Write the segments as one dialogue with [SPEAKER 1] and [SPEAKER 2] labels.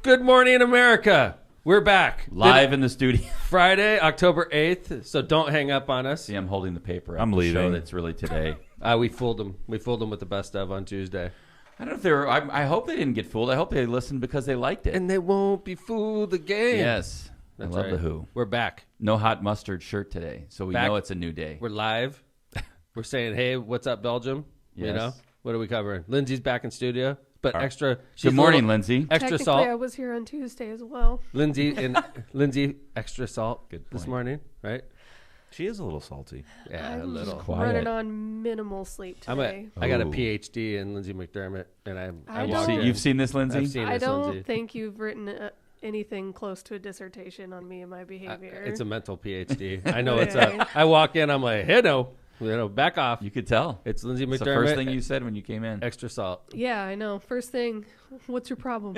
[SPEAKER 1] Good morning, America. We're back.
[SPEAKER 2] Live in the studio.
[SPEAKER 1] Friday, October 8th, so don't hang up on us.
[SPEAKER 2] See, I'm holding the paper up.
[SPEAKER 3] I'm leaving.
[SPEAKER 2] Show that's really today.
[SPEAKER 1] We fooled them. We fooled them with the best of on Tuesday.
[SPEAKER 2] I don't know if they were. I hope they didn't get fooled. I hope they listened because they liked it.
[SPEAKER 1] And they won't be fooled again.
[SPEAKER 2] Yes.
[SPEAKER 1] That's
[SPEAKER 2] I love
[SPEAKER 1] right.
[SPEAKER 2] the Who.
[SPEAKER 1] We're back.
[SPEAKER 2] No hot mustard shirt today, so we
[SPEAKER 1] Back.
[SPEAKER 2] know it's a new day.
[SPEAKER 1] We're live. We're saying, hey, what's up, Belgium?
[SPEAKER 2] Yes.
[SPEAKER 1] You know, what are we covering? Lindsay's back in studio, but extra.
[SPEAKER 2] Good morning, Lindsay.
[SPEAKER 1] Extra
[SPEAKER 4] Technically,
[SPEAKER 1] salt.
[SPEAKER 4] I was here on Tuesday as well.
[SPEAKER 1] Lindsay, extra salt
[SPEAKER 2] Good point.
[SPEAKER 1] this morning, right?
[SPEAKER 3] She is a little salty.
[SPEAKER 1] Yeah, a
[SPEAKER 4] I'm
[SPEAKER 1] little.
[SPEAKER 2] quiet.
[SPEAKER 4] running on minimal sleep today.
[SPEAKER 1] I got a
[SPEAKER 2] Ooh.
[SPEAKER 1] PhD in Lindsay McDermott, and I
[SPEAKER 4] I
[SPEAKER 1] walked
[SPEAKER 4] don't-
[SPEAKER 1] in.
[SPEAKER 2] You've seen this, Lindsay?
[SPEAKER 1] I've seen
[SPEAKER 4] I
[SPEAKER 1] this,
[SPEAKER 4] don't
[SPEAKER 1] Lindsay.
[SPEAKER 4] think you've written anything close to a dissertation on me and my behavior.
[SPEAKER 1] It's a mental PhD. I know
[SPEAKER 4] Okay.
[SPEAKER 1] I walk in, I'm like, hey, no, back off.
[SPEAKER 2] You could tell.
[SPEAKER 1] It's Lindsay
[SPEAKER 2] It's
[SPEAKER 1] McDermott.
[SPEAKER 2] the first thing you said when you came in.
[SPEAKER 1] Extra salt.
[SPEAKER 4] Yeah, I know. First thing, what's your problem?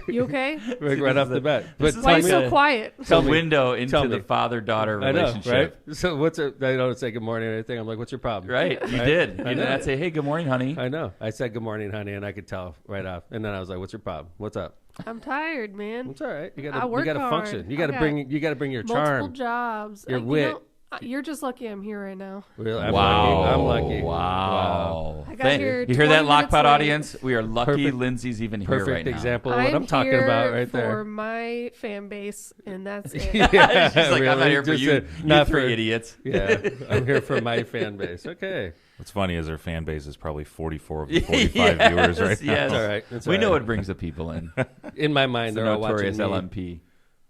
[SPEAKER 4] You okay?
[SPEAKER 1] Right off the bat. But
[SPEAKER 2] is
[SPEAKER 4] Why are you
[SPEAKER 2] like
[SPEAKER 4] so
[SPEAKER 2] a-
[SPEAKER 4] quiet?
[SPEAKER 2] It's a
[SPEAKER 1] Tell me.
[SPEAKER 2] window
[SPEAKER 1] Tell
[SPEAKER 2] into
[SPEAKER 1] me.
[SPEAKER 2] the father-daughter
[SPEAKER 1] I know,
[SPEAKER 2] relationship.
[SPEAKER 1] right? So I don't say good morning or anything. I'm like, what's your problem?
[SPEAKER 2] Right. You did. You
[SPEAKER 1] I
[SPEAKER 2] did
[SPEAKER 1] know.
[SPEAKER 2] not say, hey, good morning, honey.
[SPEAKER 1] I know. I said good morning, honey, and I could tell right off. And then I was like, what's your problem? What's up?
[SPEAKER 4] I'm tired, man.
[SPEAKER 1] It's all right. You
[SPEAKER 4] I
[SPEAKER 1] gotta
[SPEAKER 4] work
[SPEAKER 1] function.
[SPEAKER 4] hard.
[SPEAKER 1] You
[SPEAKER 4] I
[SPEAKER 1] gotta
[SPEAKER 4] got
[SPEAKER 1] bring your
[SPEAKER 4] Multiple
[SPEAKER 1] charm.
[SPEAKER 4] jobs.
[SPEAKER 1] Your
[SPEAKER 4] You
[SPEAKER 1] wit.
[SPEAKER 4] know, you're just lucky I'm here right now.
[SPEAKER 1] Really, I'm
[SPEAKER 2] Wow.
[SPEAKER 1] lucky. I'm lucky.
[SPEAKER 2] Wow.
[SPEAKER 4] I got here
[SPEAKER 2] You hear that,
[SPEAKER 4] 20 minutes
[SPEAKER 2] LOCPOD
[SPEAKER 4] late.
[SPEAKER 2] audience? We are lucky
[SPEAKER 1] Perfect-
[SPEAKER 2] Lindsay's even here
[SPEAKER 1] Perfect
[SPEAKER 2] right now.
[SPEAKER 1] example of what I'm talking
[SPEAKER 4] here
[SPEAKER 1] about right
[SPEAKER 4] for
[SPEAKER 1] there.
[SPEAKER 4] my fan base, and that's it.
[SPEAKER 1] Yeah,
[SPEAKER 2] She's like, I'm not
[SPEAKER 1] really,
[SPEAKER 2] here for
[SPEAKER 1] just,
[SPEAKER 2] you,
[SPEAKER 1] not
[SPEAKER 2] three
[SPEAKER 1] for-
[SPEAKER 2] idiots.
[SPEAKER 1] Yeah, I'm here for my fan base. Okay.
[SPEAKER 3] What's funny is her fan base is probably 44 of the 45 viewers right now.
[SPEAKER 2] Yes.
[SPEAKER 1] It's all right. It's
[SPEAKER 2] We
[SPEAKER 1] all
[SPEAKER 2] know
[SPEAKER 1] right.
[SPEAKER 2] what brings the people in.
[SPEAKER 1] In my mind,
[SPEAKER 2] It's
[SPEAKER 1] they're
[SPEAKER 2] the
[SPEAKER 1] all watching
[SPEAKER 2] notorious
[SPEAKER 1] me.
[SPEAKER 2] LMP.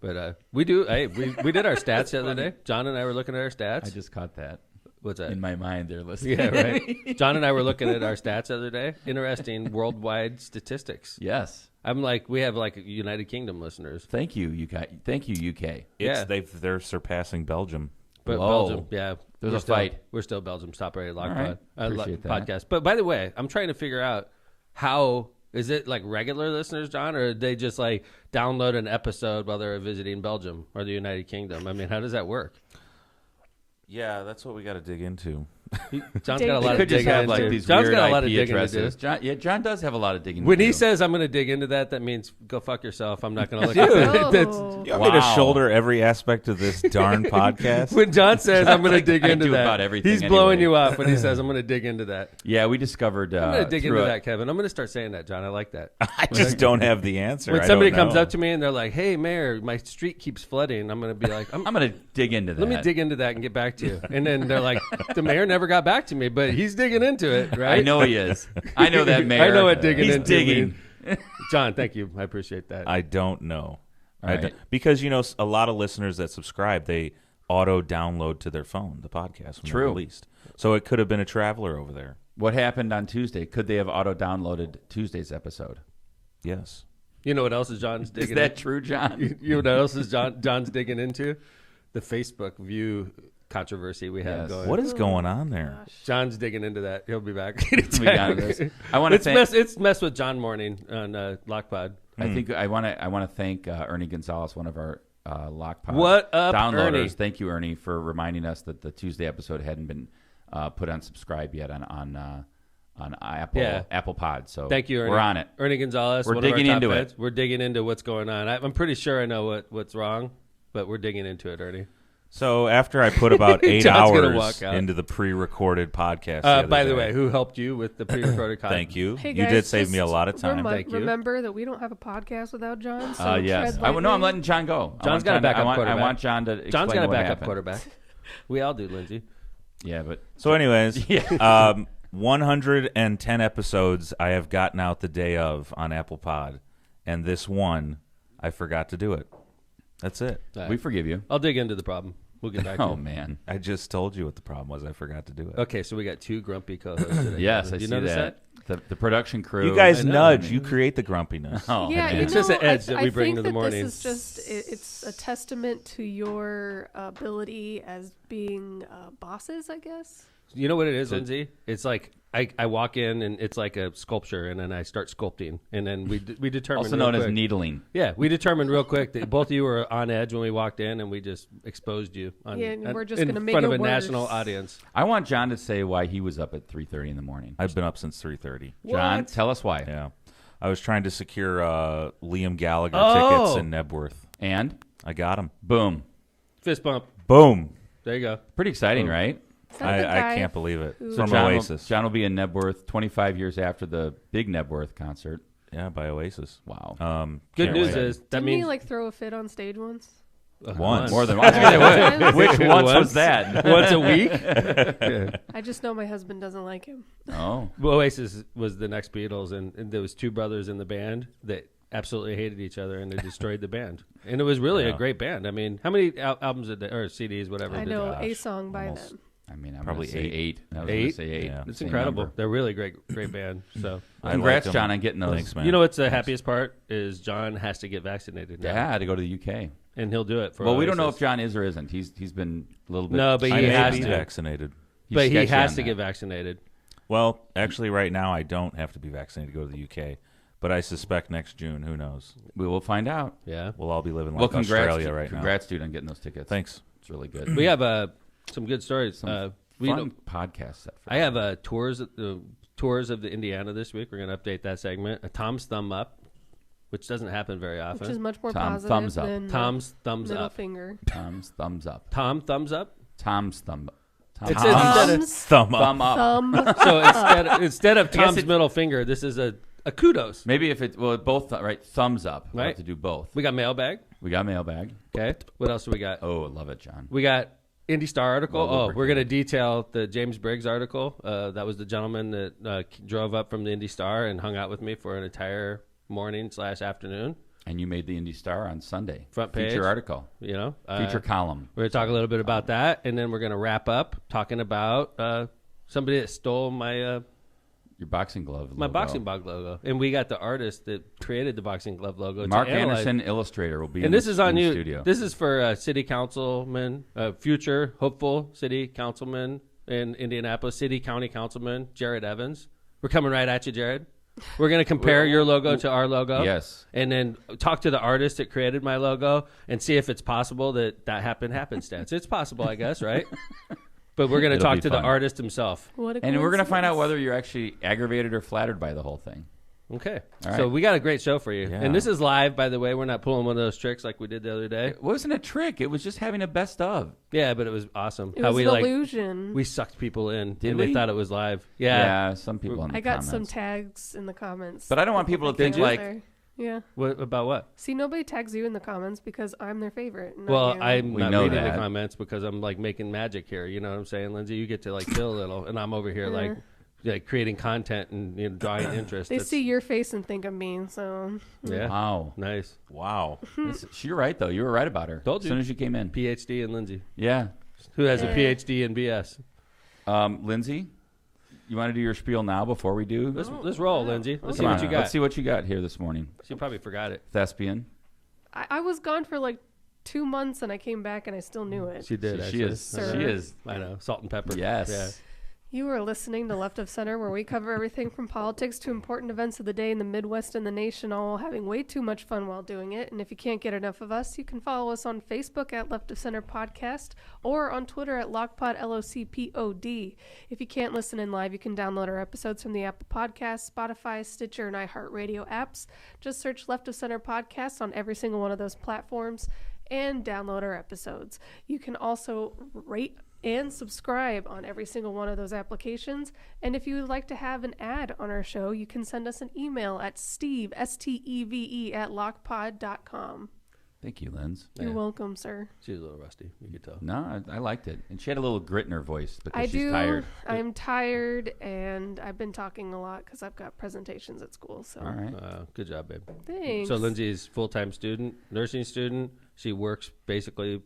[SPEAKER 1] But we do. Hey, we did our stats the other day. John and I were looking at our stats.
[SPEAKER 2] I just caught that.
[SPEAKER 1] What's that?
[SPEAKER 2] In my mind, they're listening.
[SPEAKER 1] Yeah, right. John and I were looking at our stats the other day. Interesting worldwide statistics.
[SPEAKER 2] Yes.
[SPEAKER 1] I'm like, we have like United Kingdom listeners.
[SPEAKER 2] Thank you, UK. Thank you, UK.
[SPEAKER 1] Yeah.
[SPEAKER 3] They're surpassing Belgium.
[SPEAKER 1] But
[SPEAKER 2] Whoa.
[SPEAKER 1] Belgium, yeah.
[SPEAKER 2] There's
[SPEAKER 1] we're
[SPEAKER 2] a
[SPEAKER 1] still,
[SPEAKER 2] fight.
[SPEAKER 1] We're still Belgium's top rated
[SPEAKER 2] All
[SPEAKER 1] LOCPOD
[SPEAKER 2] right. Appreciate that.
[SPEAKER 1] podcast. But by the way, I'm trying to figure out how, is it like regular listeners, John, or did they just like download an episode while they're visiting Belgium or the United Kingdom? I mean, how does that work?
[SPEAKER 3] Yeah, that's what we got to dig into.
[SPEAKER 1] John's got a lot
[SPEAKER 2] You
[SPEAKER 1] of
[SPEAKER 2] could just
[SPEAKER 1] digging
[SPEAKER 2] have like
[SPEAKER 1] into.
[SPEAKER 2] these
[SPEAKER 1] John's
[SPEAKER 2] weird
[SPEAKER 1] got a lot of
[SPEAKER 2] IP
[SPEAKER 1] digging
[SPEAKER 2] addresses.
[SPEAKER 1] to do.
[SPEAKER 2] John does have a lot of digging
[SPEAKER 1] When
[SPEAKER 2] to
[SPEAKER 1] he
[SPEAKER 2] do.
[SPEAKER 1] says I'm going to dig into that, that means go fuck yourself. I'm not going to look at it. That's,
[SPEAKER 4] Oh.
[SPEAKER 3] You want me to
[SPEAKER 2] Wow.
[SPEAKER 3] shoulder every aspect of this darn podcast?
[SPEAKER 1] when John says I'm going to dig
[SPEAKER 2] I
[SPEAKER 1] into
[SPEAKER 2] do
[SPEAKER 1] that,
[SPEAKER 2] about everything
[SPEAKER 1] he's blowing
[SPEAKER 2] anyway.
[SPEAKER 1] you up when he says I'm going to dig into that.
[SPEAKER 2] Yeah, we discovered.
[SPEAKER 1] I'm going to dig
[SPEAKER 2] through
[SPEAKER 1] into
[SPEAKER 2] a-
[SPEAKER 1] that, Kevin. I'm going to start saying that, John. I like that.
[SPEAKER 3] I just don't have the answer.
[SPEAKER 1] When
[SPEAKER 3] I
[SPEAKER 1] somebody
[SPEAKER 3] don't
[SPEAKER 1] comes
[SPEAKER 3] know.
[SPEAKER 1] up to me and they're like, "Hey, Mayor, my street keeps flooding," I'm going to be like,
[SPEAKER 2] I'm going to dig into that.
[SPEAKER 1] "Let me dig into that and get back to you." And then they're like, "The mayor never got back to me, but he's digging into it, right?"
[SPEAKER 2] I know he is. I know that mayor.
[SPEAKER 1] I know what digging
[SPEAKER 2] He's
[SPEAKER 1] into
[SPEAKER 2] digging.
[SPEAKER 1] means. John, thank you. I appreciate that.
[SPEAKER 3] I don't know.
[SPEAKER 2] All
[SPEAKER 3] I
[SPEAKER 2] right.
[SPEAKER 3] don't- because, a lot of listeners that subscribe, they auto-download to their phone the podcast when
[SPEAKER 2] True.
[SPEAKER 3] they're released. So it could have been a traveler over there.
[SPEAKER 2] What happened on Tuesday? Could they have auto-downloaded Tuesday's episode?
[SPEAKER 3] Yes.
[SPEAKER 1] You know what else is John's
[SPEAKER 2] Is
[SPEAKER 1] digging?
[SPEAKER 2] that true, John?
[SPEAKER 1] You know what else is John's digging into? The Facebook view controversy we have
[SPEAKER 2] Yes.
[SPEAKER 1] going.
[SPEAKER 3] What is going on there?
[SPEAKER 1] John's digging into that. He'll be back.
[SPEAKER 2] We got this. I want to thank.
[SPEAKER 1] It's mess with John Morning on LOCPOD.
[SPEAKER 2] I think I want to thank Ernie Gonzalez, one of our LOCPOD
[SPEAKER 1] What up,
[SPEAKER 2] downloaders.
[SPEAKER 1] Ernie?
[SPEAKER 2] Thank you, Ernie, for reminding us that the Tuesday episode hadn't been put on subscribe yet on Apple Pod. So
[SPEAKER 1] Thank you, Ernie.
[SPEAKER 2] We're on it.
[SPEAKER 1] Ernie Gonzalez.
[SPEAKER 2] We're
[SPEAKER 1] one of our
[SPEAKER 2] digging
[SPEAKER 1] top
[SPEAKER 2] into it.
[SPEAKER 1] fans. We're digging into what's going on. I'm pretty sure I know what's wrong, but we're digging into it, Ernie.
[SPEAKER 3] So after I put about 8
[SPEAKER 1] John's gonna
[SPEAKER 3] hours
[SPEAKER 1] walk out.
[SPEAKER 3] into the pre-recorded podcast
[SPEAKER 1] By the
[SPEAKER 3] day,
[SPEAKER 1] way, who helped you with the pre-recorded content?
[SPEAKER 3] thank you.
[SPEAKER 4] Hey
[SPEAKER 3] You
[SPEAKER 4] guys,
[SPEAKER 3] did save
[SPEAKER 4] just
[SPEAKER 3] me a lot of time.
[SPEAKER 1] Thank you.
[SPEAKER 4] Remember that we don't have a podcast without John. So
[SPEAKER 2] Yes.
[SPEAKER 4] tread lightly.
[SPEAKER 2] I'm letting John go.
[SPEAKER 1] John's got a backup
[SPEAKER 2] I
[SPEAKER 1] quarterback.
[SPEAKER 2] want John to explain
[SPEAKER 1] John's got a
[SPEAKER 2] what
[SPEAKER 1] backup
[SPEAKER 2] happened.
[SPEAKER 1] quarterback. We all do, Lindsay.
[SPEAKER 2] Yeah, but
[SPEAKER 3] So anyways, 110 episodes I have gotten out the day of on Apple Pod, and this one, I forgot to do it. That's it.
[SPEAKER 1] All right.
[SPEAKER 2] we forgive you.
[SPEAKER 1] I'll dig into the problem. We'll get back to
[SPEAKER 2] Oh
[SPEAKER 1] it.
[SPEAKER 2] man.
[SPEAKER 3] I just told you what the problem was. I forgot to do it.
[SPEAKER 1] Okay, so we got two grumpy co-hosts today.
[SPEAKER 2] Yes,
[SPEAKER 1] Kevin.
[SPEAKER 2] I
[SPEAKER 1] you
[SPEAKER 2] see
[SPEAKER 1] notice
[SPEAKER 2] that. The production crew.
[SPEAKER 3] You guys
[SPEAKER 1] I know.
[SPEAKER 3] nudge. You create the grumpiness.
[SPEAKER 2] Oh,
[SPEAKER 4] Yeah,
[SPEAKER 2] man.
[SPEAKER 4] you
[SPEAKER 1] It's just
[SPEAKER 4] know,
[SPEAKER 1] an edge that we bring
[SPEAKER 4] think
[SPEAKER 1] to the
[SPEAKER 4] that
[SPEAKER 1] morning.
[SPEAKER 4] This is just it's a testament to your ability as being bosses, I guess.
[SPEAKER 1] You know what it is, Lindsay? It's like I walk in and it's like a sculpture, and then I start sculpting, and then we determine
[SPEAKER 2] also
[SPEAKER 1] real
[SPEAKER 2] known as
[SPEAKER 1] quick-
[SPEAKER 2] needling.
[SPEAKER 1] Yeah, we determined real quick that both of you were on edge when we walked in, and we just exposed you.
[SPEAKER 4] Yeah, and we're just
[SPEAKER 1] in
[SPEAKER 4] gonna make
[SPEAKER 1] front of
[SPEAKER 4] it
[SPEAKER 1] a national
[SPEAKER 4] worse.
[SPEAKER 1] audience.
[SPEAKER 2] I want John to say why he was up at 3:30 in the morning.
[SPEAKER 3] I've been up since 3:30.
[SPEAKER 2] John,
[SPEAKER 1] What?
[SPEAKER 2] tell us why.
[SPEAKER 3] Yeah. I was trying to secure Liam Gallagher tickets in Nebworth.
[SPEAKER 2] And
[SPEAKER 3] I got them.
[SPEAKER 2] boom.
[SPEAKER 1] Fist bump.
[SPEAKER 3] Boom.
[SPEAKER 1] There you go.
[SPEAKER 2] Pretty exciting, right?
[SPEAKER 4] Is that the
[SPEAKER 3] I
[SPEAKER 4] guy
[SPEAKER 3] can't believe it.
[SPEAKER 4] who-
[SPEAKER 3] From
[SPEAKER 2] John
[SPEAKER 3] Oasis.
[SPEAKER 2] John will be in Nebworth 25 years after the big Nebworth concert.
[SPEAKER 3] Yeah, by Oasis.
[SPEAKER 2] Wow.
[SPEAKER 1] Good
[SPEAKER 3] Can't
[SPEAKER 1] news
[SPEAKER 3] wait.
[SPEAKER 1] is that
[SPEAKER 4] Didn't
[SPEAKER 1] means
[SPEAKER 4] he like throw a fit on stage once?
[SPEAKER 3] Once.
[SPEAKER 2] More than once. Which once was that?
[SPEAKER 1] once a week. Yeah.
[SPEAKER 4] I just know my husband doesn't like him.
[SPEAKER 2] Oh.
[SPEAKER 1] Well, Oasis was the next Beatles, and there was two brothers in the band that absolutely hated each other, and they destroyed the band. And it was really a great band. I mean, how many albums did they, or CDs, whatever?
[SPEAKER 4] I
[SPEAKER 1] did
[SPEAKER 4] know
[SPEAKER 3] gosh,
[SPEAKER 4] a song by
[SPEAKER 3] almost.
[SPEAKER 4] them.
[SPEAKER 2] I mean, I'm
[SPEAKER 3] Probably
[SPEAKER 2] gonna say 8. I was
[SPEAKER 1] Eight?
[SPEAKER 2] gonna say 8.
[SPEAKER 3] Yeah.
[SPEAKER 1] It's
[SPEAKER 2] Same
[SPEAKER 1] incredible.
[SPEAKER 2] number.
[SPEAKER 1] They're really great band. So
[SPEAKER 3] I
[SPEAKER 2] Congrats,
[SPEAKER 3] like 'em.
[SPEAKER 2] John, on getting those.
[SPEAKER 3] Thanks, man.
[SPEAKER 1] you know what's the happiest part is John has to get vaccinated now,
[SPEAKER 2] Yeah, to go to the UK.
[SPEAKER 1] and he'll do it for.
[SPEAKER 2] Well, we don't know if
[SPEAKER 1] Oasis.
[SPEAKER 2] John is or isn't. He's been a little bit.
[SPEAKER 1] No, but
[SPEAKER 3] I
[SPEAKER 1] he
[SPEAKER 3] may
[SPEAKER 1] has
[SPEAKER 3] be
[SPEAKER 1] to.
[SPEAKER 3] vaccinated.
[SPEAKER 2] he's
[SPEAKER 1] But he
[SPEAKER 2] sketchy
[SPEAKER 1] has
[SPEAKER 2] on
[SPEAKER 1] to
[SPEAKER 2] that.
[SPEAKER 1] get vaccinated.
[SPEAKER 3] Well, actually, right now I don't have to be vaccinated to go to the UK, but I suspect next June. Who knows?
[SPEAKER 2] We will find out.
[SPEAKER 1] Yeah,
[SPEAKER 3] We'll all be living
[SPEAKER 2] Well,
[SPEAKER 3] like
[SPEAKER 2] congrats,
[SPEAKER 3] Australia right now.
[SPEAKER 2] congrats, dude, on getting those tickets.
[SPEAKER 3] Thanks.
[SPEAKER 2] It's really good.
[SPEAKER 1] we have some good stories.
[SPEAKER 2] Fun podcast set. For
[SPEAKER 1] I have tours of the Indiana this week. We're going to update that segment. A Tom's thumb up, which doesn't happen very often.
[SPEAKER 4] Which is much more
[SPEAKER 2] Tom,
[SPEAKER 4] positive
[SPEAKER 2] thumbs up.
[SPEAKER 4] than
[SPEAKER 1] Tom's thumbs
[SPEAKER 4] middle
[SPEAKER 1] up.
[SPEAKER 4] finger.
[SPEAKER 2] Tom's thumbs up.
[SPEAKER 1] Tom thumbs up.
[SPEAKER 2] Tom's thumb.
[SPEAKER 1] It's
[SPEAKER 2] Tom's
[SPEAKER 1] instead of
[SPEAKER 3] Thumb up.
[SPEAKER 2] thumb up.
[SPEAKER 4] Thumb.
[SPEAKER 1] so instead of
[SPEAKER 2] guess
[SPEAKER 1] Tom's
[SPEAKER 2] it-
[SPEAKER 1] middle finger, this is a kudos.
[SPEAKER 2] Maybe if it both right thumbs up. We'll
[SPEAKER 1] Right.
[SPEAKER 2] have to do both.
[SPEAKER 1] We got mailbag.
[SPEAKER 2] We got mailbag.
[SPEAKER 1] Okay. What else do we got?
[SPEAKER 2] Oh, I love it, John.
[SPEAKER 1] We got Indy Star article.
[SPEAKER 2] Well,
[SPEAKER 1] We're going to detail the James Briggs article. That was the gentleman that drove up from the Indy Star and hung out with me for an entire morning/afternoon.
[SPEAKER 2] And you made the Indy Star on Sunday.
[SPEAKER 1] Front page.
[SPEAKER 2] Feature article.
[SPEAKER 1] You know,
[SPEAKER 2] Feature column.
[SPEAKER 1] We're going to talk a little bit about that, and then we're going to wrap up talking about somebody that stole my
[SPEAKER 2] Your boxing glove.
[SPEAKER 1] my
[SPEAKER 2] logo.
[SPEAKER 1] boxing bug logo, and we got the artist that created the boxing glove logo.
[SPEAKER 2] Mark
[SPEAKER 1] to analyze.
[SPEAKER 2] Anderson, illustrator, will be
[SPEAKER 1] And this is on
[SPEAKER 2] in the
[SPEAKER 1] you.
[SPEAKER 2] studio.
[SPEAKER 1] This is for city councilman, future hopeful city councilman in Indianapolis, city county councilman Jared Evans. We're coming right at you, Jared. We're going to compare your logo to our logo.
[SPEAKER 2] Yes.
[SPEAKER 1] And then talk to the artist that created my logo and see if it's possible that happened happenstance. It's possible, I guess, right? But we're going to
[SPEAKER 2] It'll
[SPEAKER 1] talk
[SPEAKER 2] be
[SPEAKER 1] to the
[SPEAKER 2] fun.
[SPEAKER 1] artist himself.
[SPEAKER 4] What a
[SPEAKER 2] And we're going to find out
[SPEAKER 4] coincidence.
[SPEAKER 2] whether you're actually aggravated or flattered by the whole thing.
[SPEAKER 1] Okay.
[SPEAKER 2] All
[SPEAKER 1] So
[SPEAKER 2] right.
[SPEAKER 1] we got a great show for you.
[SPEAKER 3] Yeah.
[SPEAKER 1] And this is live, by the way. We're not pulling one of those tricks like we did the other day.
[SPEAKER 2] It wasn't a trick. It was just having a best of.
[SPEAKER 1] Yeah, but it was awesome.
[SPEAKER 4] It
[SPEAKER 1] How
[SPEAKER 4] was
[SPEAKER 1] we
[SPEAKER 4] an
[SPEAKER 1] like
[SPEAKER 4] illusion.
[SPEAKER 1] we sucked people in
[SPEAKER 2] Did
[SPEAKER 1] and
[SPEAKER 2] we?
[SPEAKER 1] they thought it was live. Yeah.
[SPEAKER 2] Some people in the
[SPEAKER 4] I got some
[SPEAKER 2] comments.
[SPEAKER 4] tags in the comments.
[SPEAKER 2] But I don't want people to think
[SPEAKER 4] I was
[SPEAKER 2] like-
[SPEAKER 4] there. Yeah.
[SPEAKER 1] What about what?
[SPEAKER 4] See, nobody tags you in the comments because I'm their favorite. not
[SPEAKER 1] Well,
[SPEAKER 4] you.
[SPEAKER 1] I'm
[SPEAKER 2] We
[SPEAKER 1] not
[SPEAKER 2] know
[SPEAKER 1] reading
[SPEAKER 2] that.
[SPEAKER 1] the comments because I'm like making magic here. You know what I'm saying, Lindsay? You get to like chill a little, and I'm over here like creating content and drawing interest.
[SPEAKER 4] They
[SPEAKER 1] That's-
[SPEAKER 4] see your face and think I'm mean. So
[SPEAKER 1] Yeah.
[SPEAKER 2] Wow.
[SPEAKER 1] Nice.
[SPEAKER 3] Wow.
[SPEAKER 2] You're right, though. You were right about her.
[SPEAKER 1] Told
[SPEAKER 2] As
[SPEAKER 1] you.
[SPEAKER 2] soon as you came in.
[SPEAKER 1] PhD in Lindsay,
[SPEAKER 2] Yeah.
[SPEAKER 1] who has a
[SPEAKER 4] Yeah.
[SPEAKER 1] PhD in BS.
[SPEAKER 2] Lindsay, you want to do your spiel now before we do?
[SPEAKER 1] Let's roll, Lindsay. Let's see
[SPEAKER 2] Come
[SPEAKER 1] what
[SPEAKER 2] on.
[SPEAKER 1] you got.
[SPEAKER 2] Let's see what you got here this morning.
[SPEAKER 1] She probably forgot it.
[SPEAKER 2] Thespian.
[SPEAKER 4] I was gone for like 2 months and I came back and I still knew it.
[SPEAKER 1] She did.
[SPEAKER 2] She
[SPEAKER 1] actually.
[SPEAKER 2] is.
[SPEAKER 4] Sir.
[SPEAKER 2] She is.
[SPEAKER 1] I know. Salt and pepper.
[SPEAKER 2] Yes.
[SPEAKER 1] Yeah.
[SPEAKER 4] You are listening to Left of Center, where we cover everything from politics to important events of the day in the Midwest and the nation, all while having way too much fun while doing it. And if you can't get enough of us, you can follow us on Facebook at Left of Center Podcast or on Twitter at LOCPOD, LOCPOD. If you can't listen in live, you can download our episodes from the Apple Podcasts, Spotify, Stitcher, and iHeartRadio apps. Just search Left of Center Podcast on every single one of those platforms and download our episodes. You can also rate and subscribe on every single one of those applications. And if you would like to have an ad on our show, you can send us an email at steve, S-T-E-V-E, at lockpod.com.
[SPEAKER 2] Thank you, Linz.
[SPEAKER 4] You're welcome, sir.
[SPEAKER 1] She's a little rusty. You could tell.
[SPEAKER 2] No, I liked it. And she had a little grit in her voice because
[SPEAKER 4] I
[SPEAKER 2] she's
[SPEAKER 4] do.
[SPEAKER 2] tired.
[SPEAKER 4] I'm tired, and I've been talking a lot because I've got presentations at school. So
[SPEAKER 2] All right.
[SPEAKER 1] Good job, babe.
[SPEAKER 4] thanks.
[SPEAKER 1] So Lindsay's full-time student, nursing student. She works basically.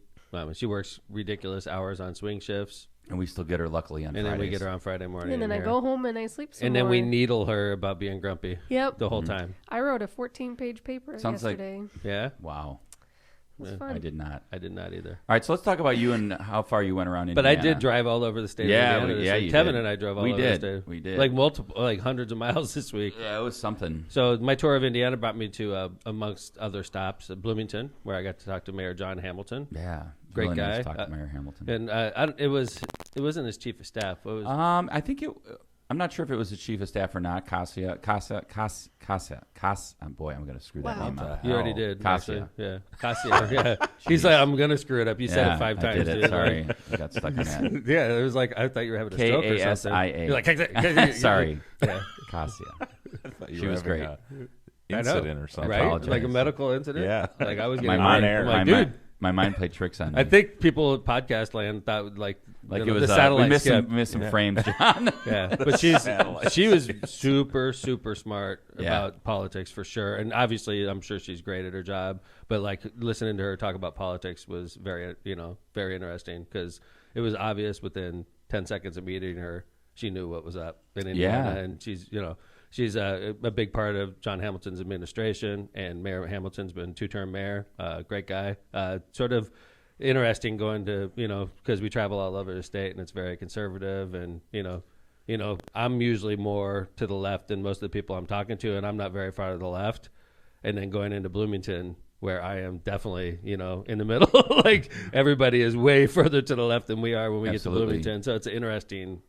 [SPEAKER 1] She works ridiculous hours on swing shifts,
[SPEAKER 2] And we still get her luckily on
[SPEAKER 1] and
[SPEAKER 2] Fridays.
[SPEAKER 1] then we get her on Friday morning.
[SPEAKER 4] and then I
[SPEAKER 1] here.
[SPEAKER 4] go home and I sleep some
[SPEAKER 1] and then we
[SPEAKER 4] more.
[SPEAKER 1] needle her about being grumpy
[SPEAKER 4] Yep.
[SPEAKER 1] the whole time.
[SPEAKER 4] I wrote a 14-page paper
[SPEAKER 2] Sounds like-
[SPEAKER 4] yesterday.
[SPEAKER 1] Yeah,
[SPEAKER 2] Wow.
[SPEAKER 4] It was
[SPEAKER 1] Yeah.
[SPEAKER 4] fun.
[SPEAKER 2] I did not.
[SPEAKER 1] I did not either.
[SPEAKER 2] All right, so let's talk about you and how far you went around
[SPEAKER 1] But I
[SPEAKER 2] Indiana.
[SPEAKER 1] did drive all over the state.
[SPEAKER 2] Yeah,
[SPEAKER 1] of Indiana this week.
[SPEAKER 2] you
[SPEAKER 1] Kevin
[SPEAKER 2] did.
[SPEAKER 1] and I drove all
[SPEAKER 2] We
[SPEAKER 1] over
[SPEAKER 2] did.
[SPEAKER 1] the state.
[SPEAKER 2] We did.
[SPEAKER 1] Like multiple, like hundreds of miles this week.
[SPEAKER 2] Yeah, it was something.
[SPEAKER 1] So my tour of Indiana brought me to, amongst other stops, Bloomington, where I got to talk to Mayor John Hamilton.
[SPEAKER 2] Yeah.
[SPEAKER 1] Great
[SPEAKER 2] really nice
[SPEAKER 1] guy.
[SPEAKER 2] to talk to Mayor Hamilton.
[SPEAKER 1] And it wasn't his chief of staff. It was
[SPEAKER 2] I think I'm not sure if it was the chief of staff or not. Casa. Boy, I'm going to screw that name up.
[SPEAKER 1] You already did.
[SPEAKER 2] Cassia.
[SPEAKER 1] Yeah. Cassia. Yeah. He's like, I'm going to screw it up. You said it 5 times.
[SPEAKER 2] I did it.
[SPEAKER 1] Dude.
[SPEAKER 2] Sorry. I got stuck in that.
[SPEAKER 1] Yeah, it was like, I thought you were having a stroke or something.
[SPEAKER 2] K-A-S-I-A.
[SPEAKER 1] You're like,
[SPEAKER 2] Sorry.
[SPEAKER 1] Yeah.
[SPEAKER 2] Cassia.
[SPEAKER 3] You
[SPEAKER 2] She
[SPEAKER 3] were
[SPEAKER 2] was
[SPEAKER 3] having
[SPEAKER 2] great.
[SPEAKER 3] a incident or something.
[SPEAKER 2] I
[SPEAKER 1] Right?
[SPEAKER 2] apologize.
[SPEAKER 1] Like a medical incident?
[SPEAKER 3] Yeah.
[SPEAKER 1] Like I was
[SPEAKER 2] My
[SPEAKER 1] getting
[SPEAKER 2] mind,
[SPEAKER 3] air.
[SPEAKER 1] I'm like, dude.
[SPEAKER 2] my mind played tricks on me.
[SPEAKER 1] I think people at podcast land thought like
[SPEAKER 2] it
[SPEAKER 1] the
[SPEAKER 2] was
[SPEAKER 1] satellite
[SPEAKER 2] we missed
[SPEAKER 1] skip.
[SPEAKER 2] some frames, John.
[SPEAKER 1] Yeah, but she was super smart
[SPEAKER 2] Yeah.
[SPEAKER 1] about politics for sure, and obviously I'm sure she's great at her job. But like listening to her talk about politics was very interesting because it was obvious within 10 seconds of meeting her, she knew what was up in Indiana,
[SPEAKER 2] Yeah.
[SPEAKER 1] and she's a big part of John Hamilton's administration, and Mayor Hamilton's been 2-term mayor, great guy, sort of. Interesting going to, because we travel all over the state and it's very conservative and, I'm usually more to the left than most of the people I'm talking to, and I'm not very far to the left. And then going into Bloomington where I am definitely, in the middle, like everybody is way further to the left than we are when we
[SPEAKER 2] Absolutely.
[SPEAKER 1] get to Bloomington. So it's interesting,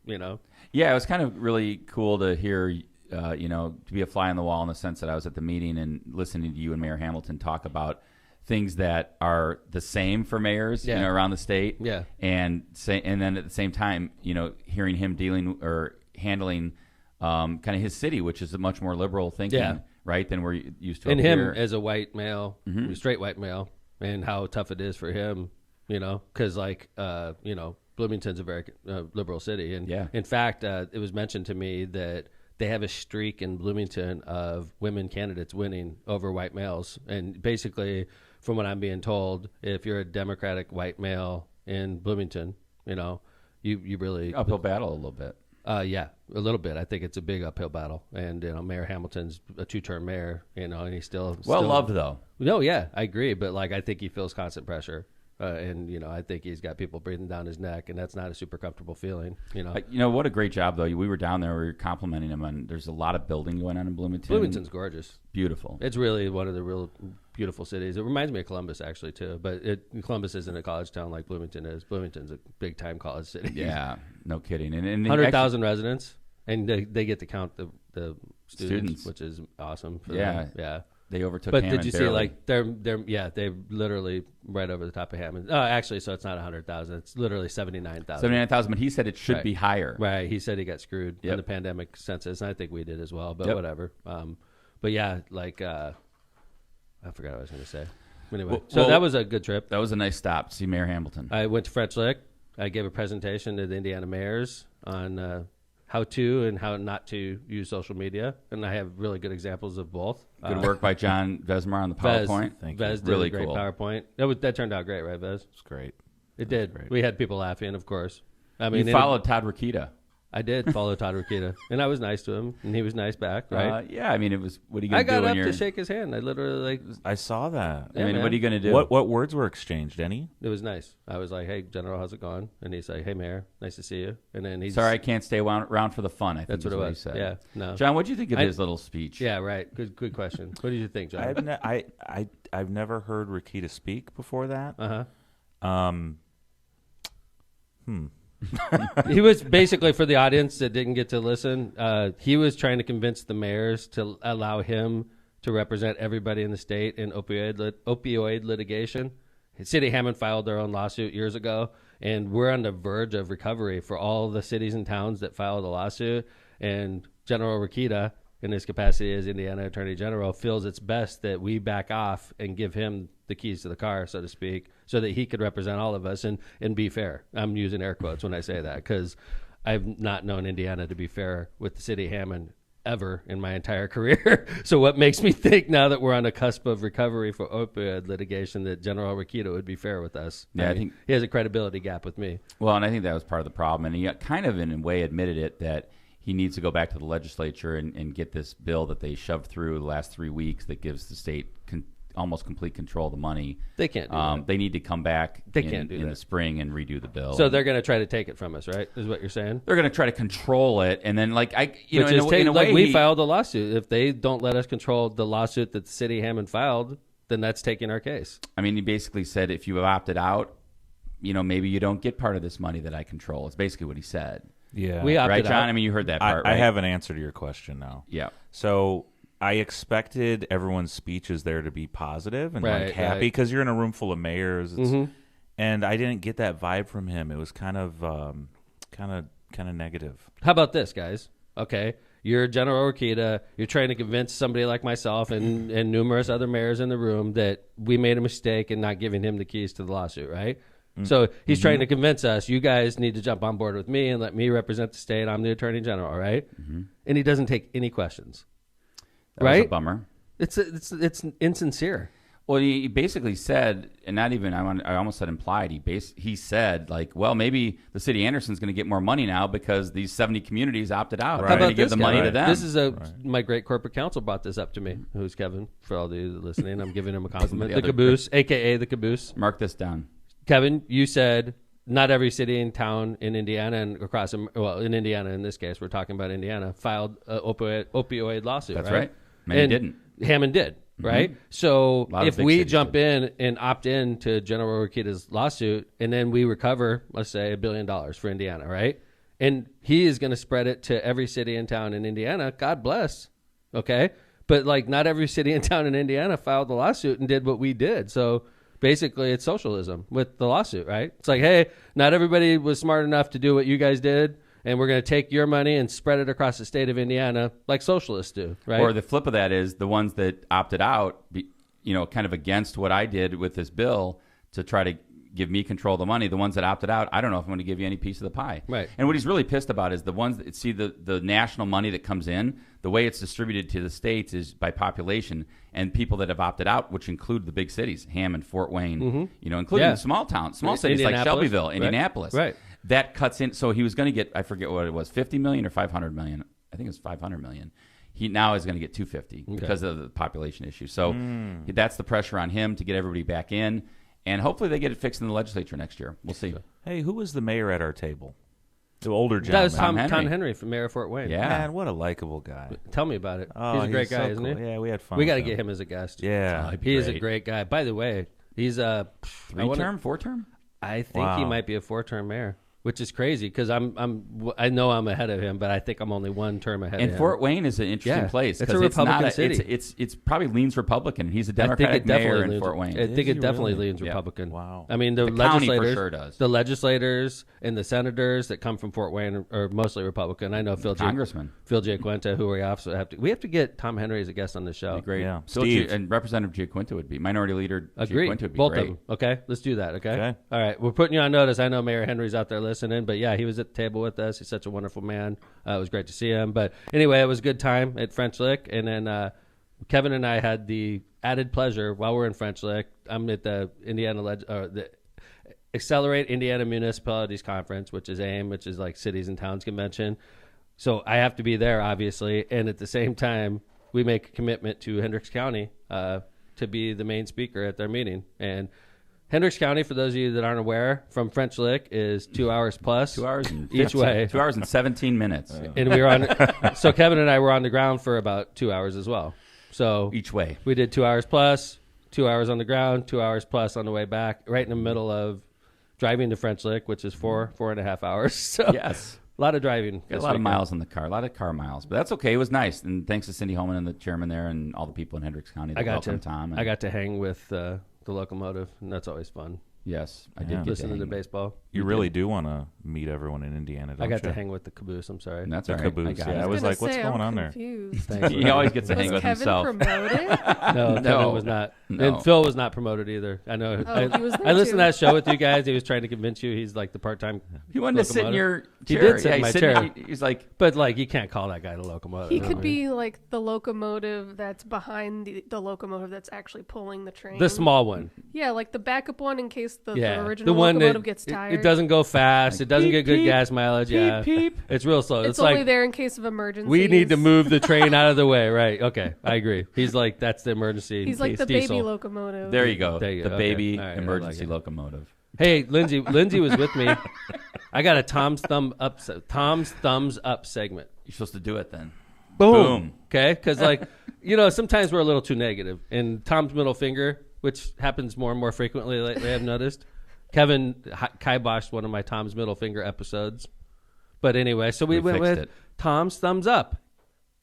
[SPEAKER 2] Yeah, it was kind of really cool to hear, to be a fly on the wall in the sense that I was at the meeting and listening to you and Mayor Hamilton talk about things that are the same for mayors, around the state.
[SPEAKER 1] Yeah.
[SPEAKER 2] And then at the same time, hearing him dealing or handling kind of his city, which is a much more liberal thinking, right, than we're used to.
[SPEAKER 1] And
[SPEAKER 2] over
[SPEAKER 1] him
[SPEAKER 2] here.
[SPEAKER 1] as a white male, straight white male, and how tough it is for him, because Bloomington's a very liberal city. And in fact, it was mentioned to me that they have a streak in Bloomington of women candidates winning over white males. And basically, from what I'm being told, if you're a Democratic white male in Bloomington, you really
[SPEAKER 2] uphill battle a little bit.
[SPEAKER 1] Yeah, a little bit. I think it's a big uphill battle. And Mayor Hamilton's a 2-term mayor, and he's still
[SPEAKER 2] loved though.
[SPEAKER 1] No, yeah, I agree. But I think he feels constant pressure. And I think he's got people breathing down his neck, and that's not a super comfortable feeling.
[SPEAKER 2] What a great job though. We were down there. We were complimenting him, and there's a lot of building going on in Bloomington.
[SPEAKER 1] Bloomington's gorgeous,
[SPEAKER 2] beautiful.
[SPEAKER 1] It's really one of the real beautiful cities. It reminds me of Columbus actually too, but Columbus isn't a college town like Bloomington is. Bloomington's a big time college city.
[SPEAKER 2] Yeah, no kidding. And
[SPEAKER 1] 100,000 residents, and they get to count the students, which is awesome. For them. Yeah.
[SPEAKER 2] They overtook
[SPEAKER 1] But
[SPEAKER 2] Hammond
[SPEAKER 1] did you
[SPEAKER 2] barely.
[SPEAKER 1] see they're literally right over the top of Hammond. Actually, so it's not 100,000. It's literally 79,000.
[SPEAKER 2] 79,000, but he said it should be higher.
[SPEAKER 1] Right. He said he got screwed in the pandemic census, and I think we did as well, but whatever. But yeah, I forgot what I was going to say. Anyway, that was a good trip.
[SPEAKER 2] That was a nice stop to see Mayor Hamilton.
[SPEAKER 1] I went to French Lick. I gave a presentation to the Indiana mayors on how to and how not to use social media, and I have really good examples of both.
[SPEAKER 2] Good work by John Vesmar on the PowerPoint.
[SPEAKER 1] Thank you. Vez did
[SPEAKER 2] really
[SPEAKER 1] a great
[SPEAKER 2] cool.
[SPEAKER 1] PowerPoint. That turned out great, right, Vez?
[SPEAKER 3] It's great.
[SPEAKER 1] It did.
[SPEAKER 3] Great.
[SPEAKER 1] We had people laughing, of course. I mean,
[SPEAKER 2] you followed Todd Rokita.
[SPEAKER 1] I did follow Todd Rokita, and I was nice to him, and he was nice back, right?
[SPEAKER 2] Yeah, I mean, it was. What are you going
[SPEAKER 1] I
[SPEAKER 2] to do?
[SPEAKER 1] got
[SPEAKER 2] when
[SPEAKER 1] up to shake his hand. I literally
[SPEAKER 3] I saw that.
[SPEAKER 2] I mean,
[SPEAKER 1] man.
[SPEAKER 2] what are you going to do?
[SPEAKER 3] What words were exchanged, Denny?
[SPEAKER 1] It was nice. I was like, "Hey, General, how's it going?" And he's like, "Hey, Mayor, nice to see you." And then he's
[SPEAKER 2] Sorry, I can't stay around for the fun. I think
[SPEAKER 1] That's what it
[SPEAKER 2] he
[SPEAKER 1] was.
[SPEAKER 2] said.
[SPEAKER 1] Yeah, no.
[SPEAKER 2] John, what did you think of his little speech?
[SPEAKER 1] Yeah, right. Good question. What did you think, John?
[SPEAKER 3] I've never heard Rokita speak before that.
[SPEAKER 1] He was basically, for the audience that didn't get to listen, he was trying to convince the mayors to allow him to represent everybody in the state in opioid litigation. City of Hammond filed their own lawsuit years ago, and we're on the verge of recovery for all the cities and towns that filed a lawsuit. And General Rokita, in his capacity as Indiana Attorney General, feels it's best that we back off and give him the keys to the car, so to speak, so that he could represent all of us and be fair. I'm using air quotes when I say that because I've not known Indiana to be fair with the city of Hammond ever in my entire career. So what makes me think now that we're on the cusp of recovery for opioid litigation that General Rokita would be fair with us?
[SPEAKER 2] Yeah,
[SPEAKER 1] I think he has a credibility gap with me.
[SPEAKER 2] Well, and I think that was part of the problem. And he kind of, in a way, admitted it that he needs to go back to the legislature and get this bill that they shoved through the last 3 weeks that gives the state almost complete control of the money.
[SPEAKER 1] They can't do that.
[SPEAKER 2] They need to come back in the spring and redo the bill.
[SPEAKER 1] So they're going to try to take it from us, right? Is what you're saying?
[SPEAKER 2] They're going to try to control it. And then,
[SPEAKER 1] we filed a lawsuit. If they don't let us control the lawsuit that the city of Hammond filed, then that's taking our case.
[SPEAKER 2] I mean, he basically said, if you have opted out, maybe you don't get part of this money that I control. It's basically what he said.
[SPEAKER 3] Yeah.
[SPEAKER 1] We opted
[SPEAKER 2] Right, John?
[SPEAKER 1] out.
[SPEAKER 2] I mean, you heard that part, right?
[SPEAKER 3] I have an answer to your question now.
[SPEAKER 2] Yeah.
[SPEAKER 3] So I expected everyone's speeches there to be positive and
[SPEAKER 1] Right,
[SPEAKER 3] like happy because you're in a room full of mayors, and I didn't get that vibe from him. It was kind of negative.
[SPEAKER 1] How about this, guys? Okay, you're General Orquita. You're trying to convince somebody like myself and numerous other mayors in the room that we made a mistake in not giving him the keys to the lawsuit, right? So he's trying to convince us, you guys need to jump on board with me and let me represent the state. I'm the Attorney General, right? And he doesn't take any questions.
[SPEAKER 2] That
[SPEAKER 1] right?
[SPEAKER 2] was a bummer.
[SPEAKER 1] It's insincere.
[SPEAKER 2] Well, he basically said, and not even, I almost said implied, he said, like, well, maybe the city of Anderson's going to get more money now because these 70 communities opted out.
[SPEAKER 3] Right.
[SPEAKER 2] How
[SPEAKER 1] How about
[SPEAKER 2] to give
[SPEAKER 1] this
[SPEAKER 2] the money
[SPEAKER 1] guy?
[SPEAKER 2] to them?
[SPEAKER 1] This is my great corporate counsel brought this up to me, who's Kevin, for all of you listening. I'm giving him a compliment. The Caboose, a.k.a. the Caboose.
[SPEAKER 2] Mark this down.
[SPEAKER 1] Kevin, you said not every city and town in Indiana and across, well, in Indiana in this case, we're talking about Indiana, filed an opioid lawsuit.
[SPEAKER 2] That's
[SPEAKER 1] right.
[SPEAKER 2] right. Many didn't.
[SPEAKER 1] Hammond did, right? So if
[SPEAKER 2] big
[SPEAKER 1] we
[SPEAKER 2] cities
[SPEAKER 1] jump
[SPEAKER 2] did.
[SPEAKER 1] in and opt in to General Orquita's lawsuit and then we recover, let's say, $1 billion for Indiana, right? And he is going to spread it to every city and town in Indiana. God bless. Okay. But like not every city and town in Indiana filed the lawsuit and did what we did. So basically it's socialism with the lawsuit, right? It's like, hey, not everybody was smart enough to do what you guys did. And we're going to take your money and spread it across the state of Indiana like socialists do, right?
[SPEAKER 2] Or the flip of that is the ones that opted out, kind of against what I did with this bill to try to give me control of the money. The ones that opted out, I don't know if I'm going to give you any piece of the pie.
[SPEAKER 1] Right.
[SPEAKER 2] And what he's really pissed about is the ones that see the national money that comes in, the way it's distributed to the states is by population, and people that have opted out, which include the big cities, Hammond, Fort Wayne, including the small towns, small cities like Shelbyville, Indianapolis.
[SPEAKER 1] Right.
[SPEAKER 2] That cuts in. So he was going to get, I forget what it was, 50 million or 500 million. I think it was 500 million. He now is going to get 250 because of the population issue. So that's the pressure on him to get everybody back in. And hopefully they get it fixed in the legislature next year. We'll see.
[SPEAKER 3] Hey, who was the mayor at our table? The older
[SPEAKER 1] That was
[SPEAKER 3] gentleman.
[SPEAKER 1] Tom Henry from Mayor of Fort Wayne.
[SPEAKER 2] Yeah.
[SPEAKER 3] Man, what a likable guy.
[SPEAKER 1] Tell me about it.
[SPEAKER 3] Oh,
[SPEAKER 1] he's a great guy,
[SPEAKER 3] so
[SPEAKER 1] isn't
[SPEAKER 3] cool.
[SPEAKER 1] he?
[SPEAKER 3] Yeah, we had fun.
[SPEAKER 1] We got to
[SPEAKER 3] with
[SPEAKER 1] get him as a guest.
[SPEAKER 3] Yeah.
[SPEAKER 2] He'd be
[SPEAKER 1] He is a
[SPEAKER 2] great.
[SPEAKER 1] great guy. By the way, he's a
[SPEAKER 2] 3-term, 4-term?
[SPEAKER 1] I think he
[SPEAKER 3] Wow.
[SPEAKER 1] might be a 4-term mayor, which is crazy because I know I'm ahead of him, but I think I'm only 1 term ahead of
[SPEAKER 2] And
[SPEAKER 1] him.
[SPEAKER 2] Fort Wayne is an interesting place.
[SPEAKER 1] It's a
[SPEAKER 2] 'cause
[SPEAKER 1] Republican
[SPEAKER 2] not
[SPEAKER 1] city.
[SPEAKER 2] It's probably leans Republican. He's a
[SPEAKER 1] I think
[SPEAKER 2] Democratic
[SPEAKER 1] it definitely
[SPEAKER 2] mayor in
[SPEAKER 1] leans,
[SPEAKER 2] Fort Wayne.
[SPEAKER 1] I think
[SPEAKER 3] Is
[SPEAKER 1] it
[SPEAKER 3] he
[SPEAKER 1] definitely
[SPEAKER 3] really?
[SPEAKER 1] leans
[SPEAKER 2] Yeah.
[SPEAKER 1] Republican.
[SPEAKER 3] Wow.
[SPEAKER 1] I mean, the
[SPEAKER 2] The county for
[SPEAKER 1] legislators,
[SPEAKER 2] sure does.
[SPEAKER 1] the legislators and the senators that come from Fort Wayne are mostly Republican. I know Phil J. Quinta, who we also have to get Tom Henry as a guest on the show.
[SPEAKER 2] Great.
[SPEAKER 3] Yeah.
[SPEAKER 2] Phil
[SPEAKER 3] Steve.
[SPEAKER 2] and Representative Giaquinta would be. Minority Leader
[SPEAKER 1] Agreed.
[SPEAKER 2] Giaquinta would be
[SPEAKER 1] Both
[SPEAKER 2] great.
[SPEAKER 1] of them. Okay, let's do that. Okay?
[SPEAKER 3] Okay.
[SPEAKER 1] All right. We're putting you on notice. I know Mayor Henry's out there listening, but yeah, he was at the table with us. He's such a wonderful man. It was great to see him. But anyway, it was a good time at French Lick, and then Kevin and I had the added pleasure while we're in French Lick. I'm at the the Accelerate Indiana Municipalities Conference, which is AIM, which is like Cities and Towns Convention. So I have to be there, obviously, and at the same time, we make a commitment to Hendricks County to be the main speaker at their meeting. And Hendricks County, for those of you that aren't aware, from French Lick is 2 hours plus.
[SPEAKER 2] 2 hours and
[SPEAKER 1] each way.
[SPEAKER 2] 2 hours and 17 minutes
[SPEAKER 1] And we were on. So Kevin and I were on the ground for about 2 hours as well. So
[SPEAKER 2] each way.
[SPEAKER 1] we did 2 hours plus, 2 hours on the ground, 2 hours plus on the way back, right in the middle of driving to French Lick, which is 4.5 hours. So
[SPEAKER 2] Yes.
[SPEAKER 1] a lot of driving.
[SPEAKER 2] Got a lot of miles in the car, a lot of car miles. But that's okay. It was nice. And thanks to Cindy Holman and the chairman there and all the people in Hendricks County that welcomed Tom. And
[SPEAKER 1] I got to hang with the locomotive, and that's always fun.
[SPEAKER 2] yes, I
[SPEAKER 3] Yeah.
[SPEAKER 2] did get
[SPEAKER 1] Listening to
[SPEAKER 2] hang.
[SPEAKER 1] baseball.
[SPEAKER 3] You really do want to meet everyone in Indiana, don't
[SPEAKER 1] I got
[SPEAKER 3] you?
[SPEAKER 1] to hang with the caboose. I'm sorry.
[SPEAKER 2] And that's
[SPEAKER 3] The
[SPEAKER 2] all right.
[SPEAKER 3] caboose,
[SPEAKER 2] I got
[SPEAKER 3] yeah.
[SPEAKER 2] it.
[SPEAKER 3] I was like, what's going on there?
[SPEAKER 4] Confused.
[SPEAKER 1] Thanks.
[SPEAKER 2] He always gets to
[SPEAKER 4] Was
[SPEAKER 2] hang with
[SPEAKER 4] Kevin
[SPEAKER 2] himself.
[SPEAKER 4] promoted?
[SPEAKER 1] No,
[SPEAKER 2] No.
[SPEAKER 1] Kevin was not.
[SPEAKER 2] No.
[SPEAKER 1] And Phil was not promoted either. I know.
[SPEAKER 4] Oh, he was there
[SPEAKER 1] I listened
[SPEAKER 4] too.
[SPEAKER 1] to that show with you guys. He was trying to convince you he's like the part-time.
[SPEAKER 2] He wanted to sit in your
[SPEAKER 1] He
[SPEAKER 2] chair.
[SPEAKER 1] did sit in
[SPEAKER 2] Yeah,
[SPEAKER 1] my
[SPEAKER 2] he's
[SPEAKER 1] chair.
[SPEAKER 2] sitting- He's like,
[SPEAKER 1] But like, you can't call that guy the locomotive.
[SPEAKER 4] He
[SPEAKER 1] I
[SPEAKER 4] could
[SPEAKER 1] mean,
[SPEAKER 4] be like the locomotive that's behind the locomotive that's actually pulling the train.
[SPEAKER 1] the small one.
[SPEAKER 4] Yeah, like the backup one in case the
[SPEAKER 1] Yeah,
[SPEAKER 4] original
[SPEAKER 1] the one
[SPEAKER 4] locomotive
[SPEAKER 1] that
[SPEAKER 4] gets
[SPEAKER 1] it
[SPEAKER 4] tired.
[SPEAKER 1] doesn't go fast. It doesn't
[SPEAKER 2] beep,
[SPEAKER 1] get good
[SPEAKER 2] beep,
[SPEAKER 1] gas mileage. Yeah,
[SPEAKER 2] peep.
[SPEAKER 1] it's real slow.
[SPEAKER 4] It's
[SPEAKER 1] It's
[SPEAKER 4] only
[SPEAKER 1] like
[SPEAKER 4] there in case of emergency.
[SPEAKER 1] we need to move the train out of the way. Right? Okay, I agree. He's like that's the emergency.
[SPEAKER 4] He's like the
[SPEAKER 1] diesel.
[SPEAKER 4] baby locomotive.
[SPEAKER 2] there you go.
[SPEAKER 1] There you
[SPEAKER 2] The
[SPEAKER 1] go.
[SPEAKER 2] baby
[SPEAKER 1] Okay. All right, I
[SPEAKER 2] emergency
[SPEAKER 1] like it.
[SPEAKER 2] locomotive.
[SPEAKER 1] Hey, Lindsay. Lindsay was with me. I got a Tom's thumbs up segment.
[SPEAKER 2] You're supposed to do it then.
[SPEAKER 1] Boom.
[SPEAKER 2] Boom.
[SPEAKER 1] Okay, because like sometimes we're a little too negative. And Tom's middle finger, which happens more and more frequently lately, I've noticed. Kevin kiboshed one of my Tom's middle finger episodes But anyway, so we went
[SPEAKER 2] fixed
[SPEAKER 1] with
[SPEAKER 2] it.
[SPEAKER 1] Tom's thumbs up.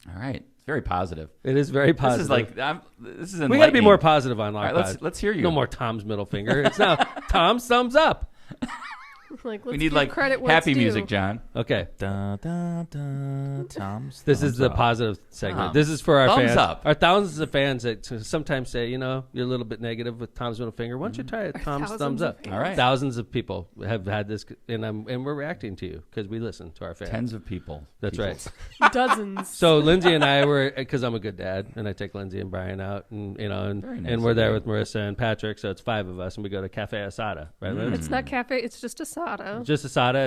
[SPEAKER 2] All right. It's very positive.
[SPEAKER 1] It is very positive.
[SPEAKER 2] This is like this is
[SPEAKER 1] we got to be more positive on
[SPEAKER 2] All
[SPEAKER 1] LOCPOD.
[SPEAKER 2] right, let's hear you.
[SPEAKER 1] No more Tom's middle finger. It's now Tom's thumbs up.
[SPEAKER 4] Like, let's
[SPEAKER 2] We need
[SPEAKER 4] give
[SPEAKER 2] like
[SPEAKER 4] credit where
[SPEAKER 2] happy
[SPEAKER 4] it's due.
[SPEAKER 2] music, John.
[SPEAKER 1] Okay.
[SPEAKER 3] Da, da, da, Tom's
[SPEAKER 1] This is
[SPEAKER 3] thumbs
[SPEAKER 1] the
[SPEAKER 3] up.
[SPEAKER 1] positive segment.
[SPEAKER 2] Tom.
[SPEAKER 1] This is for our
[SPEAKER 2] Thumbs
[SPEAKER 1] fans.
[SPEAKER 2] up.
[SPEAKER 1] Our thousands of fans that sometimes say, you're a little bit negative with Tom's middle finger. Why don't you try it? Tom's
[SPEAKER 4] thousands
[SPEAKER 1] thumbs
[SPEAKER 4] of
[SPEAKER 1] up.
[SPEAKER 4] fans.
[SPEAKER 2] All right.
[SPEAKER 1] Thousands of people have had this, and we're reacting to you because we listen to our fans.
[SPEAKER 2] Tens of people.
[SPEAKER 1] That's
[SPEAKER 2] Peoples.
[SPEAKER 1] right.
[SPEAKER 4] Dozens.
[SPEAKER 1] So Lindsay and I were, because I'm a good dad, and I take Lindsay and Brian out, and
[SPEAKER 2] Very nice
[SPEAKER 1] and we're
[SPEAKER 2] of
[SPEAKER 1] there
[SPEAKER 2] you.
[SPEAKER 1] with Marissa and Patrick. So it's 5 of us, and we go to Cafe Asada, right? Liz?
[SPEAKER 4] It's not cafe. It's just Asada.
[SPEAKER 1] Just Asada.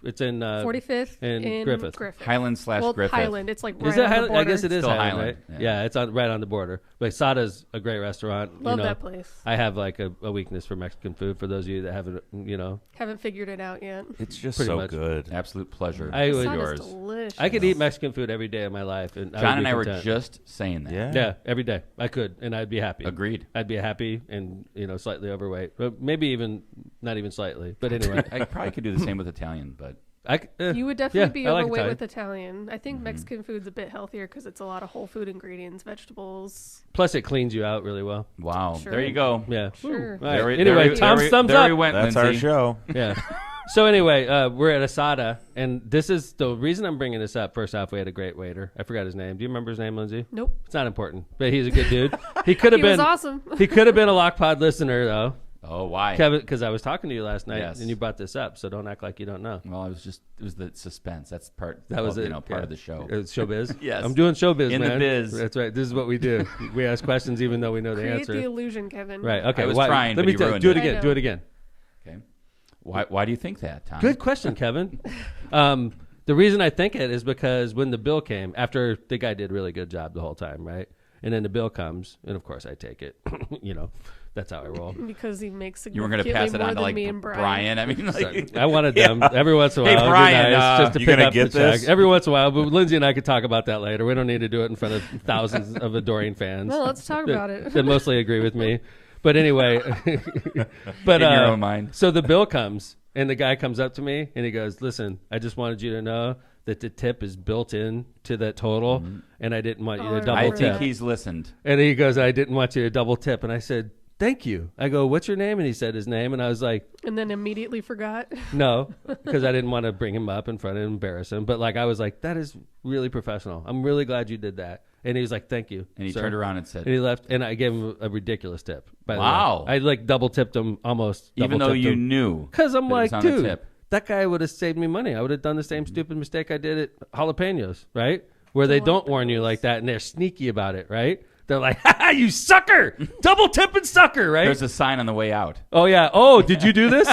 [SPEAKER 1] It's in
[SPEAKER 4] 45th
[SPEAKER 1] in
[SPEAKER 4] Griffith.
[SPEAKER 2] Highland /
[SPEAKER 4] Well,
[SPEAKER 2] Griffith.
[SPEAKER 4] Highland. It's like right
[SPEAKER 1] Is it
[SPEAKER 4] on
[SPEAKER 1] Highland?
[SPEAKER 4] the border.
[SPEAKER 1] I guess it is
[SPEAKER 2] Still
[SPEAKER 1] Highland,
[SPEAKER 2] Highland,
[SPEAKER 1] right?
[SPEAKER 2] yeah.
[SPEAKER 1] Yeah, it's right on the border. But Sada's a great restaurant.
[SPEAKER 4] Love that place.
[SPEAKER 1] I have like a weakness for Mexican food. For those of you that haven't,
[SPEAKER 4] Haven't figured it out yet.
[SPEAKER 3] It's just
[SPEAKER 1] Pretty
[SPEAKER 3] so
[SPEAKER 1] much.
[SPEAKER 3] good.
[SPEAKER 2] Absolute pleasure.
[SPEAKER 1] I would-
[SPEAKER 4] Asada's
[SPEAKER 2] yours.
[SPEAKER 4] delicious.
[SPEAKER 1] I could eat Mexican food every day of my life, and
[SPEAKER 2] John and I were
[SPEAKER 1] content.
[SPEAKER 2] just saying that.
[SPEAKER 3] Yeah.
[SPEAKER 1] every day I could, and I'd be happy.
[SPEAKER 2] Agreed.
[SPEAKER 1] I'd be happy and slightly overweight, but maybe even not even slightly. But anyway,
[SPEAKER 2] I probably could do the same with Italian, but
[SPEAKER 4] You would definitely be
[SPEAKER 1] I like
[SPEAKER 4] overweight
[SPEAKER 1] Italian.
[SPEAKER 4] with Italian. I think Mexican food's a bit healthier because it's a lot of whole food ingredients, vegetables.
[SPEAKER 1] plus it cleans you out really well.
[SPEAKER 2] wow.
[SPEAKER 4] Sure.
[SPEAKER 2] There you go.
[SPEAKER 1] Yeah.
[SPEAKER 4] Sure.
[SPEAKER 1] All right.
[SPEAKER 2] There we-
[SPEAKER 1] Anyway,
[SPEAKER 2] there we-
[SPEAKER 1] Tom's
[SPEAKER 2] there we-
[SPEAKER 1] thumbs
[SPEAKER 2] there
[SPEAKER 1] up.
[SPEAKER 2] we went,
[SPEAKER 3] That's
[SPEAKER 2] Lindsay.
[SPEAKER 3] our show.
[SPEAKER 1] Yeah. So anyway, we're at Asada, and this is the reason I'm bringing this up. First off, we had a great waiter. I forgot his name. Do you remember his name, Lindsay?
[SPEAKER 4] Nope.
[SPEAKER 1] It's not important, but he's a good dude. He could have
[SPEAKER 4] He was
[SPEAKER 1] been
[SPEAKER 4] awesome.
[SPEAKER 1] He could have been a LOCPOD listener though,
[SPEAKER 2] Oh, why?
[SPEAKER 1] Kevin, because I was talking to you last night
[SPEAKER 2] Yes.
[SPEAKER 1] and you brought this up. So don't act like you don't know.
[SPEAKER 2] Well, it was the suspense. That's part.
[SPEAKER 1] That was it.
[SPEAKER 2] Part of the show.
[SPEAKER 1] It's showbiz.
[SPEAKER 2] Yes.
[SPEAKER 1] I'm doing showbiz,
[SPEAKER 2] In the
[SPEAKER 1] man.
[SPEAKER 2] biz.
[SPEAKER 1] That's right. This is what we do. We ask questions even though we know the
[SPEAKER 4] Create
[SPEAKER 1] answer.
[SPEAKER 4] the illusion, Kevin.
[SPEAKER 1] Right. Okay.
[SPEAKER 2] I was
[SPEAKER 1] why-
[SPEAKER 2] trying,
[SPEAKER 1] Let
[SPEAKER 2] but
[SPEAKER 1] me
[SPEAKER 2] you
[SPEAKER 1] tell you.
[SPEAKER 2] ruined
[SPEAKER 1] Do it
[SPEAKER 2] it.
[SPEAKER 4] I
[SPEAKER 1] again.
[SPEAKER 4] know.
[SPEAKER 1] Do it again.
[SPEAKER 2] Okay. Why do you think that, Tom?
[SPEAKER 1] Good question, Kevin. The reason I think it is because when the bill came, after the guy did a really good job the whole time, right? And then the bill comes, and of course I take it. That's how I roll.
[SPEAKER 4] Because he makes
[SPEAKER 2] You were going to
[SPEAKER 4] significantly
[SPEAKER 2] pass it
[SPEAKER 4] more
[SPEAKER 2] on to
[SPEAKER 4] than
[SPEAKER 2] like
[SPEAKER 4] me and
[SPEAKER 2] Brian. I mean, like,
[SPEAKER 1] I wanted them every once in a
[SPEAKER 2] Hey,
[SPEAKER 1] while. It'd be
[SPEAKER 2] Brian,
[SPEAKER 1] nice just to
[SPEAKER 3] you
[SPEAKER 1] pick
[SPEAKER 3] gonna
[SPEAKER 1] up
[SPEAKER 3] get
[SPEAKER 1] the check.
[SPEAKER 3] this?
[SPEAKER 1] Every once in a while, but Lindsay and I could talk about that later. We don't need to do it in front of thousands of adoring fans.
[SPEAKER 4] Well, let's talk about it.
[SPEAKER 1] That mostly agree with me. But anyway, but
[SPEAKER 2] in your own mind.
[SPEAKER 1] So the bill comes, and the guy comes up to me, and he goes, "Listen, I just wanted you to know that the tip is built in to that total, and I didn't want you
[SPEAKER 4] Oh,
[SPEAKER 1] to
[SPEAKER 4] I
[SPEAKER 1] double
[SPEAKER 2] I
[SPEAKER 4] remember
[SPEAKER 1] tip."
[SPEAKER 2] think he's listened.
[SPEAKER 1] And he goes, "I didn't want you to double tip," and I said, "Thank you." I go, "What's your name?" And he said his name, and I was like,
[SPEAKER 4] And then immediately forgot.
[SPEAKER 1] "No," because I didn't want to bring him up in front and embarrass him. But like, I was like, "That is really professional. I'm really glad you did that." And he was like, "Thank you."
[SPEAKER 2] And he
[SPEAKER 1] sir."
[SPEAKER 2] turned around and said,
[SPEAKER 1] And he left, and I gave him a ridiculous tip. By the
[SPEAKER 2] Wow.
[SPEAKER 1] way. I like double tipped him almost.
[SPEAKER 2] even though you knew.
[SPEAKER 1] because I'm
[SPEAKER 2] that it was
[SPEAKER 1] like,
[SPEAKER 2] on a
[SPEAKER 1] dude,
[SPEAKER 2] tip.
[SPEAKER 1] that guy would have saved me money. I would have done the same stupid mistake I did at Jalapenos, right? Where they don't warn you like that, and they're sneaky about it, right? They're like, "Ha ha, you sucker! Double tipping sucker!" Right?
[SPEAKER 2] There's a sign on the way out.
[SPEAKER 1] Oh yeah. Oh, did you do this?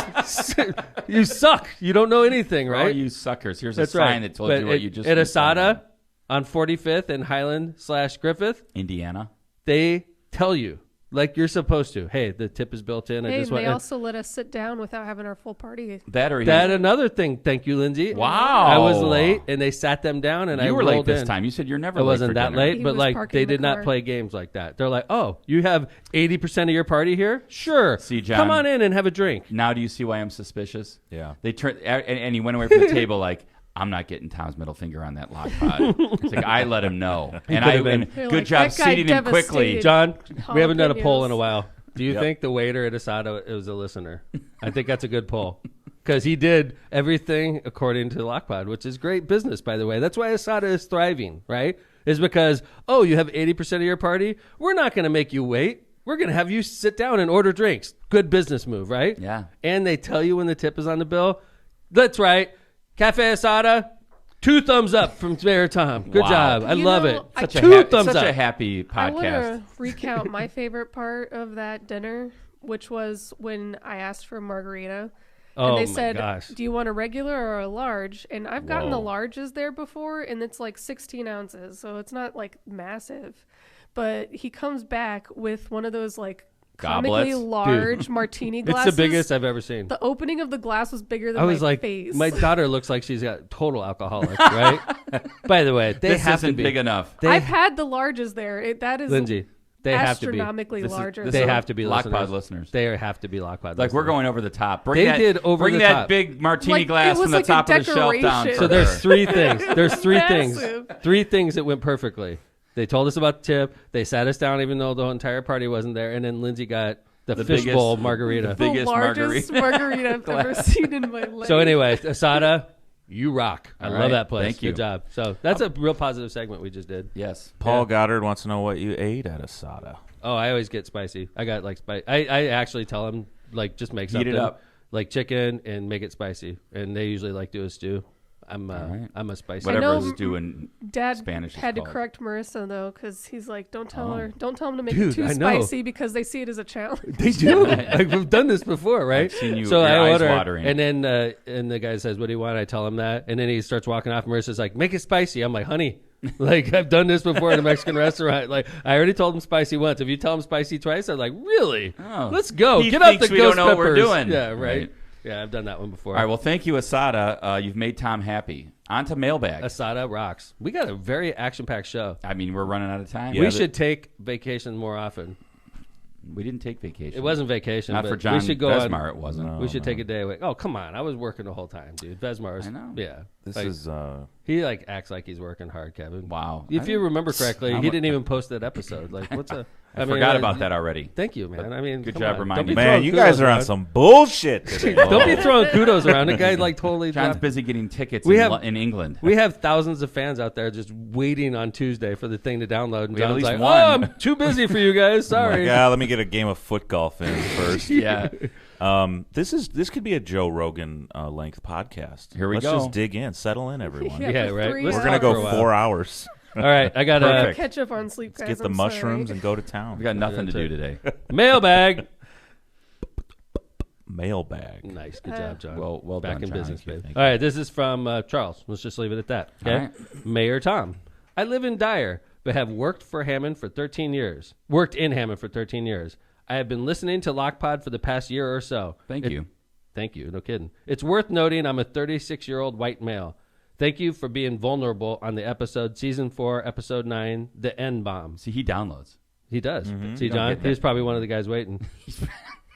[SPEAKER 1] You suck. You don't know anything,
[SPEAKER 2] Right?
[SPEAKER 1] right?
[SPEAKER 2] You suckers. Here's
[SPEAKER 1] That's
[SPEAKER 2] a sign
[SPEAKER 1] right.
[SPEAKER 2] that told
[SPEAKER 1] But
[SPEAKER 2] you what you just
[SPEAKER 1] at
[SPEAKER 2] was done.
[SPEAKER 1] Asada on 45th and Highland / Griffith.
[SPEAKER 2] Indiana.
[SPEAKER 1] They tell you like you're supposed to. Hey, the tip is built in. I
[SPEAKER 4] Hey,
[SPEAKER 1] just
[SPEAKER 4] and they
[SPEAKER 1] want
[SPEAKER 4] also let us sit down without having our full party.
[SPEAKER 2] That or
[SPEAKER 1] that. Another thing. Thank you, Lindsay.
[SPEAKER 2] Wow.
[SPEAKER 1] I was late, and they sat them down, and I
[SPEAKER 2] you were late
[SPEAKER 1] rolled
[SPEAKER 2] this
[SPEAKER 1] in.
[SPEAKER 2] time. You said you're never
[SPEAKER 1] I
[SPEAKER 2] late
[SPEAKER 1] wasn't
[SPEAKER 2] for
[SPEAKER 1] that
[SPEAKER 2] dinner.
[SPEAKER 1] late,
[SPEAKER 4] He
[SPEAKER 1] but
[SPEAKER 4] was
[SPEAKER 1] like
[SPEAKER 4] parking
[SPEAKER 1] they
[SPEAKER 4] the
[SPEAKER 1] did not
[SPEAKER 4] car.
[SPEAKER 1] play games like that. They're like, "Oh, you have 80% of your party here? Sure.
[SPEAKER 2] See, John.
[SPEAKER 1] Come on in and have a drink."
[SPEAKER 2] Now do you see why I'm suspicious?
[SPEAKER 3] Yeah.
[SPEAKER 2] They turned and he went away from the table like, I'm not getting Tom's middle finger on that LOCPOD. It's like I let him know, and
[SPEAKER 1] could've been.
[SPEAKER 4] You're
[SPEAKER 2] good
[SPEAKER 4] like,
[SPEAKER 2] job
[SPEAKER 4] "That guy
[SPEAKER 2] seating him quickly.
[SPEAKER 4] devastated."
[SPEAKER 1] John, we haven't done a poll
[SPEAKER 4] Jalapenos.
[SPEAKER 1] in a while. Do you
[SPEAKER 3] Yep.
[SPEAKER 1] think the waiter at Asada was a listener? I think that's a good poll. Because he did everything according to LOCPOD, which is great business, by the way. That's why Asada is thriving, right? Is because, oh, you have 80% of your party? We're not going to make you wait. We're going to have you sit down and order drinks. Good business move, right?
[SPEAKER 2] Yeah.
[SPEAKER 1] And they tell you when the tip is on the bill. That's right. Cafe Asada, 2 thumbs up from Mayor Tom. Good
[SPEAKER 2] Wow.
[SPEAKER 1] job. I
[SPEAKER 4] You
[SPEAKER 1] love
[SPEAKER 4] know,
[SPEAKER 1] it.
[SPEAKER 4] I-
[SPEAKER 2] Such a
[SPEAKER 1] 2 thumbs
[SPEAKER 2] such
[SPEAKER 1] up.
[SPEAKER 2] a happy
[SPEAKER 4] I want
[SPEAKER 2] podcast.
[SPEAKER 4] to recount my favorite part of that dinner, which was when I asked for a margarita.
[SPEAKER 1] Oh,
[SPEAKER 4] And they
[SPEAKER 1] my
[SPEAKER 4] said,
[SPEAKER 1] gosh.
[SPEAKER 4] "Do you want a regular or a large?" And I've gotten the
[SPEAKER 3] Whoa.
[SPEAKER 4] larges there before, and it's like 16 ounces, so it's not like massive. But he comes back with one of those like comically
[SPEAKER 2] Goblets?
[SPEAKER 4] large martini
[SPEAKER 1] It's
[SPEAKER 4] glasses.
[SPEAKER 1] the biggest I've ever seen.
[SPEAKER 4] The opening of the glass was bigger than
[SPEAKER 1] I was
[SPEAKER 4] my
[SPEAKER 1] like,
[SPEAKER 4] face.
[SPEAKER 1] my daughter looks like she's got total alcoholic, right? By the way, they
[SPEAKER 2] This
[SPEAKER 1] have
[SPEAKER 2] isn't
[SPEAKER 1] to be
[SPEAKER 2] big enough.
[SPEAKER 1] They,
[SPEAKER 4] I've had the larges there. That is
[SPEAKER 1] Lindsay, They have to be.
[SPEAKER 4] astronomically larger.
[SPEAKER 1] They have to be
[SPEAKER 2] LOCPOD listeners.
[SPEAKER 1] They have to be LOCPOD listeners.
[SPEAKER 2] Like, we're going over the top.
[SPEAKER 1] They did over
[SPEAKER 2] bring
[SPEAKER 1] the
[SPEAKER 2] that
[SPEAKER 1] top.
[SPEAKER 2] big martini
[SPEAKER 4] Like,
[SPEAKER 2] glass
[SPEAKER 4] it was
[SPEAKER 2] from the
[SPEAKER 4] like a
[SPEAKER 2] top of the shelf down.
[SPEAKER 4] decoration.
[SPEAKER 1] So there's three things. There's three
[SPEAKER 4] Massive.
[SPEAKER 1] things. Three things that went perfectly. They told us about the tip. They sat us down even though the entire party wasn't there. And then Lindsay got the fishbowl margarita.
[SPEAKER 4] The
[SPEAKER 2] biggest
[SPEAKER 4] largest margarita I've ever seen in my life.
[SPEAKER 1] So anyway, Asada, you rock. I
[SPEAKER 2] All
[SPEAKER 1] love
[SPEAKER 2] right.
[SPEAKER 1] that place.
[SPEAKER 2] Thank you.
[SPEAKER 1] Good job. So that's a real positive segment we just did.
[SPEAKER 2] Yes.
[SPEAKER 3] Paul Goddard wants to know what you ate at Asada.
[SPEAKER 1] Oh, I always get spicy. I got like spicy. I actually tell them like just make
[SPEAKER 2] Heat it
[SPEAKER 1] something
[SPEAKER 2] up.
[SPEAKER 1] like chicken and make it spicy. And they usually like do a stew. I'm
[SPEAKER 2] right.
[SPEAKER 1] I'm a spicy.
[SPEAKER 2] Whatever
[SPEAKER 4] know
[SPEAKER 2] is doing
[SPEAKER 4] Dad
[SPEAKER 2] Spanish is
[SPEAKER 4] had to
[SPEAKER 2] called.
[SPEAKER 4] correct Marissa though, because he's like, don't tell him to make
[SPEAKER 1] Dude,
[SPEAKER 4] it too
[SPEAKER 1] I know.
[SPEAKER 4] spicy because they see it as a challenge.
[SPEAKER 1] They do. Like, we've done this before, right?
[SPEAKER 2] I've seen you,
[SPEAKER 1] so
[SPEAKER 2] your
[SPEAKER 1] I
[SPEAKER 2] eyes
[SPEAKER 1] order,
[SPEAKER 2] watering.
[SPEAKER 1] and then and the guy says, "What do you want?" I tell him that, and then he starts walking off. Marissa's like, "Make it spicy." I'm like, "Honey, like I've done this before in a Mexican restaurant. Like I already told him spicy once. If you tell him spicy twice, I'm like, really?
[SPEAKER 2] Oh.
[SPEAKER 1] Let's go.
[SPEAKER 2] He
[SPEAKER 1] Get out
[SPEAKER 2] thinks
[SPEAKER 1] the
[SPEAKER 2] we don't
[SPEAKER 1] ghost
[SPEAKER 2] know what we're
[SPEAKER 1] peppers."
[SPEAKER 2] doing.
[SPEAKER 1] Yeah, right.
[SPEAKER 2] Right.
[SPEAKER 1] Yeah, I've done that one before.
[SPEAKER 2] All right. Well, thank you, Asada. You've made Tom happy. On to mailbag.
[SPEAKER 1] Asada rocks. We got a very action-packed show.
[SPEAKER 2] I mean, we're running out of time.
[SPEAKER 1] We should take vacation more often.
[SPEAKER 2] We didn't take vacation.
[SPEAKER 1] It wasn't vacation.
[SPEAKER 2] Not
[SPEAKER 1] but
[SPEAKER 2] for John
[SPEAKER 1] we should go
[SPEAKER 2] Vesmar.
[SPEAKER 1] on,
[SPEAKER 2] It wasn't.
[SPEAKER 1] we should take a day away. Oh, come on. I was working the whole time, dude. Vesmar's.
[SPEAKER 2] I know.
[SPEAKER 1] Yeah.
[SPEAKER 3] This
[SPEAKER 1] Like,
[SPEAKER 3] is
[SPEAKER 1] he like acts like he's working hard, Kevin.
[SPEAKER 2] Wow.
[SPEAKER 1] If you remember correctly,
[SPEAKER 2] I'm
[SPEAKER 1] he
[SPEAKER 2] a-
[SPEAKER 1] didn't even post that episode. Like, what's a?
[SPEAKER 2] I forgot about that already.
[SPEAKER 1] Thank you, man. I mean,
[SPEAKER 2] Good
[SPEAKER 1] come
[SPEAKER 2] job
[SPEAKER 1] on.
[SPEAKER 2] reminding
[SPEAKER 1] Don't be
[SPEAKER 2] me.
[SPEAKER 3] man.
[SPEAKER 1] throwing
[SPEAKER 3] You guys
[SPEAKER 1] kudos
[SPEAKER 3] are on
[SPEAKER 1] around.
[SPEAKER 3] some bullshit today.
[SPEAKER 1] Don't be throwing kudos around. The guy like totally.
[SPEAKER 2] John's
[SPEAKER 1] dropped-
[SPEAKER 2] busy getting tickets
[SPEAKER 1] We
[SPEAKER 2] in,
[SPEAKER 1] have-
[SPEAKER 2] in England.
[SPEAKER 1] We have thousands of fans out there just waiting on Tuesday for the thing to download. And
[SPEAKER 2] We have at
[SPEAKER 1] John's
[SPEAKER 2] least
[SPEAKER 1] like,
[SPEAKER 2] one.
[SPEAKER 1] "Oh, I'm too busy for you guys. Sorry."
[SPEAKER 3] Yeah, let me get a game of foot golf in first.
[SPEAKER 2] Yeah.
[SPEAKER 3] This could be a Joe Rogan length podcast.
[SPEAKER 2] Here we
[SPEAKER 3] Let's
[SPEAKER 2] go.
[SPEAKER 3] just dig in, settle in, everyone.
[SPEAKER 1] Yeah,
[SPEAKER 4] for
[SPEAKER 1] right.
[SPEAKER 4] 3
[SPEAKER 1] Let's
[SPEAKER 3] We're gonna
[SPEAKER 4] hours.
[SPEAKER 3] go
[SPEAKER 1] For a while.
[SPEAKER 3] 4 hours.
[SPEAKER 1] All right, I got
[SPEAKER 2] Perfect.
[SPEAKER 1] a
[SPEAKER 4] Catch up on sleep, guys.
[SPEAKER 3] Get the
[SPEAKER 4] I'm
[SPEAKER 3] mushrooms
[SPEAKER 4] sorry.
[SPEAKER 3] and go to town.
[SPEAKER 2] We got nothing to do today.
[SPEAKER 1] mailbag.
[SPEAKER 3] Mailbag.
[SPEAKER 1] Nice, good job, John.
[SPEAKER 2] Well
[SPEAKER 1] Back
[SPEAKER 2] done,
[SPEAKER 1] in
[SPEAKER 2] John.
[SPEAKER 1] business,
[SPEAKER 2] Thank you.
[SPEAKER 1] babe. All right, this is from Charles. Let's just leave it at that. Okay,
[SPEAKER 2] All right.
[SPEAKER 1] Mayor Tom. I live in Dyer, but have worked in Hammond for 13 years. I have been listening to LOCPOD for the past year or so.
[SPEAKER 2] Thank you.
[SPEAKER 1] Thank you. No kidding. It's worth noting I'm a 36-year-old white male. Thank you for being vulnerable on the episode, Season 4, Episode 9, The N-Bomb.
[SPEAKER 2] See, he downloads.
[SPEAKER 1] He does. See,
[SPEAKER 2] Don't
[SPEAKER 1] John?
[SPEAKER 2] get that.
[SPEAKER 1] He's probably one of the guys waiting.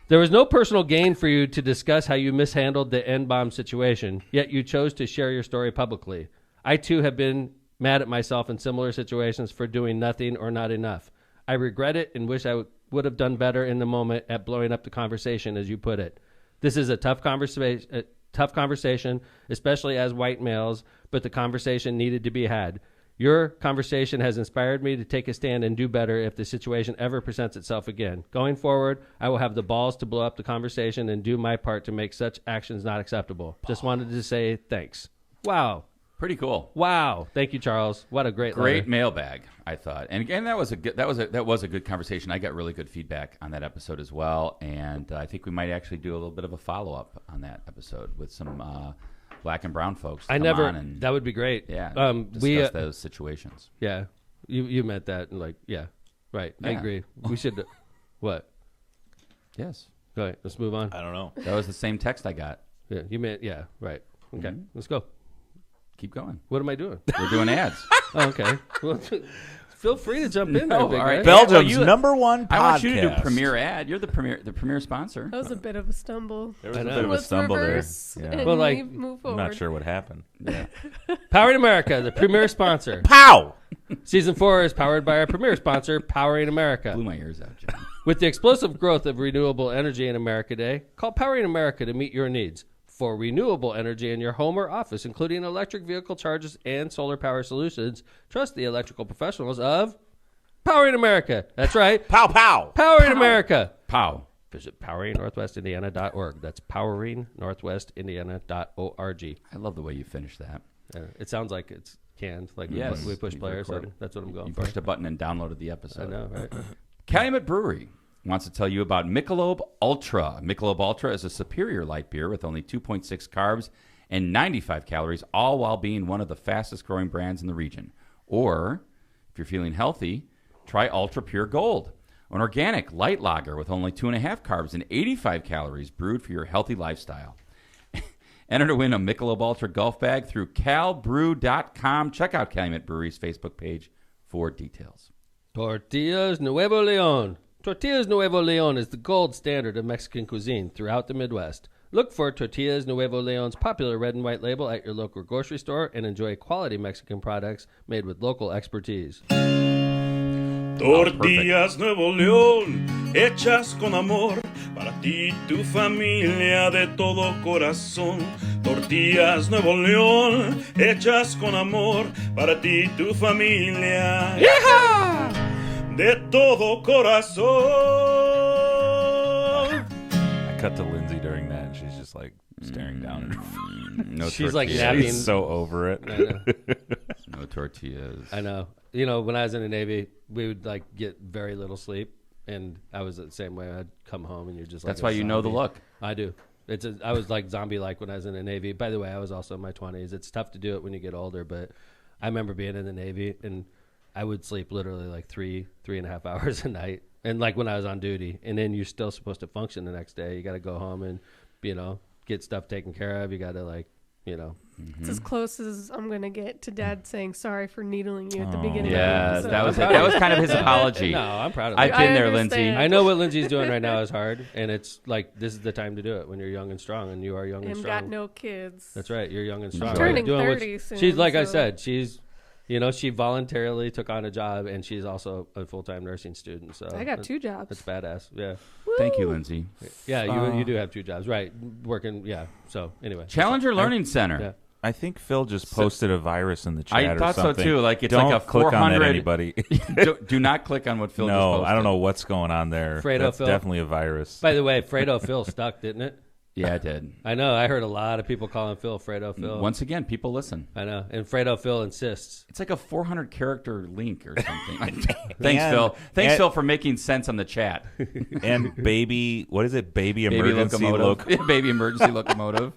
[SPEAKER 1] There was no personal gain for you to discuss how you mishandled the N-bomb situation, yet you chose to share your story publicly. I, too, have been mad at myself in similar situations for doing nothing or not enough. I regret it and wish I would have done better in the moment at blowing up the conversation, as you put it. This is a tough conversation, especially as white males, but the conversation needed to be had. Your conversation has inspired me to take a stand and do better if the situation ever presents itself again. Going forward, I will have the balls to blow up the conversation and do my part to make such actions not acceptable. Just wanted to say thanks. Wow.
[SPEAKER 2] Pretty cool.
[SPEAKER 1] Wow. Thank you, Charles. What a great
[SPEAKER 2] Great
[SPEAKER 1] letter.
[SPEAKER 2] mailbag, I thought. And again, that was a good conversation. I got really good feedback on that episode as well, and I think we might actually do a little bit of a follow-up on that episode with some black and brown folks to come on and
[SPEAKER 1] that would be great.
[SPEAKER 2] yeah, discuss those situations.
[SPEAKER 1] Yeah. You meant that and like, yeah. Right. I
[SPEAKER 2] Yeah.
[SPEAKER 1] agree. We should what?
[SPEAKER 2] Yes.
[SPEAKER 1] Go ahead. Let's move on.
[SPEAKER 3] I don't know.
[SPEAKER 2] That was the same text I got.
[SPEAKER 1] Yeah, you meant yeah, right. Okay.
[SPEAKER 2] Mhm.
[SPEAKER 1] Let's go.
[SPEAKER 2] Keep going.
[SPEAKER 1] What am I doing?
[SPEAKER 2] We're doing ads.
[SPEAKER 1] Oh, okay. Well, feel free to jump in there.
[SPEAKER 2] No,
[SPEAKER 1] Big
[SPEAKER 2] all right.
[SPEAKER 1] guy.
[SPEAKER 3] Belgium's
[SPEAKER 2] well,
[SPEAKER 3] #1 podcast.
[SPEAKER 2] I want you to do premier ad. You're the premier sponsor.
[SPEAKER 4] That was a bit of a stumble.
[SPEAKER 3] There was
[SPEAKER 1] I
[SPEAKER 3] a
[SPEAKER 1] know.
[SPEAKER 3] bit of a
[SPEAKER 4] Let's
[SPEAKER 3] stumble there.
[SPEAKER 4] reverse
[SPEAKER 3] Yeah.
[SPEAKER 4] and
[SPEAKER 1] Well, like,
[SPEAKER 4] we move
[SPEAKER 3] I'm
[SPEAKER 4] forward.
[SPEAKER 3] not sure what happened.
[SPEAKER 2] Yeah.
[SPEAKER 1] Powering America, the premier sponsor.
[SPEAKER 3] Pow!
[SPEAKER 1] Season 4 is powered by our premier sponsor, Powering America.
[SPEAKER 2] Blew my ears out, John.
[SPEAKER 1] With the explosive growth of renewable energy in America today, call Powering America to meet your needs for renewable energy in your home or office, including electric vehicle charges and solar power solutions. Trust the electrical professionals of Powering America. That's right.
[SPEAKER 3] Pow, pow!
[SPEAKER 1] Powering America.
[SPEAKER 2] Pow.
[SPEAKER 1] Visit poweringnorthwestindiana.org. That's poweringnorthwestindiana.org.
[SPEAKER 2] I love the way you finished that.
[SPEAKER 1] It sounds like it's canned, like
[SPEAKER 2] Yes.
[SPEAKER 1] we push
[SPEAKER 2] You've
[SPEAKER 1] play or something.
[SPEAKER 2] recorded.
[SPEAKER 1] That's what I'm going
[SPEAKER 2] You
[SPEAKER 1] for.
[SPEAKER 2] pushed a button and downloaded the
[SPEAKER 1] I
[SPEAKER 2] episode.
[SPEAKER 1] know, right?
[SPEAKER 2] Calumet Brewery wants to tell you about Michelob Ultra. Michelob Ultra is a superior light beer with only 2.6 carbs and 95 calories, all while being one of the fastest growing brands in the region. Or, if you're feeling healthy, try Ultra Pure Gold, an organic light lager with only 2.5 carbs and 85 calories, brewed for your healthy lifestyle. Enter to win a Michelob Ultra golf bag through calbrew.com. Check out Calumet Brewery's Facebook page for details.
[SPEAKER 1] Tortillas Nuevo Leon. Tortillas Nuevo Leon is the gold standard of Mexican cuisine throughout the Midwest. Look for Tortillas Nuevo Leon's popular red and white label at your local grocery store and enjoy quality Mexican products made with local expertise.
[SPEAKER 5] Tortillas Nuevo León, hechas con amor, para ti y tu familia de todo corazón. Tortillas Nuevo León, hechas con amor, para ti y tu familia. ¡Yeehaw! De todo corazón.
[SPEAKER 3] I cut to Lindsay during that, and she's just like staring down at her phone.
[SPEAKER 2] No
[SPEAKER 1] She's like
[SPEAKER 2] tortillas.
[SPEAKER 1] napping.
[SPEAKER 3] She's so over it.
[SPEAKER 1] I know.
[SPEAKER 2] No tortillas.
[SPEAKER 1] I know. You know, when I was in the Navy, we would like get very little sleep, and I was the same way. I'd come home, and you're just like
[SPEAKER 2] That's why you know the look.
[SPEAKER 1] I do. I was like zombie-like when I was in the Navy. By the way, I was also in my 20s. It's tough to do it when you get older, but I remember being in the Navy, and I would sleep literally like 3.5 hours a night, and like when I was on duty, and then you're still supposed to function the next day. You got to go home and, you know, get stuff taken care of. You got to like, you know.
[SPEAKER 4] It's as close as I'm going to get to Dad saying sorry for needling you at the beginning
[SPEAKER 2] Yeah,
[SPEAKER 4] of the
[SPEAKER 2] that was it. That was kind of his apology.
[SPEAKER 1] No, I'm proud of
[SPEAKER 2] I've
[SPEAKER 1] it.
[SPEAKER 2] been
[SPEAKER 4] I
[SPEAKER 2] there,
[SPEAKER 4] understand.
[SPEAKER 2] Lindsay.
[SPEAKER 1] I know what Lindsay's doing right now is hard, and it's like this is the time to do it when you're young and strong, and you are young and
[SPEAKER 4] and
[SPEAKER 1] strong.
[SPEAKER 4] got no kids.
[SPEAKER 1] That's right. You're young and strong.
[SPEAKER 4] turning
[SPEAKER 1] Doing what
[SPEAKER 4] 30 soon,
[SPEAKER 1] she's like I
[SPEAKER 4] so-
[SPEAKER 1] said, she's, you know, she voluntarily took on a job, and she's also a full-time nursing student. So
[SPEAKER 4] I got 2 jobs.
[SPEAKER 1] That's badass. Yeah,
[SPEAKER 2] Thank you, Lindsay.
[SPEAKER 1] yeah. You do have 2 jobs, right? Working. Yeah. So anyway,
[SPEAKER 2] Challenger Learning Center.
[SPEAKER 1] Yeah.
[SPEAKER 3] I think Phil just posted a virus in the chat
[SPEAKER 2] I
[SPEAKER 3] or
[SPEAKER 2] thought so
[SPEAKER 3] something.
[SPEAKER 2] too. Like it's
[SPEAKER 3] Don't
[SPEAKER 2] like a
[SPEAKER 3] click on that,
[SPEAKER 2] 400.
[SPEAKER 3] anybody.
[SPEAKER 2] Do not click on what Phil just
[SPEAKER 3] No,
[SPEAKER 2] posted.
[SPEAKER 3] I don't know what's going on there.
[SPEAKER 1] Fredo
[SPEAKER 3] That's
[SPEAKER 1] Phil?
[SPEAKER 3] definitely a virus.
[SPEAKER 1] By the way, Fredo Phil stuck, didn't it?
[SPEAKER 2] Yeah, it did.
[SPEAKER 1] I know. I heard a lot of people calling Phil Fredo Phil.
[SPEAKER 2] Once again, people listen.
[SPEAKER 1] I know, and Fredo Phil insists.
[SPEAKER 2] It's like a 400 character link or something. Thanks,
[SPEAKER 3] And-
[SPEAKER 2] Phil. Thanks,
[SPEAKER 3] and-
[SPEAKER 2] Phil, for making sense on the chat.
[SPEAKER 3] And baby, what is it? Baby emergency
[SPEAKER 2] locomotive. Baby emergency locomotive.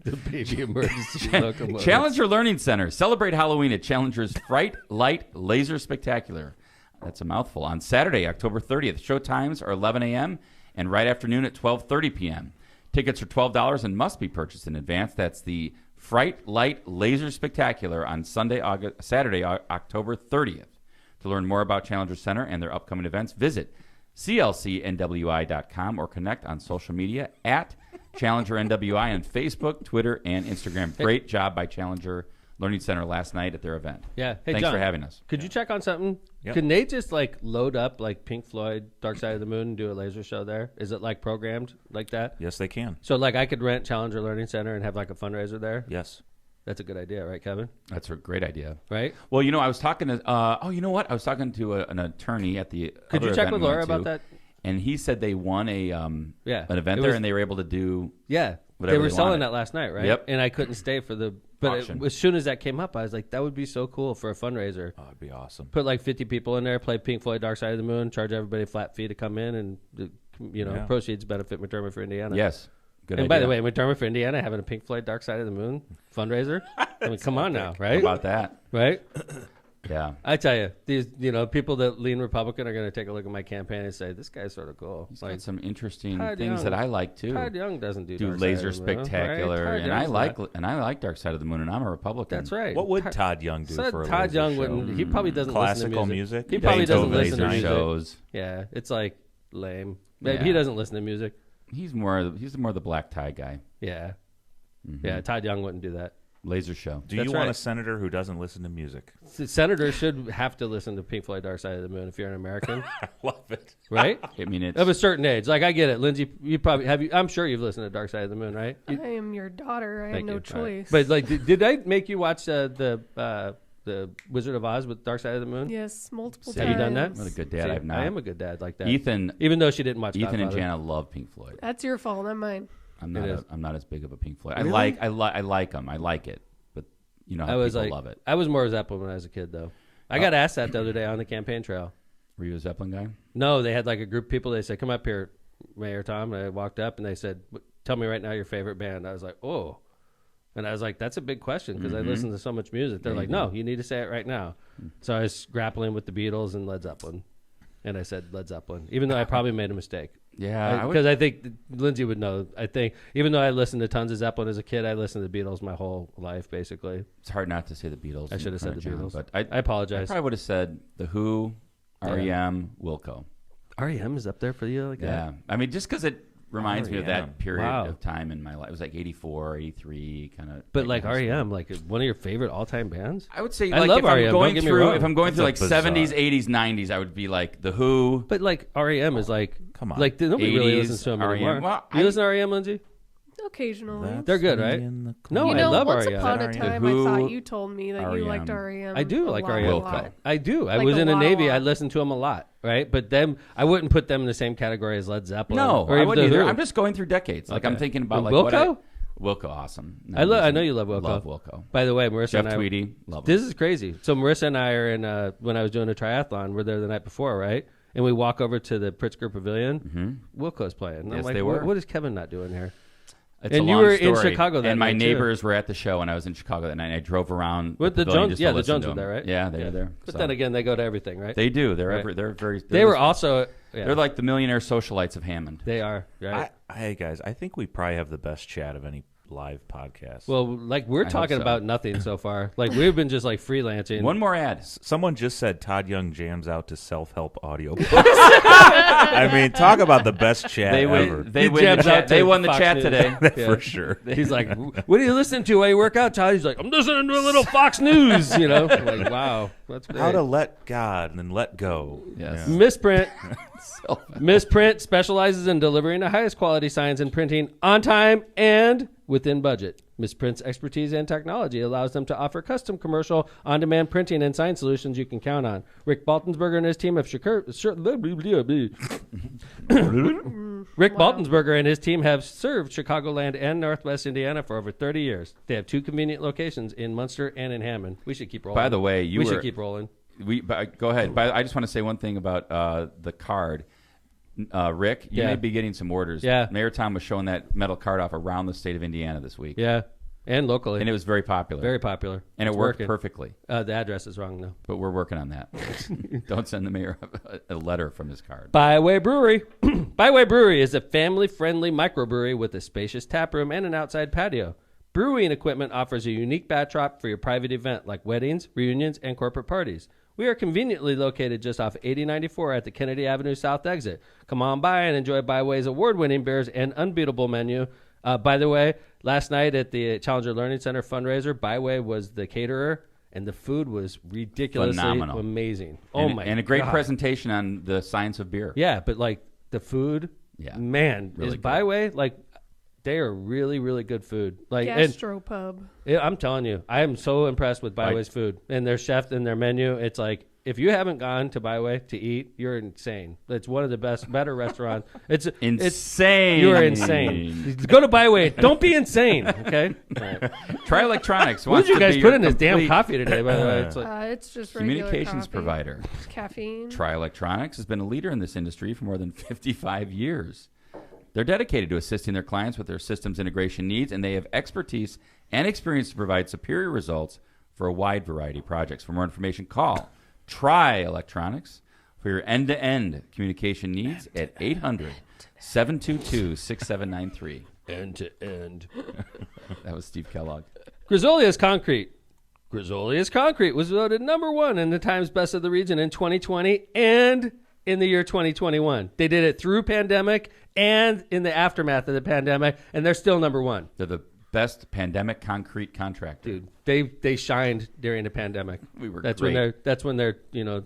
[SPEAKER 1] The baby emergency locomotive.
[SPEAKER 2] Challenger Learning Center. Celebrate Halloween at Challenger's Fright Light Laser Spectacular. That's a mouthful. On Saturday, October 30th. Show times are 11 a.m. and right afternoon at 12:30 p.m. Tickets are $12 and must be purchased in advance. That's the Fright Light Laser Spectacular on Saturday, October 30th. To learn more about Challenger Center and their upcoming events, visit clcnwi.com or connect on social media at Challenger NWI on Facebook, Twitter, and Instagram. Great job by Challenger Learning Center last night at their event.
[SPEAKER 1] Yeah. Hey,
[SPEAKER 2] Thanks
[SPEAKER 1] John,
[SPEAKER 2] for having us.
[SPEAKER 1] Could you check on something?
[SPEAKER 3] Yep.
[SPEAKER 1] Can they just like load up like Pink Floyd, Dark Side of the Moon, and do a laser show there? Is it like programmed like that?
[SPEAKER 3] Yes, they can.
[SPEAKER 1] So like I could rent Challenger Learning Center and have like a fundraiser there?
[SPEAKER 3] Yes.
[SPEAKER 1] That's a good idea, right, Kevin?
[SPEAKER 2] That's a great idea.
[SPEAKER 1] Right?
[SPEAKER 2] Well, you know, I was talking to, you know what? I was talking to an attorney at the
[SPEAKER 1] Could
[SPEAKER 2] other
[SPEAKER 1] you check
[SPEAKER 2] event
[SPEAKER 1] with
[SPEAKER 2] we
[SPEAKER 1] Laura
[SPEAKER 2] went
[SPEAKER 1] about
[SPEAKER 2] to,
[SPEAKER 1] that?
[SPEAKER 2] And he said they won an
[SPEAKER 1] Yeah.
[SPEAKER 2] event
[SPEAKER 1] It
[SPEAKER 2] there
[SPEAKER 1] was-
[SPEAKER 2] and they were able to do
[SPEAKER 1] Yeah.
[SPEAKER 2] Whatever
[SPEAKER 1] They were
[SPEAKER 2] they
[SPEAKER 1] selling
[SPEAKER 2] wanted.
[SPEAKER 1] that last night, right?
[SPEAKER 2] Yep.
[SPEAKER 1] And I couldn't stay for the... But
[SPEAKER 2] Auction.
[SPEAKER 1] as soon as that came up, I was like, that would be so cool for a fundraiser.
[SPEAKER 3] Oh, it'd be awesome.
[SPEAKER 1] Put like 50 people in there, play Pink Floyd, Dark Side of the Moon, charge everybody a flat fee to come in, and, you know,
[SPEAKER 3] Yeah.
[SPEAKER 1] proceeds benefit McDermott for Indiana.
[SPEAKER 2] Yes. Good
[SPEAKER 1] And
[SPEAKER 2] idea.
[SPEAKER 1] by the way, McDermott for Indiana having a Pink Floyd Dark Side of the Moon fundraiser. I mean, come on now,
[SPEAKER 2] How
[SPEAKER 1] right?
[SPEAKER 2] about that?
[SPEAKER 1] Right?
[SPEAKER 2] Yeah.
[SPEAKER 1] I tell you, these people that lean Republican are going to take a look at my campaign and say, this guy's sort of cool.
[SPEAKER 2] He's
[SPEAKER 1] Like,
[SPEAKER 2] got some interesting
[SPEAKER 1] Todd
[SPEAKER 2] things
[SPEAKER 1] Young.
[SPEAKER 2] that I like too.
[SPEAKER 1] Todd Young doesn't do Dark
[SPEAKER 2] Laser
[SPEAKER 1] Side of the Moon,
[SPEAKER 2] Spectacular,
[SPEAKER 1] right? Todd
[SPEAKER 2] and I
[SPEAKER 1] Young's not-
[SPEAKER 2] like Dark Side of the Moon, and I'm a Republican.
[SPEAKER 1] That's right.
[SPEAKER 3] What would Todd Young do
[SPEAKER 1] So
[SPEAKER 3] for a
[SPEAKER 1] Todd
[SPEAKER 3] laser
[SPEAKER 1] Young
[SPEAKER 3] show?
[SPEAKER 1] wouldn't. He probably doesn't
[SPEAKER 3] Classical
[SPEAKER 1] listen to
[SPEAKER 3] music?
[SPEAKER 1] He probably doesn't
[SPEAKER 3] Beethoven
[SPEAKER 1] listen to
[SPEAKER 3] laser
[SPEAKER 1] music.
[SPEAKER 2] shows.
[SPEAKER 1] Yeah, it's like lame. Maybe
[SPEAKER 2] Yeah.
[SPEAKER 1] he doesn't listen to music.
[SPEAKER 2] He's more the black tie guy.
[SPEAKER 1] Yeah,
[SPEAKER 2] Mm-hmm.
[SPEAKER 1] yeah. Todd Young wouldn't do that.
[SPEAKER 2] Laser show.
[SPEAKER 3] Do
[SPEAKER 1] That's
[SPEAKER 3] you want
[SPEAKER 1] right.
[SPEAKER 3] a senator who doesn't listen to music?
[SPEAKER 1] Senators should have to listen to Pink Floyd, Dark Side of the Moon if you're an American,
[SPEAKER 3] I love it.
[SPEAKER 1] right?
[SPEAKER 2] I mean, it's
[SPEAKER 1] Of a certain age. Like I get it, Lindsay. You probably have. I'm sure you've listened to Dark Side of the Moon, right?
[SPEAKER 4] I am your daughter. I have
[SPEAKER 1] Thank
[SPEAKER 4] no
[SPEAKER 1] you. All right.
[SPEAKER 4] choice.
[SPEAKER 1] But like, did I make you watch the Wizard of Oz with Dark Side of the Moon?
[SPEAKER 4] Yes, multiple
[SPEAKER 1] Have
[SPEAKER 4] times.
[SPEAKER 1] you done that?
[SPEAKER 2] what a good dad.
[SPEAKER 1] See,
[SPEAKER 2] I've not.
[SPEAKER 1] I am a good dad like that.
[SPEAKER 2] Ethan
[SPEAKER 1] Even though she didn't watch
[SPEAKER 2] and
[SPEAKER 1] Godfather.
[SPEAKER 2] Jana love Pink Floyd.
[SPEAKER 4] That's your fault, not mine.
[SPEAKER 2] I'm
[SPEAKER 1] It is.
[SPEAKER 2] not as big of a Pink Floyd.
[SPEAKER 1] Really?
[SPEAKER 2] I like them. I like it, but you know how
[SPEAKER 1] I was
[SPEAKER 2] people
[SPEAKER 1] like,
[SPEAKER 2] love it.
[SPEAKER 1] I was more Zeppelin when I was a kid, though. I got asked that the other day on the campaign trail.
[SPEAKER 2] Were you a Zeppelin guy?
[SPEAKER 1] No, they had like a group of people. They said, "Come up here, Mayor Tom." And I walked up, and they said, "Tell me right now your favorite band." I was like, "Oh," and I was like, "That's a big question because I listen to so much music." They're like, "No, you need to say it right now." So I was grappling with the Beatles and Led Zeppelin, and I said Led Zeppelin, even though I probably made a mistake.
[SPEAKER 2] Yeah,
[SPEAKER 1] Because I think Lindsay would know. I think even though I listened to tons of Zeppelin as a kid, I listened to the Beatles my whole life, basically.
[SPEAKER 2] it's hard not to say the Beatles.
[SPEAKER 1] I should have said the
[SPEAKER 2] John,
[SPEAKER 1] Beatles.
[SPEAKER 2] but
[SPEAKER 1] I
[SPEAKER 2] I
[SPEAKER 1] apologize.
[SPEAKER 2] probably would have said the Who. REM, Wilco.
[SPEAKER 1] REM is up there for you like that?
[SPEAKER 2] Yeah. I mean, just because it reminds me of
[SPEAKER 3] REM.
[SPEAKER 2] that period
[SPEAKER 1] Wow.
[SPEAKER 2] of time in my life. It was like 84, 83 kind of.
[SPEAKER 1] But like REM, like one of your favorite all-time bands?
[SPEAKER 2] I would say
[SPEAKER 1] I
[SPEAKER 2] like
[SPEAKER 1] love
[SPEAKER 2] if I'm
[SPEAKER 1] REM,
[SPEAKER 2] going
[SPEAKER 1] don't get me
[SPEAKER 2] through
[SPEAKER 1] wrong.
[SPEAKER 2] if I'm going through like
[SPEAKER 3] That's a
[SPEAKER 2] 70s,
[SPEAKER 3] bizarre.
[SPEAKER 2] 80s, 90s, I would be like The Who.
[SPEAKER 1] But like REM is like,
[SPEAKER 3] Come on.
[SPEAKER 1] like nobody really
[SPEAKER 2] 80s,
[SPEAKER 1] listens to them
[SPEAKER 2] REM.
[SPEAKER 1] anymore.
[SPEAKER 2] Well,
[SPEAKER 1] you listen to REM, Lindsay?
[SPEAKER 4] Occasionally.
[SPEAKER 1] They're good, right? No,
[SPEAKER 4] You
[SPEAKER 1] I
[SPEAKER 4] know,
[SPEAKER 1] love
[SPEAKER 4] once
[SPEAKER 1] REM.
[SPEAKER 4] upon a
[SPEAKER 3] The
[SPEAKER 4] time,
[SPEAKER 2] Who,
[SPEAKER 4] I thought you told me that you
[SPEAKER 2] REM.
[SPEAKER 4] liked REM.
[SPEAKER 1] I do
[SPEAKER 4] a
[SPEAKER 1] like
[SPEAKER 4] lot,
[SPEAKER 1] REM.
[SPEAKER 4] a
[SPEAKER 2] Wilco.
[SPEAKER 4] lot.
[SPEAKER 1] I do. I
[SPEAKER 4] Like
[SPEAKER 1] was
[SPEAKER 4] a
[SPEAKER 1] in the
[SPEAKER 4] lot,
[SPEAKER 1] Navy.
[SPEAKER 4] a lot.
[SPEAKER 1] I listened to them a lot, right? But them, I wouldn't put them in the same category as Led Zeppelin.
[SPEAKER 2] No,
[SPEAKER 1] or
[SPEAKER 2] I
[SPEAKER 1] even
[SPEAKER 2] wouldn't
[SPEAKER 1] The
[SPEAKER 2] either.
[SPEAKER 1] Who.
[SPEAKER 2] I'm just going through decades. Like I'm
[SPEAKER 1] Okay.
[SPEAKER 2] thinking about
[SPEAKER 1] And
[SPEAKER 2] like
[SPEAKER 1] Wilco?
[SPEAKER 2] Wilco, awesome.
[SPEAKER 1] I know you love Wilco.
[SPEAKER 2] Love Wilco.
[SPEAKER 1] By the way, Marissa
[SPEAKER 2] Jeff
[SPEAKER 1] and I,
[SPEAKER 2] Tweedy, love
[SPEAKER 1] this
[SPEAKER 2] him.
[SPEAKER 1] is crazy. So Marissa and I are in, when I was doing a triathlon, we're there the night before, right? And we walk over to the Pritzker Pavilion. Wilco's playing. And I'm
[SPEAKER 2] Yes,
[SPEAKER 1] like,
[SPEAKER 2] they were.
[SPEAKER 1] What is Kevin not doing here?
[SPEAKER 2] It's
[SPEAKER 1] And
[SPEAKER 2] a
[SPEAKER 1] you
[SPEAKER 2] long
[SPEAKER 1] were in
[SPEAKER 2] story.
[SPEAKER 1] Chicago that
[SPEAKER 2] and my
[SPEAKER 1] night, too.
[SPEAKER 2] neighbors were at the show, and I was in Chicago that night. I drove around
[SPEAKER 1] With the
[SPEAKER 2] pavilion
[SPEAKER 1] Jones,
[SPEAKER 2] just to
[SPEAKER 1] yeah, the
[SPEAKER 2] listen
[SPEAKER 1] Jones
[SPEAKER 2] to
[SPEAKER 1] were there,
[SPEAKER 2] them.
[SPEAKER 1] right?
[SPEAKER 2] Yeah, they were there.
[SPEAKER 1] But
[SPEAKER 2] So.
[SPEAKER 1] then again, they go to everything, right?
[SPEAKER 2] They do. They're
[SPEAKER 1] Right.
[SPEAKER 2] they're very.
[SPEAKER 1] They were also. Yeah,
[SPEAKER 2] They're like the millionaire socialites of Hammond.
[SPEAKER 1] they are, right?
[SPEAKER 3] Hey guys, I think we probably have the best chat of any live podcast.
[SPEAKER 1] Well, like we're
[SPEAKER 2] hope
[SPEAKER 1] talking
[SPEAKER 2] so.
[SPEAKER 1] about nothing so far. Like we've been just like freelancing.
[SPEAKER 2] One more ad.
[SPEAKER 3] Someone just said Todd Young jams out to self-help audio books. I mean, talk about the best chat
[SPEAKER 2] They
[SPEAKER 3] ever.
[SPEAKER 2] win. They
[SPEAKER 1] He
[SPEAKER 2] win. The
[SPEAKER 1] jams out
[SPEAKER 2] chat.
[SPEAKER 1] to
[SPEAKER 2] They won the
[SPEAKER 1] Fox
[SPEAKER 2] chat
[SPEAKER 1] News.
[SPEAKER 2] today.
[SPEAKER 1] Yeah.
[SPEAKER 3] For sure.
[SPEAKER 1] He's like, "What do you listen to while you work out, Todd?" He's like, "I'm listening to a little Fox News." You know, I'm like, wow, that's great.
[SPEAKER 3] How to let God and then let go.
[SPEAKER 2] Yes.
[SPEAKER 3] Yeah.
[SPEAKER 1] Misprint. Misprint specializes in delivering the highest quality signs and printing on time and within budget. Misprint's expertise and technology allows them to offer custom commercial on-demand printing and sign solutions you can count on. Rick Baltensberger and his team have Rick Baltensberger and his team have served Chicagoland and Northwest Indiana for over 30 years. They have 2 convenient locations in Munster and in Hammond. We should keep rolling.
[SPEAKER 2] By the way,
[SPEAKER 1] we should keep rolling.
[SPEAKER 2] Go ahead. I just want to say one thing about the card. Rick, you
[SPEAKER 1] Yeah.
[SPEAKER 2] may be getting some orders.
[SPEAKER 1] Yeah.
[SPEAKER 2] Mayor Tom was showing that metal card off around the state of Indiana this week.
[SPEAKER 1] Yeah, and locally.
[SPEAKER 2] And it was very popular.
[SPEAKER 1] Very popular.
[SPEAKER 2] And it
[SPEAKER 1] It's
[SPEAKER 2] worked
[SPEAKER 1] working.
[SPEAKER 2] perfectly.
[SPEAKER 1] The address is wrong, though.
[SPEAKER 2] But we're working on that. Don't send the mayor a letter from his card.
[SPEAKER 1] Byway Brewery. Byway Brewery is a family-friendly microbrewery with a spacious tap room and an outside patio. Brewing equipment offers a unique backdrop for your private event like weddings, reunions, and corporate parties. We are conveniently located just off 8094 at the Kennedy Avenue South exit. Come on by and enjoy Byway's award-winning beers and unbeatable menu. By the way, last night at the Challenger Learning Center fundraiser, Byway was the caterer, and the food was ridiculously
[SPEAKER 2] Phenomenal.
[SPEAKER 1] amazing.
[SPEAKER 2] And a great
[SPEAKER 1] God.
[SPEAKER 2] presentation on the science of beer.
[SPEAKER 1] Yeah, but like the food,
[SPEAKER 2] Yeah,
[SPEAKER 1] man,
[SPEAKER 2] really
[SPEAKER 1] is
[SPEAKER 2] good.
[SPEAKER 1] Byway like they are really, really good food. Like, and
[SPEAKER 4] Gastropub.
[SPEAKER 1] I'm telling you, I am so impressed with Byway's food and their chef and their menu. It's like if you haven't gone to Byway to eat, you're insane. It's one of the better restaurants. It's
[SPEAKER 2] Insane.
[SPEAKER 1] You are insane. Go to Byway. Don't be insane. Okay. All right.
[SPEAKER 2] Try Electronics.
[SPEAKER 1] What did you
[SPEAKER 2] wants to
[SPEAKER 1] guys
[SPEAKER 2] be
[SPEAKER 1] put
[SPEAKER 2] your
[SPEAKER 1] in this damn
[SPEAKER 2] complete
[SPEAKER 1] coffee today? By the way, it's like,
[SPEAKER 4] It's just regular
[SPEAKER 2] communications
[SPEAKER 4] coffee.
[SPEAKER 2] provider.
[SPEAKER 4] Caffeine.
[SPEAKER 2] Try Electronics has been a leader in this industry for more than 55 years. They're dedicated to assisting their clients with their systems integration needs, and they have expertise and experience to provide superior results for a wide variety of projects. For more information, call Try Electronics for your end-to-end communication needs at 800-722-6793.
[SPEAKER 1] end to end.
[SPEAKER 2] That was Steve Kellogg.
[SPEAKER 1] Grisolia's Concrete. Grisolia's Concrete was voted #1 in the Times Best of the Region in 2020 and in the year 2021. They did it through pandemic and in the aftermath of the pandemic, and they're still #1.
[SPEAKER 2] They're the best pandemic concrete contractor.
[SPEAKER 1] Dude, they shined during the pandemic.
[SPEAKER 2] We were
[SPEAKER 1] that's
[SPEAKER 2] great.
[SPEAKER 1] when their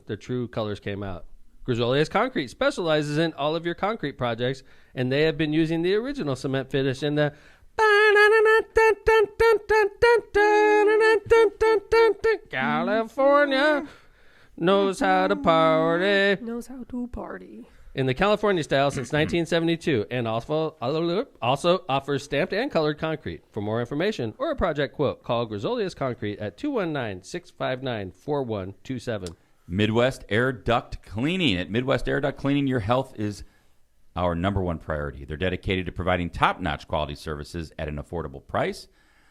[SPEAKER 1] their true colors came out. Grisolia's Concrete specializes in all of your concrete projects, and they have been using the original cement finish in the California knows how to party.
[SPEAKER 4] Knows how to party.
[SPEAKER 1] In the California style since 1972, and also offers stamped and colored concrete. For more information or a project quote, call Grisolia's Concrete at 219-659-4127.
[SPEAKER 2] Midwest Air Duct Cleaning. At Midwest Air Duct Cleaning, your health is our #1 priority. They're dedicated to providing top-notch quality services at an affordable price.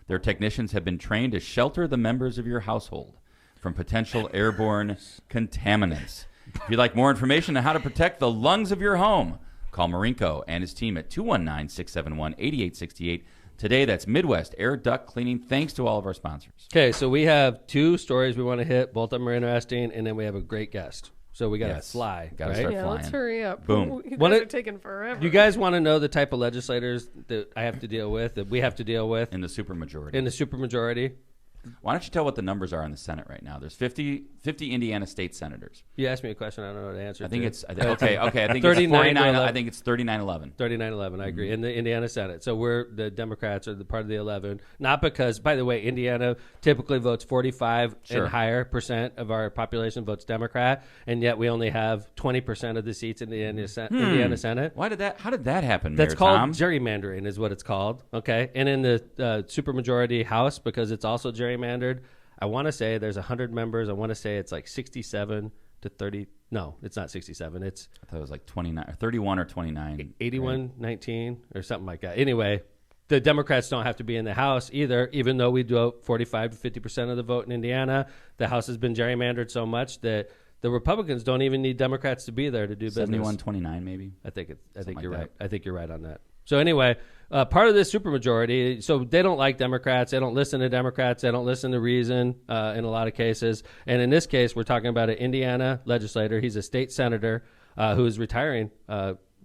[SPEAKER 2] Their technicians have been trained to shelter the members of your household from potential airborne contaminants. If you'd like more information on how to protect the lungs of your home, call Marinko and his team at 219-671-8868. Today, that's Midwest Air Duct Cleaning. Thanks to all of our sponsors.
[SPEAKER 1] Okay, so we have 2 stories we want to hit. Both of them are interesting, and then we have a great guest. so we got to
[SPEAKER 2] Yes.
[SPEAKER 1] fly.
[SPEAKER 2] Gotta
[SPEAKER 1] right?
[SPEAKER 2] start
[SPEAKER 4] Yeah, let's
[SPEAKER 2] flying.
[SPEAKER 4] hurry up.
[SPEAKER 2] Boom.
[SPEAKER 4] You
[SPEAKER 1] What
[SPEAKER 4] guys
[SPEAKER 1] it-
[SPEAKER 4] are taking forever.
[SPEAKER 1] You guys want to know the type of legislators that I have to deal with, that we have to deal with
[SPEAKER 2] In the supermajority.
[SPEAKER 1] in the supermajority?
[SPEAKER 2] Why don't you tell what the numbers are in the Senate right now? There's 50 Indiana state senators.
[SPEAKER 1] You asked me a question, I don't know the answer.
[SPEAKER 2] I think
[SPEAKER 1] to.
[SPEAKER 2] it's okay. I think
[SPEAKER 1] 39
[SPEAKER 2] it's 49.
[SPEAKER 1] to 11.
[SPEAKER 2] I think it's 39-11.
[SPEAKER 1] 39-11, I agree, in the Indiana Senate. So we're the Democrats are the part of the 11. Not because, by the way, Indiana typically votes 45
[SPEAKER 2] Sure.
[SPEAKER 1] and higher percent of our population votes Democrat, and yet we only have 20% of the seats in the Indiana Senate.
[SPEAKER 2] How did that happen,
[SPEAKER 1] That's
[SPEAKER 2] Mayor
[SPEAKER 1] called
[SPEAKER 2] Tom?
[SPEAKER 1] gerrymandering, is what it's called. Okay, and in the supermajority House, because it's also gerrymandered, I want to say there's 100 members. I want to say it's like 67 to 30. No, it's not 67. It's
[SPEAKER 2] I thought it was like 29, or 31 or 29.
[SPEAKER 1] 81-19 or something like that. Anyway, the Democrats don't have to be in the House either, even though we do 45 to 50% of the vote in Indiana. The House has been gerrymandered so much that the Republicans don't even need Democrats to be there to do business.
[SPEAKER 2] 71-29 maybe.
[SPEAKER 1] I think
[SPEAKER 2] like
[SPEAKER 1] you're
[SPEAKER 2] that.
[SPEAKER 1] right. I think you're right on that. So anyway, part of this supermajority, so they don't like Democrats. They don't listen to Democrats. They don't listen to reason in a lot of cases. And in this case, we're talking about an Indiana legislator. He's a state senator who is retiring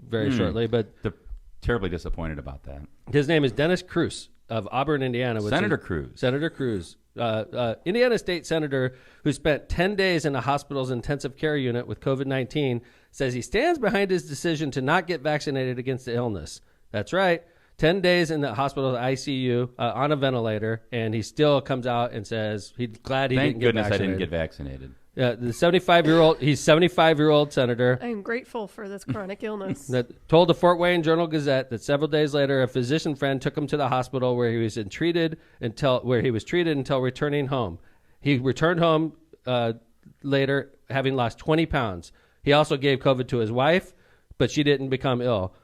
[SPEAKER 1] very shortly. But
[SPEAKER 2] They're terribly disappointed about that.
[SPEAKER 1] his name is Dennis Kruse of Auburn, Indiana.
[SPEAKER 2] Senator Cruz.
[SPEAKER 1] Senator Cruz. Indiana state senator who spent 10 days in a hospital's intensive care unit with COVID-19 says he stands behind his decision to not get vaccinated against the illness. That's right. 10 days in the hospital ICU on a ventilator, and he still comes out and says he's glad he
[SPEAKER 2] Thank
[SPEAKER 1] didn't get
[SPEAKER 2] goodness
[SPEAKER 1] vaccinated.
[SPEAKER 2] I didn't get vaccinated.
[SPEAKER 1] The 75-year-old, he's 75-year-old senator
[SPEAKER 4] I am grateful for this chronic illness.
[SPEAKER 1] that told the Fort Wayne Journal-Gazette that several days later, a physician friend took him to the hospital where he was treated until returning home. He returned home later, having lost 20 pounds. He also gave COVID to his wife, but she didn't become ill.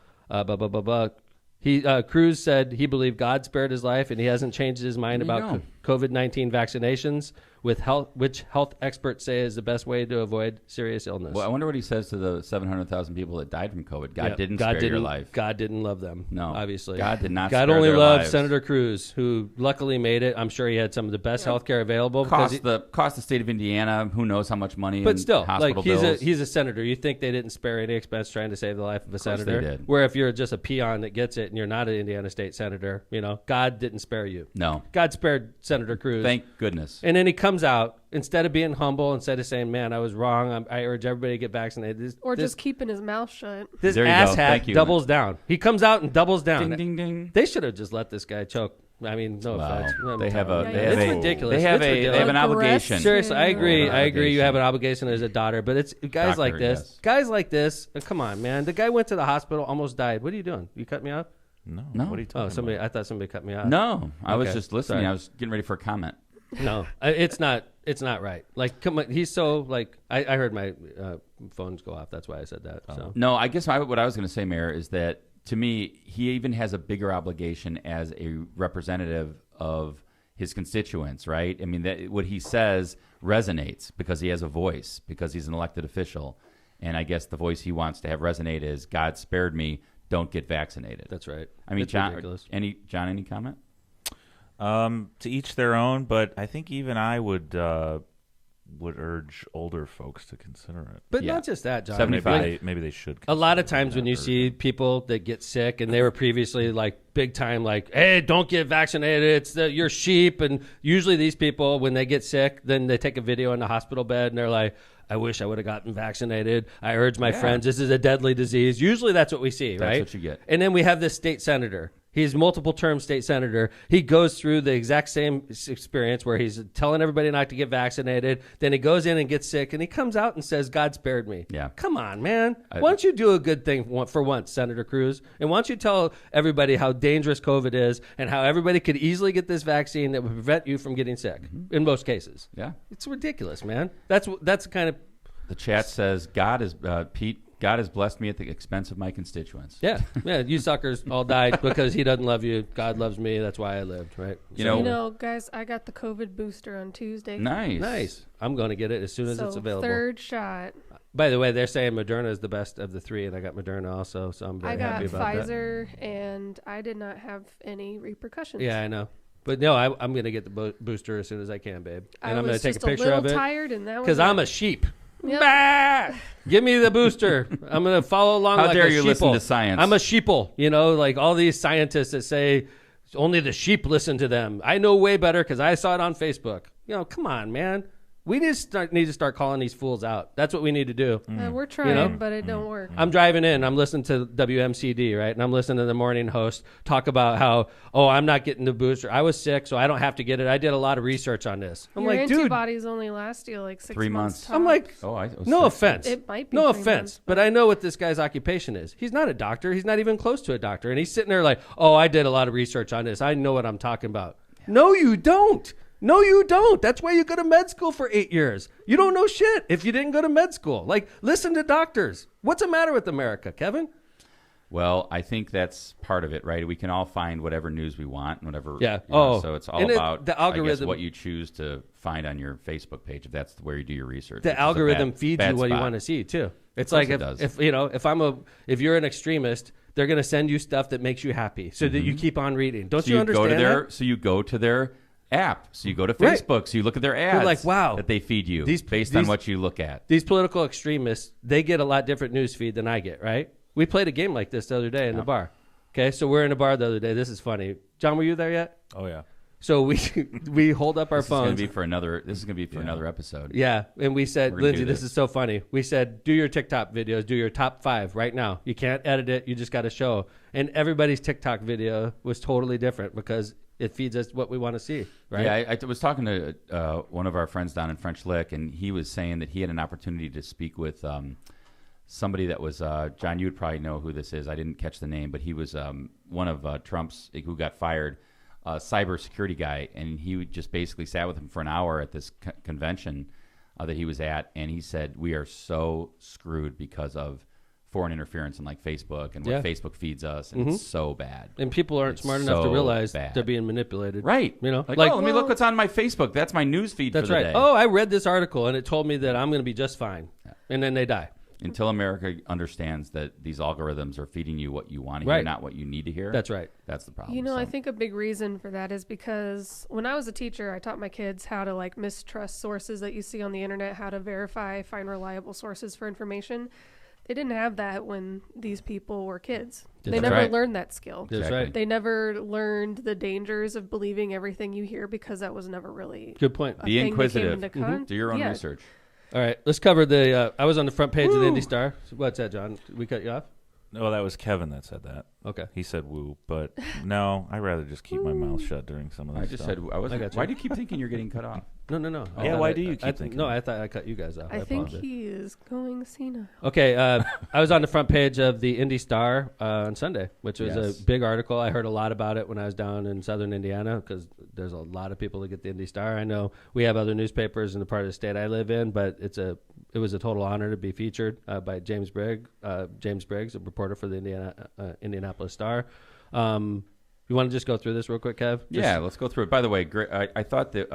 [SPEAKER 1] Cruz said he believed God spared his life, and he hasn't changed his mind
[SPEAKER 2] There you
[SPEAKER 1] about
[SPEAKER 2] go.
[SPEAKER 1] COVID-19 vaccinations, which health experts say is the best way to avoid serious illness.
[SPEAKER 2] Well, I wonder what he says to the 700,000 people that died from COVID. God didn't spare your life.
[SPEAKER 1] God didn't love them.
[SPEAKER 2] No.
[SPEAKER 1] Obviously.
[SPEAKER 2] God did not
[SPEAKER 1] God
[SPEAKER 2] spare
[SPEAKER 1] only
[SPEAKER 2] their
[SPEAKER 1] loved
[SPEAKER 2] lives.
[SPEAKER 1] Senator Cruz, who luckily made it. I'm sure he had some of the best health care available. because
[SPEAKER 2] Cost the state of Indiana who knows how much money
[SPEAKER 1] But
[SPEAKER 2] in
[SPEAKER 1] still,
[SPEAKER 2] hospital
[SPEAKER 1] like
[SPEAKER 2] bills.
[SPEAKER 1] he's a senator. You think they didn't spare any expense trying to save the life of a senator?
[SPEAKER 2] they did.
[SPEAKER 1] Where if you're just a peon that gets it and you're not an Indiana state senator, God didn't spare you.
[SPEAKER 2] No.
[SPEAKER 1] God spared Senator Cruz.
[SPEAKER 2] Thank goodness.
[SPEAKER 1] And then he comes out, instead of being humble, instead of saying, "Man, I was wrong. I urge everybody to get vaccinated."
[SPEAKER 4] Or just keeping his mouth shut.
[SPEAKER 1] this
[SPEAKER 2] There you go.
[SPEAKER 1] asshat
[SPEAKER 2] Thank you.
[SPEAKER 1] doubles down. He comes out and doubles down.
[SPEAKER 2] Ding, ding, ding.
[SPEAKER 1] They should have just let this guy choke. I mean, no
[SPEAKER 2] Wow.
[SPEAKER 1] offense.
[SPEAKER 2] They have a.
[SPEAKER 4] Yeah,
[SPEAKER 2] They
[SPEAKER 4] yeah.
[SPEAKER 2] have
[SPEAKER 1] It's
[SPEAKER 2] a.
[SPEAKER 1] ridiculous.
[SPEAKER 2] They have
[SPEAKER 1] It's
[SPEAKER 2] a.
[SPEAKER 1] ridiculous.
[SPEAKER 2] They have an
[SPEAKER 4] Aggressive.
[SPEAKER 2] obligation.
[SPEAKER 1] Seriously, I agree.
[SPEAKER 2] Yeah,
[SPEAKER 1] I agree. You
[SPEAKER 2] obligation.
[SPEAKER 1] have an obligation as a daughter, but it's guys
[SPEAKER 2] Doctor,
[SPEAKER 1] like this.
[SPEAKER 2] yes.
[SPEAKER 1] Guys like this. Come on, man. The guy went to the hospital, almost died. What are you doing? You cut me off?
[SPEAKER 3] No.
[SPEAKER 2] No.
[SPEAKER 3] What are you talking
[SPEAKER 1] Oh, somebody.
[SPEAKER 3] about?
[SPEAKER 1] I thought somebody cut me off.
[SPEAKER 2] No, I was
[SPEAKER 1] Okay.
[SPEAKER 2] just listening.
[SPEAKER 1] Sorry.
[SPEAKER 2] I was getting ready for a comment.
[SPEAKER 1] No, it's not. It's not right. Like, come on. He's so like. I heard my phones go off. That's why I said that. So
[SPEAKER 2] No, I guess what I was going to say, Mayor, is that to me, he even has a bigger obligation as a representative of his constituents, right? I mean, what he says resonates because he has a voice, because he's an elected official. And I guess the voice he wants to have resonate is, God spared me, don't get vaccinated.
[SPEAKER 1] that's right.
[SPEAKER 2] I mean,
[SPEAKER 1] It's
[SPEAKER 2] John,
[SPEAKER 1] ridiculous.
[SPEAKER 2] any comment?
[SPEAKER 3] To each their own, but I think even I would urge older folks to consider it.
[SPEAKER 1] But
[SPEAKER 2] Yeah.
[SPEAKER 1] not just that, John.
[SPEAKER 2] 75.
[SPEAKER 3] Maybe they should.
[SPEAKER 1] A lot of
[SPEAKER 3] consider
[SPEAKER 1] times when
[SPEAKER 3] that
[SPEAKER 1] you
[SPEAKER 3] or-
[SPEAKER 1] see people that get sick and they were previously like big time, like, hey, don't get vaccinated. You're sheep. And usually these people, when they get sick, then they take a video in the hospital bed and they're like, I wish I would have gotten vaccinated. I urge my friends. This is a deadly disease. Usually that's what we see,
[SPEAKER 2] That's
[SPEAKER 1] right?
[SPEAKER 2] what you get.
[SPEAKER 1] And then we have this state senator. He's multiple term state senator. He goes through the exact same experience where he's telling everybody not to get vaccinated. Then he goes in and gets sick, and he comes out and says, God spared me.
[SPEAKER 2] Yeah.
[SPEAKER 1] Come on, man. Why don't you do a good thing for once, Senator Cruz? And why don't you tell everybody how dangerous COVID is and how everybody could easily get this vaccine that would prevent you from getting sick in most cases?
[SPEAKER 2] Yeah.
[SPEAKER 1] It's ridiculous, man. That's the kind of
[SPEAKER 2] The chat says, God has blessed me at the expense of my constituents.
[SPEAKER 1] yeah. You suckers all died because he doesn't love you. God loves me. That's why I lived, right?
[SPEAKER 2] You know,
[SPEAKER 4] Guys, I got the COVID booster on Tuesday.
[SPEAKER 2] nice.
[SPEAKER 1] I'm going to get it as soon as
[SPEAKER 4] So
[SPEAKER 1] it's available.
[SPEAKER 4] third shot.
[SPEAKER 1] By the way, they're saying Moderna is the best of the three, and I got Moderna also, so I'm
[SPEAKER 4] I
[SPEAKER 1] very
[SPEAKER 4] got
[SPEAKER 1] happy about that.
[SPEAKER 4] Pfizer, and I did not have any repercussions.
[SPEAKER 1] Yeah, I know. But no, I'm going to get the booster as soon as I can, babe. And
[SPEAKER 4] I
[SPEAKER 1] I'm going
[SPEAKER 4] was
[SPEAKER 1] to take
[SPEAKER 4] just
[SPEAKER 1] a picture
[SPEAKER 4] little
[SPEAKER 1] of it
[SPEAKER 4] tired, and that was
[SPEAKER 1] because
[SPEAKER 4] it.
[SPEAKER 1] I'm a sheep.
[SPEAKER 4] Yep.
[SPEAKER 1] Bah! Give me the booster. I'm going to follow along.
[SPEAKER 2] How
[SPEAKER 1] like
[SPEAKER 2] dare
[SPEAKER 1] a
[SPEAKER 2] you listen
[SPEAKER 1] sheeple.
[SPEAKER 2] to science?
[SPEAKER 1] I'm a sheeple. Like all these scientists that say only the sheep listen to them. I know way better because I saw it on Facebook. Come on, man. We need to start calling these fools out. That's what we need to do.
[SPEAKER 4] We're trying, but it don't work.
[SPEAKER 1] I'm driving in. I'm listening to WMCD, right? And I'm listening to the morning host talk about how, I'm not getting the booster. I was sick, so I don't have to get it. I did a lot of research on this. I'm
[SPEAKER 4] Your
[SPEAKER 1] like, dude.
[SPEAKER 4] antibodies only last you like 6
[SPEAKER 2] 3
[SPEAKER 4] months.
[SPEAKER 2] months.
[SPEAKER 1] I'm like, no offense.
[SPEAKER 4] It might be
[SPEAKER 1] no
[SPEAKER 4] 3
[SPEAKER 1] offense,
[SPEAKER 4] months,
[SPEAKER 1] but I know what this guy's occupation is. He's not a doctor. He's not even close to a doctor. And he's sitting there like, I did a lot of research on this. I know what I'm talking about. Yeah. No, you don't. No, you don't. That's why you go to med school for 8 years. You don't know shit if you didn't go to med school. Like, listen to doctors. What's the matter with America, Kevin?
[SPEAKER 2] Well, I think that's part of it, right? We can all find whatever news we want, whatever.
[SPEAKER 1] Yeah.
[SPEAKER 2] So it's all about
[SPEAKER 1] the algorithm.
[SPEAKER 2] I guess, what you choose to find on your Facebook page, if that's where you do your research.
[SPEAKER 1] The algorithm feeds you what you want to see too. It's like if you're an extremist, they're going to send you stuff that makes you happy, so that you keep on reading. Don't you understand that?
[SPEAKER 2] So you go to their app. So you go to Facebook. Right. So you look at their ads.
[SPEAKER 1] You're like, wow,
[SPEAKER 2] that they feed you based on what you look at.
[SPEAKER 1] These political extremists, they get a lot different news feed than I get, right? We played a game like this the other day in the bar. Okay, so we're in a bar the other day. This is funny. John, were you there yet?
[SPEAKER 3] Oh, yeah.
[SPEAKER 1] So we hold up our phones.
[SPEAKER 2] This is going to be for another episode.
[SPEAKER 1] Yeah, and we said, Lindsay, this is so funny. We said, do your TikTok videos, do your top 5 right now. You can't edit it. You just got to show. And everybody's TikTok video was totally different because it feeds us what we want to see, right?
[SPEAKER 2] Yeah, I was talking to one of our friends down in French Lick, and he was saying that he had an opportunity to speak with somebody that was, John, you would probably know who this is. I didn't catch the name, but he was one of Trump's, who got fired, cybersecurity guy, and he just basically sat with him for an hour at this convention that he was at, and he said, we are so screwed because of foreign interference in like Facebook and what Facebook feeds us, and it's so bad.
[SPEAKER 1] And people aren't smart enough to realize they're being manipulated.
[SPEAKER 2] Right.
[SPEAKER 1] Like
[SPEAKER 2] let me look what's on my Facebook. That's my news feed for the day.
[SPEAKER 1] Oh, I read this article, and it told me that I'm going to be just fine. Yeah. And then they die.
[SPEAKER 2] Until America understands that these algorithms are feeding you what you want to hear, not what you need to hear.
[SPEAKER 1] That's right.
[SPEAKER 2] That's the problem.
[SPEAKER 4] I think a big reason for that is because when I was a teacher, I taught my kids how to mistrust sources that you see on the internet, how to verify, find reliable sources for information. They didn't have that when these people were kids. They never learned that skill.
[SPEAKER 1] That's right.
[SPEAKER 4] They never learned the dangers of believing everything you hear because that was never really
[SPEAKER 1] good point.
[SPEAKER 2] Be inquisitive. Do your own research.
[SPEAKER 1] All right, let's cover the. I was on the front page of the Indy Star. What's that, John? We cut you off?
[SPEAKER 3] No, that was Kevin that said that.
[SPEAKER 1] Okay.
[SPEAKER 3] He said woo, but no, I'd rather just keep my mouth shut during some of this
[SPEAKER 2] I just said, why do you keep thinking you're getting cut off?
[SPEAKER 1] No.
[SPEAKER 3] Yeah, why do you keep thinking?
[SPEAKER 1] No, I thought I cut you guys off.
[SPEAKER 4] I think he is going senile.
[SPEAKER 1] Okay, I was on the front page of the Indy Star on Sunday, which was a big article. I heard a lot about it when I was down in southern Indiana because there's a lot of people that get the Indy Star. I know we have other newspapers in the part of the state I live in, but it was a total honor to be featured by James Briggs, a reporter for the Indianapolis Star. You want to just go through this real quick, Kev?
[SPEAKER 2] Yeah, let's go through it. By the way, I thought that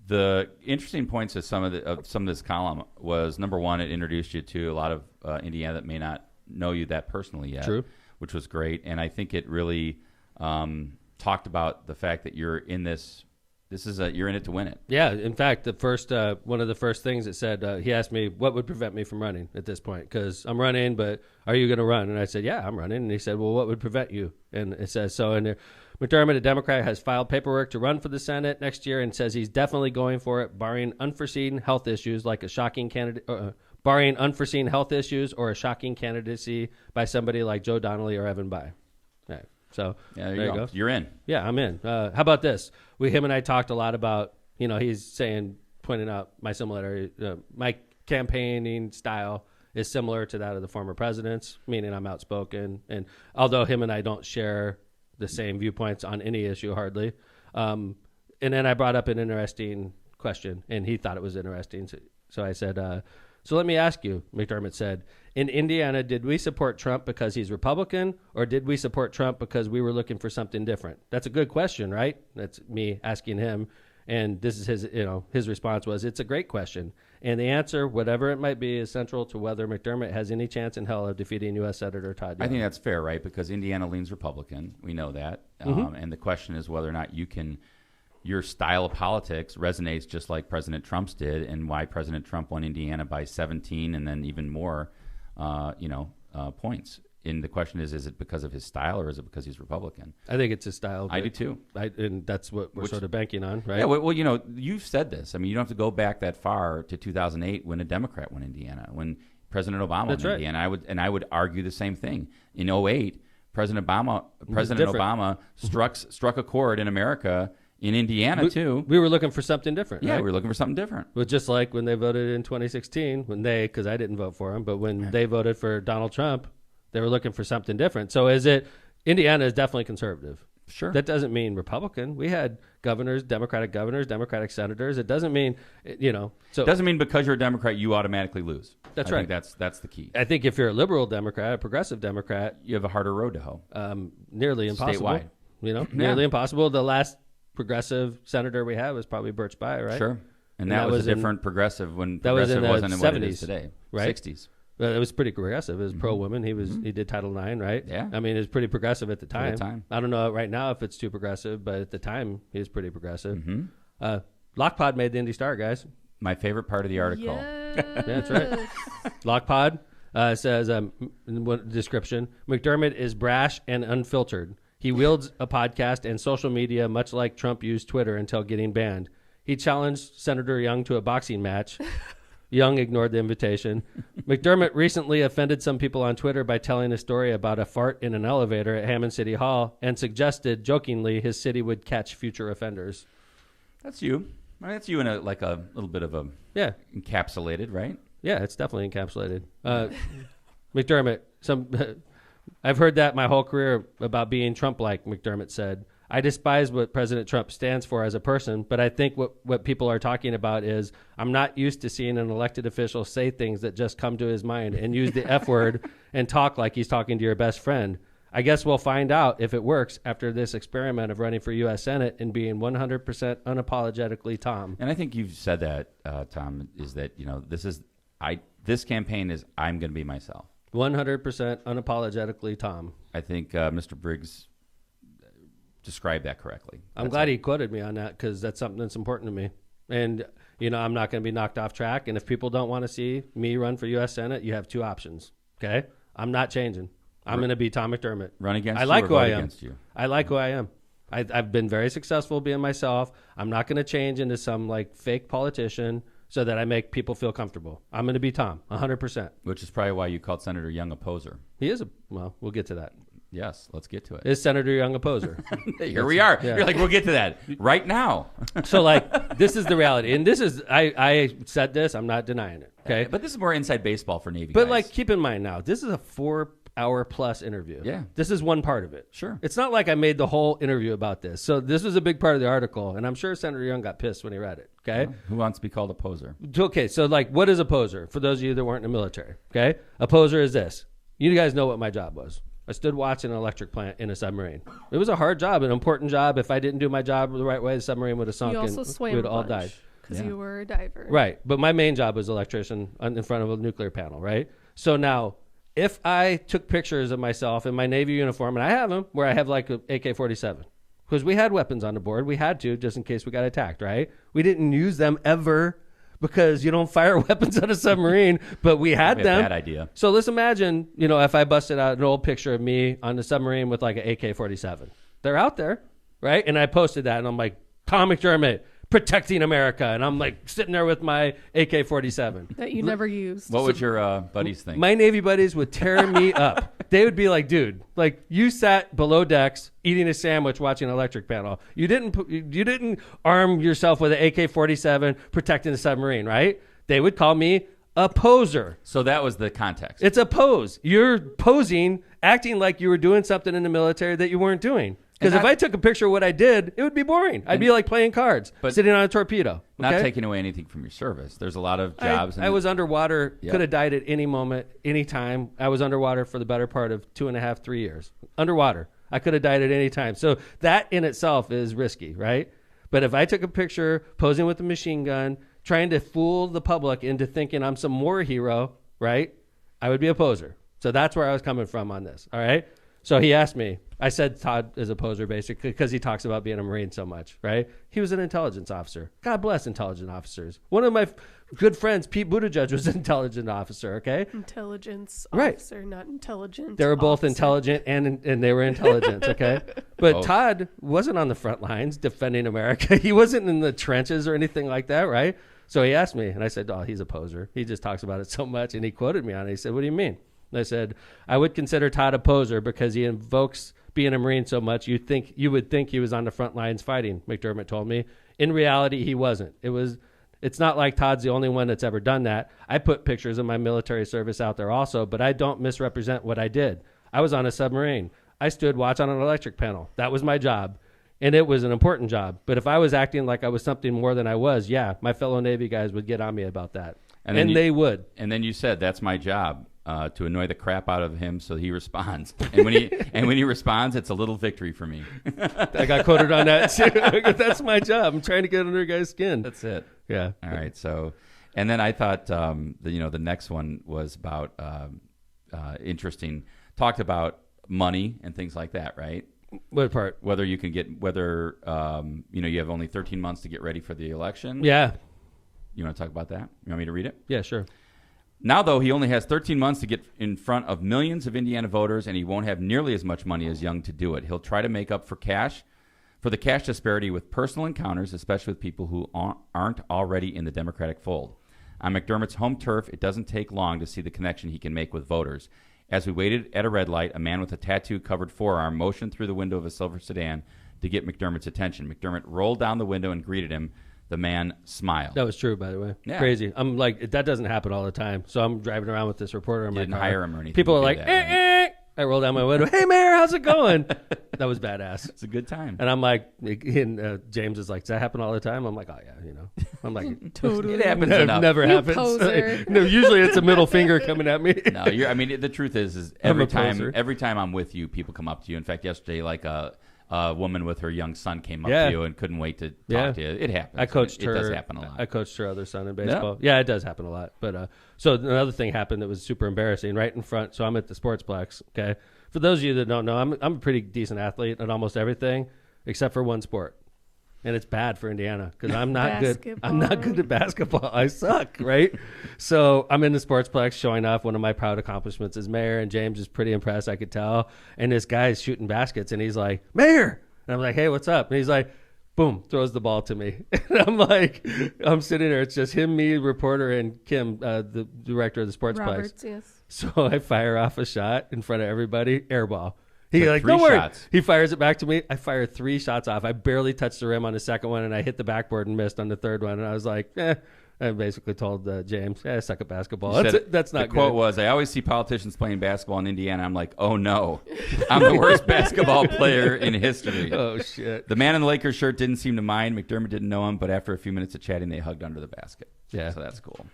[SPEAKER 2] the interesting points of some of this column was, number one, it introduced you to a lot of Indiana that may not know you that personally yet.
[SPEAKER 1] True.
[SPEAKER 2] Which was great, and I think it really talked about the fact that you're in this. You're in it to win it.
[SPEAKER 1] Yeah. In fact, the first one of the first things it said, he asked me what would prevent me from running at this point because I'm running, but are you going to run? And I said, yeah, I'm running. And he said, well, what would prevent you? And it says so. And McDermott, a Democrat, has filed paperwork to run for the Senate next year and says he's definitely going for it, barring unforeseen health issues like a shocking candidate. Barring unforeseen health issues or a shocking candidacy by somebody like Joe Donnelly or Evan Bayh. Right. So
[SPEAKER 2] there you go. You're in.
[SPEAKER 1] Yeah, I'm in. How about this? Him and I talked a lot about, he's pointing out my similarity, my campaigning style is similar to that of the former president's, meaning I'm outspoken. And although him and I don't share the same viewpoints on any issue hardly. And then I brought up an interesting question, and he thought it was interesting. So I said, so let me ask you, McDermott said, in Indiana, did we support Trump because he's Republican, or did we support Trump because we were looking for something different? That's a good question, right? That's me asking him. And this is his response was, it's a great question. And the answer, whatever it might be, is central to whether McDermott has any chance in hell of defeating U.S. Senator Todd Young.
[SPEAKER 2] I think that's fair, right? Because Indiana leans Republican. We know that. And the question is whether or not you can your style of politics resonates just like President Trump's did, and why President Trump won Indiana by 17 and then even more, points. And the question is it because of his style or is it because he's Republican?
[SPEAKER 1] I think it's his style.
[SPEAKER 2] I do too.
[SPEAKER 1] And that's what we're sort of banking on, right?
[SPEAKER 2] Yeah, well, you've said this. I mean, you don't have to go back that far to 2008 when a Democrat won Indiana, when President Obama won Indiana. I would argue the same thing. In 2008, President Obama struck a chord in America, in Indiana too.
[SPEAKER 1] We were looking for something different.
[SPEAKER 2] Yeah,
[SPEAKER 1] right?
[SPEAKER 2] we were looking for something different.
[SPEAKER 1] But just like when they voted in 2016, because I didn't vote for him, but when they voted for Donald Trump, they were looking for something different. So Indiana is definitely conservative.
[SPEAKER 2] Sure.
[SPEAKER 1] That doesn't mean Republican. We had governors, Democratic senators. It doesn't mean, So
[SPEAKER 2] it doesn't mean because you're a Democrat, you automatically lose.
[SPEAKER 1] That's
[SPEAKER 2] I
[SPEAKER 1] right.
[SPEAKER 2] think that's the key.
[SPEAKER 1] I think if you're a liberal Democrat, a progressive Democrat,
[SPEAKER 2] you have a harder road to hoe.
[SPEAKER 1] Nearly impossible.
[SPEAKER 2] Statewide.
[SPEAKER 1] Nearly impossible. The last progressive senator we had was probably Birch Bayh, right?
[SPEAKER 2] Sure. And that was a different progressive when
[SPEAKER 1] that was
[SPEAKER 2] progressive wasn't
[SPEAKER 1] in
[SPEAKER 2] what
[SPEAKER 1] the
[SPEAKER 2] it
[SPEAKER 1] 70s,
[SPEAKER 2] is today.
[SPEAKER 1] right?
[SPEAKER 2] 60s.
[SPEAKER 1] It was pretty progressive. It was pro-women. He did Title IX, right?
[SPEAKER 2] Yeah.
[SPEAKER 1] I mean, it was pretty progressive at the time.
[SPEAKER 2] At the time.
[SPEAKER 1] I don't know right now if it's too progressive, but at the time, he was pretty progressive.
[SPEAKER 2] Mm-hmm.
[SPEAKER 1] LOCPOD made the Indy Star, guys.
[SPEAKER 2] My favorite part of the article.
[SPEAKER 4] Yes.
[SPEAKER 1] Yeah, that's right. LOCPOD says, in one description, McDermott is brash and unfiltered. He wields a podcast and social media much like Trump used Twitter until getting banned. He challenged Senator Young to a boxing match. Young ignored the invitation. McDermott recently offended some people on Twitter by telling a story about a fart in an elevator at Hammond City Hall and suggested, jokingly, his city would catch future offenders.
[SPEAKER 2] That's you. I mean, that's you in a little bit of a encapsulated, right?
[SPEAKER 1] Yeah, it's definitely encapsulated. McDermott, I've heard that my whole career about being Trump-like, McDermott said. I despise what President Trump stands for as a person, but I think what people are talking about is I'm not used to seeing an elected official say things that just come to his mind and use the F word and talk like he's talking to your best friend. I guess we'll find out if it works after this experiment of running for U.S. Senate and being 100% unapologetically Tom.
[SPEAKER 2] And I think you've said that, Tom, is that, this campaign is I'm going to be myself.
[SPEAKER 1] 100% unapologetically Tom.
[SPEAKER 2] I think Mr. Briggs described that correctly.
[SPEAKER 1] I'm glad he quoted me on that because that's something that's important to me. And, I'm not going to be knocked off track. And if people don't want to see me run for U.S. Senate, you have two options. Okay? I'm not changing. I'm going to be Tom McDermott.
[SPEAKER 2] Run against you.
[SPEAKER 1] I like
[SPEAKER 2] or
[SPEAKER 1] who
[SPEAKER 2] vote
[SPEAKER 1] I am.
[SPEAKER 2] Against you.
[SPEAKER 1] I like who I am. I've been very successful being myself. I'm not going to change into some fake politician so that I make people feel comfortable. I'm going to be Tom, 100%.
[SPEAKER 2] Which is probably why you called Senator Young a poser.
[SPEAKER 1] He is we'll get to that.
[SPEAKER 2] Yes, let's get to it.
[SPEAKER 1] Is Senator Young a poser?
[SPEAKER 2] Here we are.
[SPEAKER 1] Yeah.
[SPEAKER 2] You're like, we'll get to that right now.
[SPEAKER 1] So this is the reality. And this is, I said this, I'm not denying it. Okay.
[SPEAKER 2] But this is more inside baseball for Navy
[SPEAKER 1] But
[SPEAKER 2] guys.
[SPEAKER 1] keep in mind now, this is a 4-hour plus interview.
[SPEAKER 2] Yeah.
[SPEAKER 1] This is one part of it.
[SPEAKER 2] Sure.
[SPEAKER 1] It's not like I made the whole interview about this. So this was a big part of the article. And I'm sure Senator Young got pissed when he read it. Okay.
[SPEAKER 2] Well, who wants to be called a poser?
[SPEAKER 1] Okay. So what is a poser? For those of you that weren't in the military. Okay. A poser is this. You guys know what my job was. I stood watching an electric plant in a submarine. It was a hard job, an important job. If I didn't do my job the right way, the submarine would have sunk
[SPEAKER 4] You also
[SPEAKER 1] and
[SPEAKER 4] swam
[SPEAKER 1] we would
[SPEAKER 4] a
[SPEAKER 1] all
[SPEAKER 4] bunch
[SPEAKER 1] died.
[SPEAKER 4] because you were a diver.
[SPEAKER 1] Right. But my main job was electrician in front of a nuclear panel, right? So now, if I took pictures of myself in my Navy uniform, and I have them, where I have an AK-47, because we had weapons on the board. We had to, just in case we got attacked, right? We didn't use them ever because you don't fire weapons on a submarine, but we had them.
[SPEAKER 2] Bad idea.
[SPEAKER 1] So let's imagine, if I busted out an old picture of me on the submarine with an AK-47. They're out there, right? And I posted that, and I'm like, Tom McDermott, protecting America. And I'm sitting there with my AK-47.
[SPEAKER 4] That you never used.
[SPEAKER 2] What would your buddies think?
[SPEAKER 1] My Navy buddies would tear me up. They would be like, dude, you sat below decks eating a sandwich watching an electric panel. You didn't arm yourself with an AK-47 protecting the submarine, right? They would call me a poser.
[SPEAKER 2] So that was the context.
[SPEAKER 1] It's a pose. You're posing, acting like you were doing something in the military that you weren't doing. Because if I took a picture of what I did, it would be boring. I'd be like playing cards, sitting on a torpedo. Okay?
[SPEAKER 2] Not taking away anything from your service. There's a lot of jobs.
[SPEAKER 1] I was underwater,
[SPEAKER 2] Yep.
[SPEAKER 1] could have died at any moment, any time. I was underwater for the better part of 2.5, 3 years. Underwater. I could have died at any time. So that in itself is risky, right? But if I took a picture posing with a machine gun, trying to fool the public into thinking I'm some war hero, right? I would be a poser. So that's where I was coming from on this, all right? So he asked me, I said Todd is a poser basically because he talks about being a Marine so much, right? He was an intelligence officer. God bless intelligence officers. One of my good friends, Pete Buttigieg, was an intelligence officer, okay?
[SPEAKER 4] Intelligence
[SPEAKER 1] Right.
[SPEAKER 4] officer, not intelligent.
[SPEAKER 1] They were both
[SPEAKER 4] officer.
[SPEAKER 1] intelligent and they were intelligent, okay? But
[SPEAKER 2] Oh.
[SPEAKER 1] Todd wasn't on the front lines defending America. He wasn't in the trenches or anything like that, right? So he asked me, and I said, oh, he's a poser. He just talks about it so much, and he quoted me on it. He said, what do you mean? And I said, I would consider Todd a poser because he invokes being a Marine so much you would think he was on the front lines fighting, McDermott told me. In reality, he wasn't. It's not like Todd's the only one that's ever done that. I put pictures of my military service out there also, but I don't misrepresent what I did. I was on a submarine. I stood watch on an electric panel. That was my job, and it was an important job. But if I was acting like I was something more than I was, yeah, my fellow Navy guys would get on me about that. And they would.
[SPEAKER 2] And then you said, that's my job. To annoy the crap out of him so he responds. And when he responds, it's a little victory for me.
[SPEAKER 1] I got quoted on that too. That's my job. I'm trying to get under a guy's skin.
[SPEAKER 2] That's it.
[SPEAKER 1] Yeah.
[SPEAKER 2] All right. So, and then I thought the next one was about interesting. Talked about money and things like that, right?
[SPEAKER 1] What part?
[SPEAKER 2] Whether you can get you have only 13 months to get ready for the election.
[SPEAKER 1] Yeah.
[SPEAKER 2] You want to talk about that? You want me to read it?
[SPEAKER 1] Yeah, sure.
[SPEAKER 2] Now, though, he only has 13 months to get in front of millions of Indiana voters, and he won't have nearly as much money as Young to do it. He'll try to make up for the cash disparity with personal encounters, especially with people who aren't already in the Democratic fold. On McDermott's home turf, it doesn't take long to see the connection he can make with voters. As we waited at a red light, a man with a tattoo-covered forearm motioned through the window of a silver sedan to get McDermott's attention. McDermott rolled down the window and greeted him. The man smiled.
[SPEAKER 1] That was true, by the way.
[SPEAKER 2] Yeah.
[SPEAKER 1] Crazy. I'm like, that doesn't happen all the time. So I'm driving around with this reporter in my
[SPEAKER 2] Didn't
[SPEAKER 1] car.
[SPEAKER 2] hire him or anything.
[SPEAKER 1] People are
[SPEAKER 2] to
[SPEAKER 1] like,
[SPEAKER 2] do that, right?
[SPEAKER 1] I roll down my window. Hey, Mayor, how's it going? That was badass.
[SPEAKER 2] It's a good time.
[SPEAKER 1] And I'm like, and James is like, does that happen all the time? I'm like, oh, yeah, I'm like,
[SPEAKER 4] Totally.
[SPEAKER 2] It happens
[SPEAKER 1] it
[SPEAKER 2] enough.
[SPEAKER 1] never
[SPEAKER 4] You
[SPEAKER 1] happens.
[SPEAKER 4] poser.
[SPEAKER 1] No, usually it's a middle finger coming at me.
[SPEAKER 2] No, the truth is
[SPEAKER 1] I'm a poser.
[SPEAKER 2] every time I'm with you, people come up to you. In fact, yesterday, like a woman with her young son came up
[SPEAKER 1] Yeah.
[SPEAKER 2] to you and couldn't wait to
[SPEAKER 1] Yeah.
[SPEAKER 2] talk to you. It happens.
[SPEAKER 1] I coached
[SPEAKER 2] it
[SPEAKER 1] her.
[SPEAKER 2] It does happen a lot.
[SPEAKER 1] I coached her other son in baseball. Yeah, it does happen a lot. But so another thing happened that was super embarrassing. Right in front. So I'm at the Sportsplex. Okay, for those of you that don't know, I'm a pretty decent athlete at almost everything except for one sport, and it's bad for Indiana because I'm not good. I'm not good at basketball. I suck. Right. So I'm in the Sportsplex showing off one of my proud accomplishments as mayor, and James is pretty impressed. I could tell. And this guy's shooting baskets, and he's like, "Mayor." And I'm like, hey, what's up? And he's like, boom, throws the ball to me. And I'm like, I'm sitting there. It's just him, me, reporter, and Kim, the director of the Sportsplex.
[SPEAKER 4] Roberts, yes.
[SPEAKER 1] So I fire off a shot in front of everybody, air ball. He
[SPEAKER 2] Took
[SPEAKER 1] like,
[SPEAKER 2] 3
[SPEAKER 1] don't worry.
[SPEAKER 2] shots.
[SPEAKER 1] He fires it back to me. I fire 3 shots off. I barely touched the rim on the second one, and I hit the backboard and missed on the third one. And I was like, I basically told James, I suck at basketball. That's not
[SPEAKER 2] the
[SPEAKER 1] good.
[SPEAKER 2] quote was, I always see politicians playing basketball in Indiana. I'm like, oh, no. I'm the worst basketball player in history.
[SPEAKER 1] Oh, shit.
[SPEAKER 2] The man in the Lakers shirt didn't seem to mind. McDermott didn't know him, but after a few minutes of chatting, they hugged under the basket.
[SPEAKER 1] Yeah.
[SPEAKER 2] So that's cool.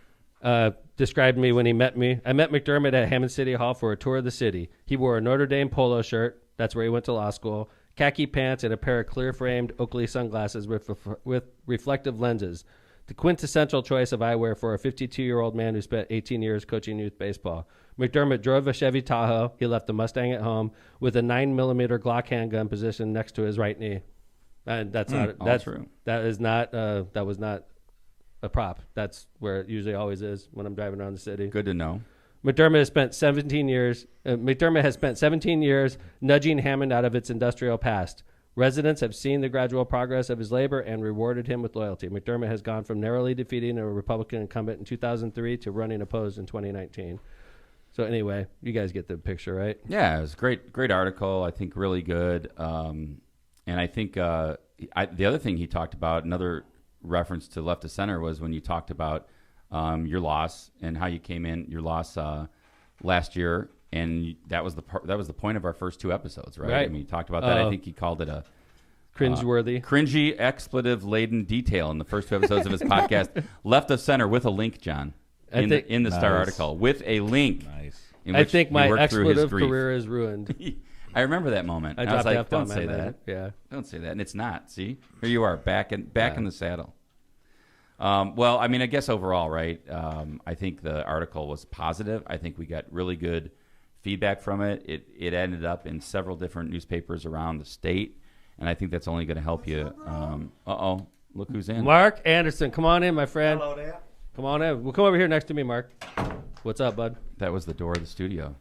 [SPEAKER 1] Described me when he met me. I met McDermott at Hammond City Hall for a tour of the city. He wore a Notre Dame polo shirt. That's where he went to law school. Khaki pants and a pair of clear-framed Oakley sunglasses with reflective lenses. The quintessential choice of eyewear for a 52-year-old man who spent 18 years coaching youth baseball. McDermott drove a Chevy Tahoe. He left the Mustang at home with a 9mm Glock handgun positioned next to his right knee. And that's
[SPEAKER 2] true.
[SPEAKER 1] That is not. That was not a prop. That's where it usually always is when I'm driving around the city.
[SPEAKER 2] Good to know.
[SPEAKER 1] McDermott has spent 17 years. McDermott has spent 17 years nudging Hammond out of its industrial past. Residents have seen the gradual progress of his labor and rewarded him with loyalty. McDermott has gone from narrowly defeating a Republican incumbent in 2003 to running opposed in 2019. So anyway, you guys get the picture, right?
[SPEAKER 2] Yeah, it was a great article. I think really good. And I think the other thing he talked about, another reference to left to center, was when you talked about your loss and how you came in, your loss last year. And that was the point of our first 2 episodes, right? I mean, he talked about that. I think he called it a
[SPEAKER 1] cringeworthy,
[SPEAKER 2] cringy, expletive-laden detail in the first 2 episodes of his podcast. Left of center with a link, John, in the Star article with a link.
[SPEAKER 3] Nice.
[SPEAKER 1] I think my expletive career is ruined.
[SPEAKER 2] I remember that moment.
[SPEAKER 1] I
[SPEAKER 2] was like,
[SPEAKER 1] dropped
[SPEAKER 2] don't
[SPEAKER 1] F-bomb,
[SPEAKER 2] say
[SPEAKER 1] man.
[SPEAKER 2] that.
[SPEAKER 1] Yeah,
[SPEAKER 2] Don't say that. And it's not. See, here you are back in the saddle. Well, I mean, I guess overall, right? I think the article was positive. I think we got really good feedback from it. It ended up in several different newspapers around the state, and I think that's only going to help you. Look who's in.
[SPEAKER 1] Mark Anderson, come on in, my friend.
[SPEAKER 6] Hello there.
[SPEAKER 1] Come on in. Well, come over here next to me, Mark. What's up, bud?
[SPEAKER 2] That was the door of the studio.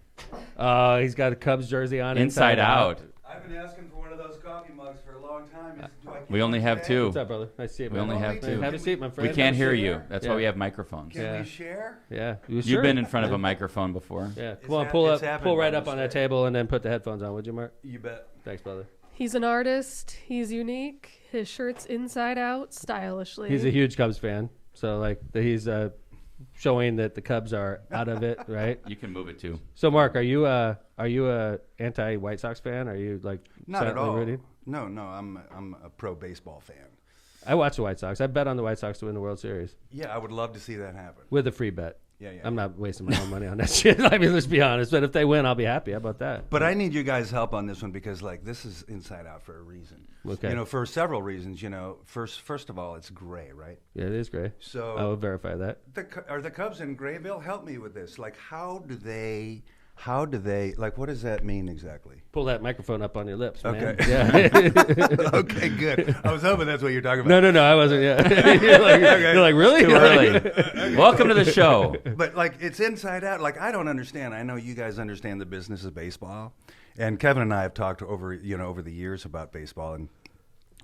[SPEAKER 1] He's got a Cubs jersey on.
[SPEAKER 2] Inside out.
[SPEAKER 6] I've been asking for one of those coffee mugs for a long time.
[SPEAKER 2] We only have two.
[SPEAKER 1] What's up, brother? Nice to see you,
[SPEAKER 2] We
[SPEAKER 1] man.
[SPEAKER 2] only have two.
[SPEAKER 1] Have a seat, my friend.
[SPEAKER 2] We can't hear
[SPEAKER 6] sit
[SPEAKER 2] you.
[SPEAKER 6] here?
[SPEAKER 2] That's
[SPEAKER 1] Yeah.
[SPEAKER 2] why we have microphones.
[SPEAKER 6] Can we share?
[SPEAKER 1] Yeah.
[SPEAKER 2] You've been in front of a microphone before.
[SPEAKER 1] Yeah.
[SPEAKER 6] It's
[SPEAKER 1] Come on,
[SPEAKER 6] hap-
[SPEAKER 1] pull
[SPEAKER 6] it's
[SPEAKER 1] up,
[SPEAKER 6] happened
[SPEAKER 1] pull right
[SPEAKER 6] by
[SPEAKER 1] up on that
[SPEAKER 6] mistake.
[SPEAKER 1] table, and then put the headphones on, would you, Mark?
[SPEAKER 6] You bet.
[SPEAKER 1] Thanks, brother.
[SPEAKER 4] He's an artist. He's unique. His shirt's inside out, stylishly.
[SPEAKER 1] He's a huge Cubs fan, so like he's showing that the Cubs are out of it, right?
[SPEAKER 2] You can move it too.
[SPEAKER 1] So, Mark, are you a anti White Sox fan? Are you like
[SPEAKER 6] Not at
[SPEAKER 1] silently
[SPEAKER 6] all.
[SPEAKER 1] rooting?
[SPEAKER 6] No, I'm a pro baseball fan.
[SPEAKER 1] I watch the White Sox. I bet on the White Sox to win the World Series
[SPEAKER 6] Yeah, I would love to see that happen.
[SPEAKER 1] with a free bet.
[SPEAKER 6] Yeah, yeah.
[SPEAKER 1] I'm not wasting my own money on that shit. I mean, let's be honest. But if they win, I'll be happy. How about that?
[SPEAKER 6] But I need you guys' help on this one because, like, this is inside out for a reason.
[SPEAKER 1] Okay.
[SPEAKER 6] You know, for several reasons. You know, first of all, it's gray, right?
[SPEAKER 1] Yeah, it is great.
[SPEAKER 6] So
[SPEAKER 1] I will verify that.
[SPEAKER 6] Are the Cubs in Grayville? Help me with this. Like, how do they? Like, what does that mean exactly?
[SPEAKER 1] Pull that microphone up on your lips, man.
[SPEAKER 6] Okay.
[SPEAKER 1] Yeah.
[SPEAKER 6] Okay, good. I was hoping that's what you're talking about.
[SPEAKER 1] No, I wasn't. Yeah. you're like, really?
[SPEAKER 2] Too early. Welcome to the show.
[SPEAKER 6] But like, it's inside out. Like, I don't understand. I know you guys understand the business of baseball, and Kevin and I have talked over the years about baseball,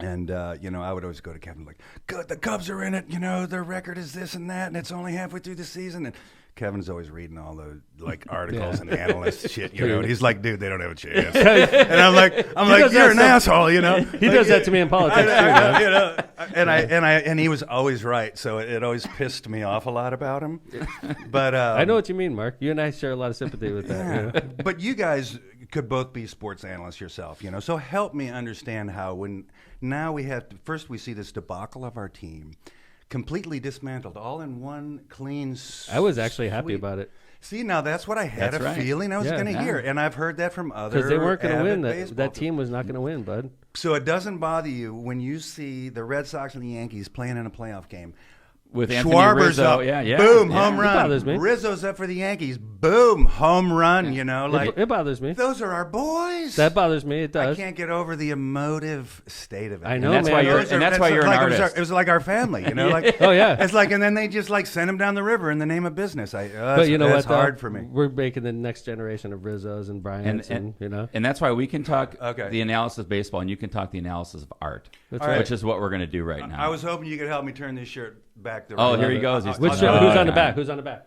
[SPEAKER 6] and I would always go to Kevin like, "Good, the Cubs are in it. You know, their record is this and that, and it's only halfway through the season." And Kevin's always reading all the like articles and analyst shit, you know. And he's like, "Dude, they don't have a chance." And I'm like,
[SPEAKER 1] does
[SPEAKER 6] "You're
[SPEAKER 1] that
[SPEAKER 6] an
[SPEAKER 1] stuff-
[SPEAKER 6] asshole," you know.
[SPEAKER 1] He does that to me in politics too, man.
[SPEAKER 6] You know, and he was always right, so it always pissed me off a lot about him. But
[SPEAKER 1] I know what you mean, Mark. You and I share a lot of sympathy with that.
[SPEAKER 6] yeah.
[SPEAKER 1] You know?
[SPEAKER 6] But you guys could both be sports analysts yourself, you know. So help me understand how when now we have to, first we see this debacle of our team, completely dismantled, all in one clean.
[SPEAKER 1] I was actually happy
[SPEAKER 6] sweep.
[SPEAKER 1] about it.
[SPEAKER 6] See, now that's what I had
[SPEAKER 2] That's
[SPEAKER 6] a
[SPEAKER 2] right.
[SPEAKER 6] feeling I was
[SPEAKER 1] Yeah.
[SPEAKER 6] going to
[SPEAKER 2] Yeah.
[SPEAKER 6] hear, and I've heard that from other
[SPEAKER 1] Because they weren't going to
[SPEAKER 6] avid
[SPEAKER 1] win.
[SPEAKER 6] baseball
[SPEAKER 1] That
[SPEAKER 6] people.
[SPEAKER 1] team was not going to win, bud.
[SPEAKER 6] So it doesn't bother you when you see the Red Sox and the Yankees playing in a playoff game.
[SPEAKER 2] With Anthony
[SPEAKER 6] Schwarber's
[SPEAKER 2] Rizzo.
[SPEAKER 6] up,
[SPEAKER 2] Yeah.
[SPEAKER 6] boom,
[SPEAKER 2] Yeah.
[SPEAKER 6] home
[SPEAKER 1] It
[SPEAKER 6] run.
[SPEAKER 1] bothers me.
[SPEAKER 6] Rizzo's up for the Yankees, boom, home run. You know, like
[SPEAKER 1] It bothers me.
[SPEAKER 6] those are our boys.
[SPEAKER 1] That bothers me. It
[SPEAKER 6] I
[SPEAKER 1] does.
[SPEAKER 6] can't get over the emotive state of it.
[SPEAKER 1] I know,
[SPEAKER 2] that's
[SPEAKER 1] man.
[SPEAKER 2] why you're
[SPEAKER 6] Those are-
[SPEAKER 2] and that's why you're an
[SPEAKER 6] like,
[SPEAKER 2] artist.
[SPEAKER 6] It was like our family, you know. Like,
[SPEAKER 1] Oh, yeah.
[SPEAKER 6] it's like, and then they just like send him down the river in the name of business.
[SPEAKER 1] But you know
[SPEAKER 6] that's
[SPEAKER 1] what? Though?
[SPEAKER 6] hard for me.
[SPEAKER 1] We're making the next generation of Rizzos and Bryants, and you know.
[SPEAKER 2] And that's why we can talk
[SPEAKER 6] Okay.
[SPEAKER 2] the analysis of baseball, and you can talk the analysis of art,
[SPEAKER 1] That's
[SPEAKER 6] All right.
[SPEAKER 2] which is what we're going to do right now.
[SPEAKER 6] I was hoping you could help me turn this shirt back. The
[SPEAKER 2] Oh,
[SPEAKER 6] right
[SPEAKER 2] here
[SPEAKER 6] way.
[SPEAKER 2] he goes. He's
[SPEAKER 1] Which
[SPEAKER 2] Oh,
[SPEAKER 1] show? Who's on the
[SPEAKER 2] God.
[SPEAKER 1] back? Who's on the back?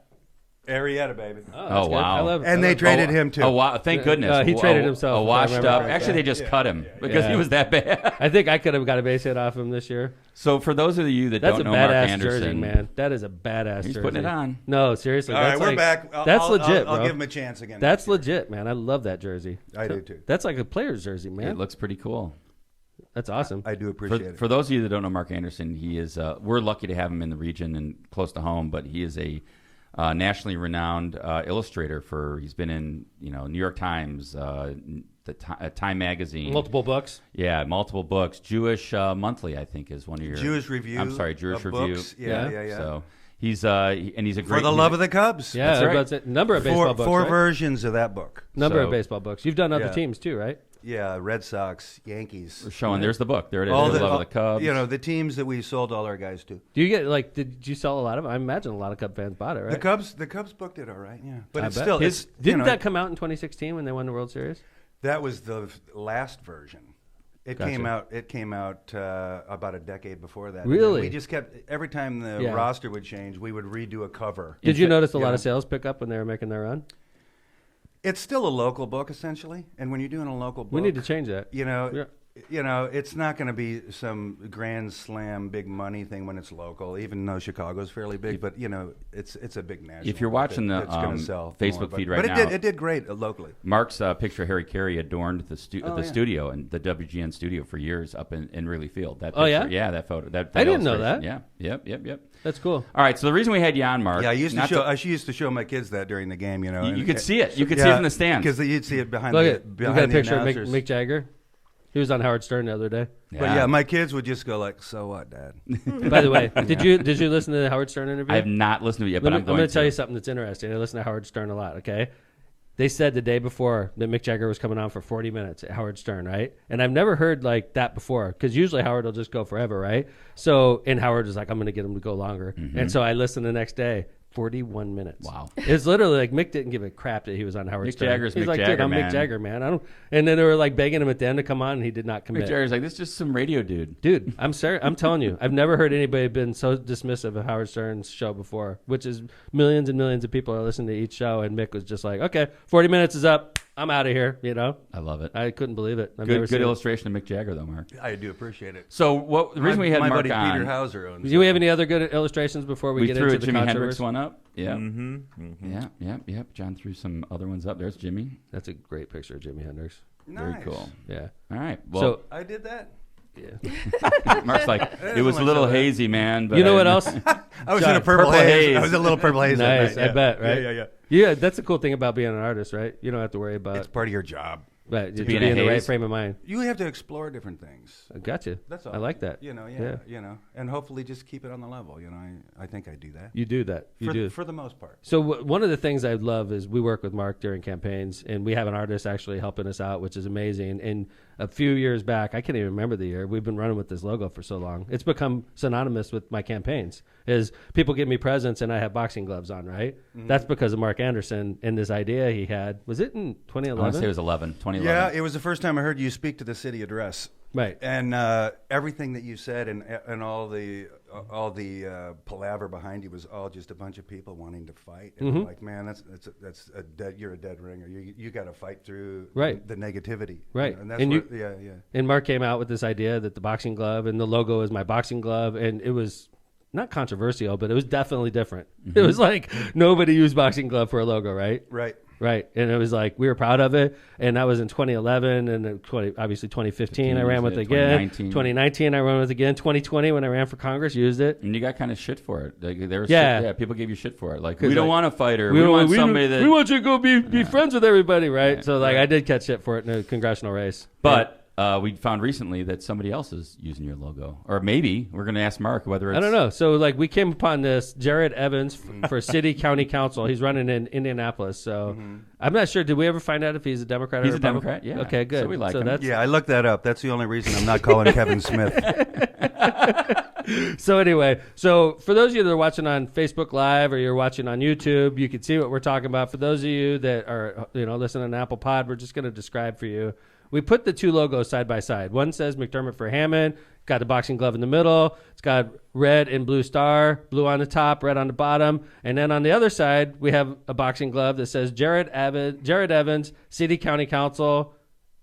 [SPEAKER 6] Arietta, baby.
[SPEAKER 1] That's
[SPEAKER 2] Oh,
[SPEAKER 1] good.
[SPEAKER 2] wow.
[SPEAKER 1] I love it.
[SPEAKER 6] And they traded him too.
[SPEAKER 2] Oh, wow. Thank goodness.
[SPEAKER 1] he traded himself,
[SPEAKER 2] A
[SPEAKER 1] if I
[SPEAKER 2] washed
[SPEAKER 1] remember
[SPEAKER 2] up.
[SPEAKER 1] correctly.
[SPEAKER 2] Actually, they just cut him because
[SPEAKER 1] Yeah.
[SPEAKER 2] he was that bad.
[SPEAKER 1] I think I could have got a base hit off him this year.
[SPEAKER 2] So for those of you that
[SPEAKER 1] That's a
[SPEAKER 2] don't know Mark
[SPEAKER 1] badass
[SPEAKER 2] Anderson,
[SPEAKER 1] jersey, man. That is a badass
[SPEAKER 2] He's
[SPEAKER 1] jersey.
[SPEAKER 2] putting it on.
[SPEAKER 1] No, seriously.
[SPEAKER 6] All right,
[SPEAKER 1] that's
[SPEAKER 6] we're
[SPEAKER 1] like-
[SPEAKER 6] back.
[SPEAKER 1] That's legit,
[SPEAKER 6] I'll
[SPEAKER 1] bro.
[SPEAKER 6] give him a chance again.
[SPEAKER 1] That's
[SPEAKER 6] next year.
[SPEAKER 1] legit, man. I love that jersey.
[SPEAKER 6] I do too.
[SPEAKER 1] That's like a player's jersey, man.
[SPEAKER 2] It looks pretty cool.
[SPEAKER 1] That's awesome.
[SPEAKER 6] I do appreciate it.
[SPEAKER 2] For those of you that don't know Mark Anderson, he is. We're lucky to have him in the region and close to home, but he is a nationally renowned illustrator. He's been in New York Times, Time Magazine,
[SPEAKER 1] Multiple books.
[SPEAKER 2] Yeah, multiple books. Jewish Monthly, I think, is one of your
[SPEAKER 6] Jewish Review.
[SPEAKER 2] I'm sorry, Jewish
[SPEAKER 6] of
[SPEAKER 2] Review.
[SPEAKER 6] books. Yeah.
[SPEAKER 2] So he's and he's a great
[SPEAKER 6] For the love of the Cubs.
[SPEAKER 1] Yeah,
[SPEAKER 2] That's right.
[SPEAKER 1] that's it. Number of baseball books.
[SPEAKER 6] Four
[SPEAKER 1] right?
[SPEAKER 6] versions of that book.
[SPEAKER 1] Number of
[SPEAKER 2] So-
[SPEAKER 1] baseball books. You've done other
[SPEAKER 6] Yeah.
[SPEAKER 1] teams too, right?
[SPEAKER 6] Yeah, Red Sox, Yankees.
[SPEAKER 2] We're showing. There's the book. There it is.
[SPEAKER 6] All
[SPEAKER 2] There's the love of the Cubs.
[SPEAKER 6] You know, the teams that we sold all our guys to.
[SPEAKER 1] Do you get like? Did you sell a lot of? I imagine a lot of Cub fans bought it, right?
[SPEAKER 6] The Cubs book did all right. Yeah, but
[SPEAKER 1] I
[SPEAKER 6] it's
[SPEAKER 1] bet.
[SPEAKER 6] still
[SPEAKER 1] Didn't that come out in 2016 when they won the World Series?
[SPEAKER 6] That was the last version. It
[SPEAKER 1] Gotcha.
[SPEAKER 6] came out about a decade before that.
[SPEAKER 1] Really?
[SPEAKER 6] And we just kept every time the
[SPEAKER 1] Yeah.
[SPEAKER 6] roster would change, we would redo a cover.
[SPEAKER 1] Did you notice a
[SPEAKER 6] Yeah.
[SPEAKER 1] lot of sales pick up when they were making their run?
[SPEAKER 6] It's still a local book essentially, and when you're doing a local book,
[SPEAKER 1] We need to change that.
[SPEAKER 6] You know,
[SPEAKER 1] Yeah.
[SPEAKER 6] it's not going to be some grand slam big money thing when it's local. Even though Chicago's fairly big, but it's a big national.
[SPEAKER 2] If you're
[SPEAKER 6] book
[SPEAKER 2] watching the,
[SPEAKER 6] that's gonna sell
[SPEAKER 2] Facebook
[SPEAKER 6] more, but-
[SPEAKER 2] feed right
[SPEAKER 6] but
[SPEAKER 2] now-
[SPEAKER 6] it did great locally.
[SPEAKER 2] Mark's picture of Harry Carey adorned the
[SPEAKER 6] Oh, yeah.
[SPEAKER 2] studio and the WGN studio for years up in Wrigley Field. That
[SPEAKER 1] Oh,
[SPEAKER 2] picture,
[SPEAKER 1] yeah?
[SPEAKER 2] that photo. That
[SPEAKER 1] I didn't know
[SPEAKER 2] illustration.
[SPEAKER 1] that.
[SPEAKER 2] Yeah. Yep.
[SPEAKER 1] That's cool.
[SPEAKER 2] All right. So the reason we had you on, Mark.
[SPEAKER 6] Yeah, I used
[SPEAKER 2] not
[SPEAKER 6] to show my kids that during the game. You know,
[SPEAKER 2] You could see it. You could see it from the stands.
[SPEAKER 6] because you'd see it behind
[SPEAKER 1] Look
[SPEAKER 6] the
[SPEAKER 1] at we
[SPEAKER 6] behind
[SPEAKER 1] got a
[SPEAKER 6] the
[SPEAKER 1] picture of
[SPEAKER 6] announcers.
[SPEAKER 1] Mick Jagger. He was on Howard Stern the other day.
[SPEAKER 6] But yeah, my kids would just go like, "So what, Dad?"
[SPEAKER 1] By the way, did you listen to the Howard Stern interview?
[SPEAKER 2] I have not listened to it yet, but
[SPEAKER 1] I'm
[SPEAKER 2] I'm
[SPEAKER 1] going
[SPEAKER 2] going
[SPEAKER 1] to tell you something that's interesting. I listen to Howard Stern a lot. Okay, they said the day before that Mick Jagger was coming on for 40 minutes at Howard Stern, right? And I've never heard like that before, because usually Howard will just go forever, right? So, and Howard was like, I'm going to get him to go longer. And so I listened the next day. 41 minutes.
[SPEAKER 2] Wow.
[SPEAKER 1] It's literally like Mick didn't give a crap that he was on Howard Stern.
[SPEAKER 2] Jagger's
[SPEAKER 1] He's
[SPEAKER 2] Mick
[SPEAKER 1] like,
[SPEAKER 2] Jagger,
[SPEAKER 1] dude, I'm
[SPEAKER 2] man.
[SPEAKER 1] Mick Jagger, man. I don't. And then they were like begging him at the end to come on, and he did not commit.
[SPEAKER 2] Mick Jagger's like, this is just some radio dude.
[SPEAKER 1] Dude, I'm sorry. I'm telling you, I've never heard anybody been so dismissive of Howard Stern's show before, which is millions and millions of people are listening to each show, and Mick was just like, okay, 40 minutes is up. I'm out of here, you know?
[SPEAKER 2] I love it.
[SPEAKER 1] I couldn't believe it. I've never
[SPEAKER 2] Good
[SPEAKER 1] seen it.
[SPEAKER 2] illustration of Mick Jagger, though, Mark.
[SPEAKER 6] I do appreciate it.
[SPEAKER 2] So the reason we had
[SPEAKER 6] my
[SPEAKER 2] Mark
[SPEAKER 6] buddy
[SPEAKER 2] on,
[SPEAKER 6] Peter Hauser owns.
[SPEAKER 1] Do we have any other good illustrations before we get
[SPEAKER 2] threw
[SPEAKER 1] into
[SPEAKER 2] a
[SPEAKER 1] the
[SPEAKER 2] Jimi
[SPEAKER 1] controversy?
[SPEAKER 2] Hendrix one up. Yeah. Yeah. John threw some other ones up. There's Jimmy.
[SPEAKER 1] That's a great picture of Jimi Hendrix.
[SPEAKER 6] Nice.
[SPEAKER 2] Very cool.
[SPEAKER 1] Yeah.
[SPEAKER 2] All right. Well,
[SPEAKER 1] So,
[SPEAKER 6] I did that.
[SPEAKER 1] yeah.
[SPEAKER 2] Mark's like, it was a
[SPEAKER 6] like
[SPEAKER 2] little
[SPEAKER 6] so bad.
[SPEAKER 2] hazy, man. But
[SPEAKER 1] You know what else?
[SPEAKER 6] I was
[SPEAKER 2] John,
[SPEAKER 6] in a purple
[SPEAKER 2] purple
[SPEAKER 6] haze.
[SPEAKER 2] haze.
[SPEAKER 6] I was a little purple haze. that
[SPEAKER 1] Nice,
[SPEAKER 6] night,
[SPEAKER 1] I bet, right?
[SPEAKER 6] Yeah.
[SPEAKER 1] Yeah, that's the cool thing about being an artist, right? You don't have to worry about
[SPEAKER 6] It's part of your job.
[SPEAKER 1] but to
[SPEAKER 2] be
[SPEAKER 1] be
[SPEAKER 2] in a
[SPEAKER 1] in the right
[SPEAKER 2] haze.
[SPEAKER 1] frame of mind.
[SPEAKER 6] You have to explore different things.
[SPEAKER 1] I got you.
[SPEAKER 6] That's all.
[SPEAKER 1] I like that.
[SPEAKER 6] You know, and hopefully just keep it on the level. You know, I think I do that.
[SPEAKER 1] You do that. You do.
[SPEAKER 6] For the most part.
[SPEAKER 1] So one of the things I love is we work with Mark during campaigns, and we have an artist actually helping us out, which is amazing. And a few years back, I can't even remember the year, we've been running with this logo for so long. It's become synonymous with my campaigns. Is people give me presents and I have boxing gloves on, right? That's because of Mark Anderson and this idea he had. Was it in
[SPEAKER 2] I want to say
[SPEAKER 1] 2011?
[SPEAKER 2] it was 2011.
[SPEAKER 6] Yeah, it was the first time I heard you speak to the city address.
[SPEAKER 1] Right.
[SPEAKER 6] And everything that you said and all the palaver behind you was all just a bunch of people wanting to fight. And I'm like, man, that's a dead. You're a dead ringer. You got to fight through
[SPEAKER 1] Right.
[SPEAKER 6] the negativity.
[SPEAKER 1] Right.
[SPEAKER 6] You know, and that's
[SPEAKER 1] And
[SPEAKER 6] what,
[SPEAKER 1] you-
[SPEAKER 6] yeah.
[SPEAKER 1] And Mark came out with this idea that the boxing glove and the logo is my boxing glove, and it was not controversial, but it was definitely different. It was like nobody used boxing glove for a logo, right?
[SPEAKER 6] Right.
[SPEAKER 1] Right. And it was like we were proud of it, and that was in 2011, and then obviously 2015 I ran with it again. 2019 I ran with it again. 2020 when I ran for Congress used it.
[SPEAKER 2] And you got kind of shit for it. Like, there was
[SPEAKER 1] Yeah.
[SPEAKER 2] people gave you shit for it. Like,
[SPEAKER 1] 'Cause,
[SPEAKER 2] we don't
[SPEAKER 1] like,
[SPEAKER 2] want a fighter. We want somebody that.
[SPEAKER 1] we want you to go be friends with everybody, right? So like
[SPEAKER 2] right.
[SPEAKER 1] I did catch shit for it in a congressional race.
[SPEAKER 2] But we found recently that somebody else is using your logo. Or maybe we're going to ask Mark whether it's.
[SPEAKER 1] I don't know. So like we came upon this Jared Evans for city county council. He's running in Indianapolis. So I'm not sure. Did we ever find out if he's a Democrat or
[SPEAKER 2] He's a
[SPEAKER 1] Republican?
[SPEAKER 2] Democrat, yeah.
[SPEAKER 1] Okay, good.
[SPEAKER 2] So we like him.
[SPEAKER 1] That's,
[SPEAKER 6] Yeah, I looked that up. That's the only reason I'm not calling Kevin Smith.
[SPEAKER 1] So anyway, so for those of you that are watching on Facebook Live or you're watching on YouTube, you can see what we're talking about. For those of you that are listening on Apple Pod, we're just going to describe for you. We put the two logos side by side. One says McDermott for Hammond, got the boxing glove in the middle. It's got red and blue star, blue on the top, red on the bottom. And then on the other side, we have a boxing glove that says Jared Evans, City County Council.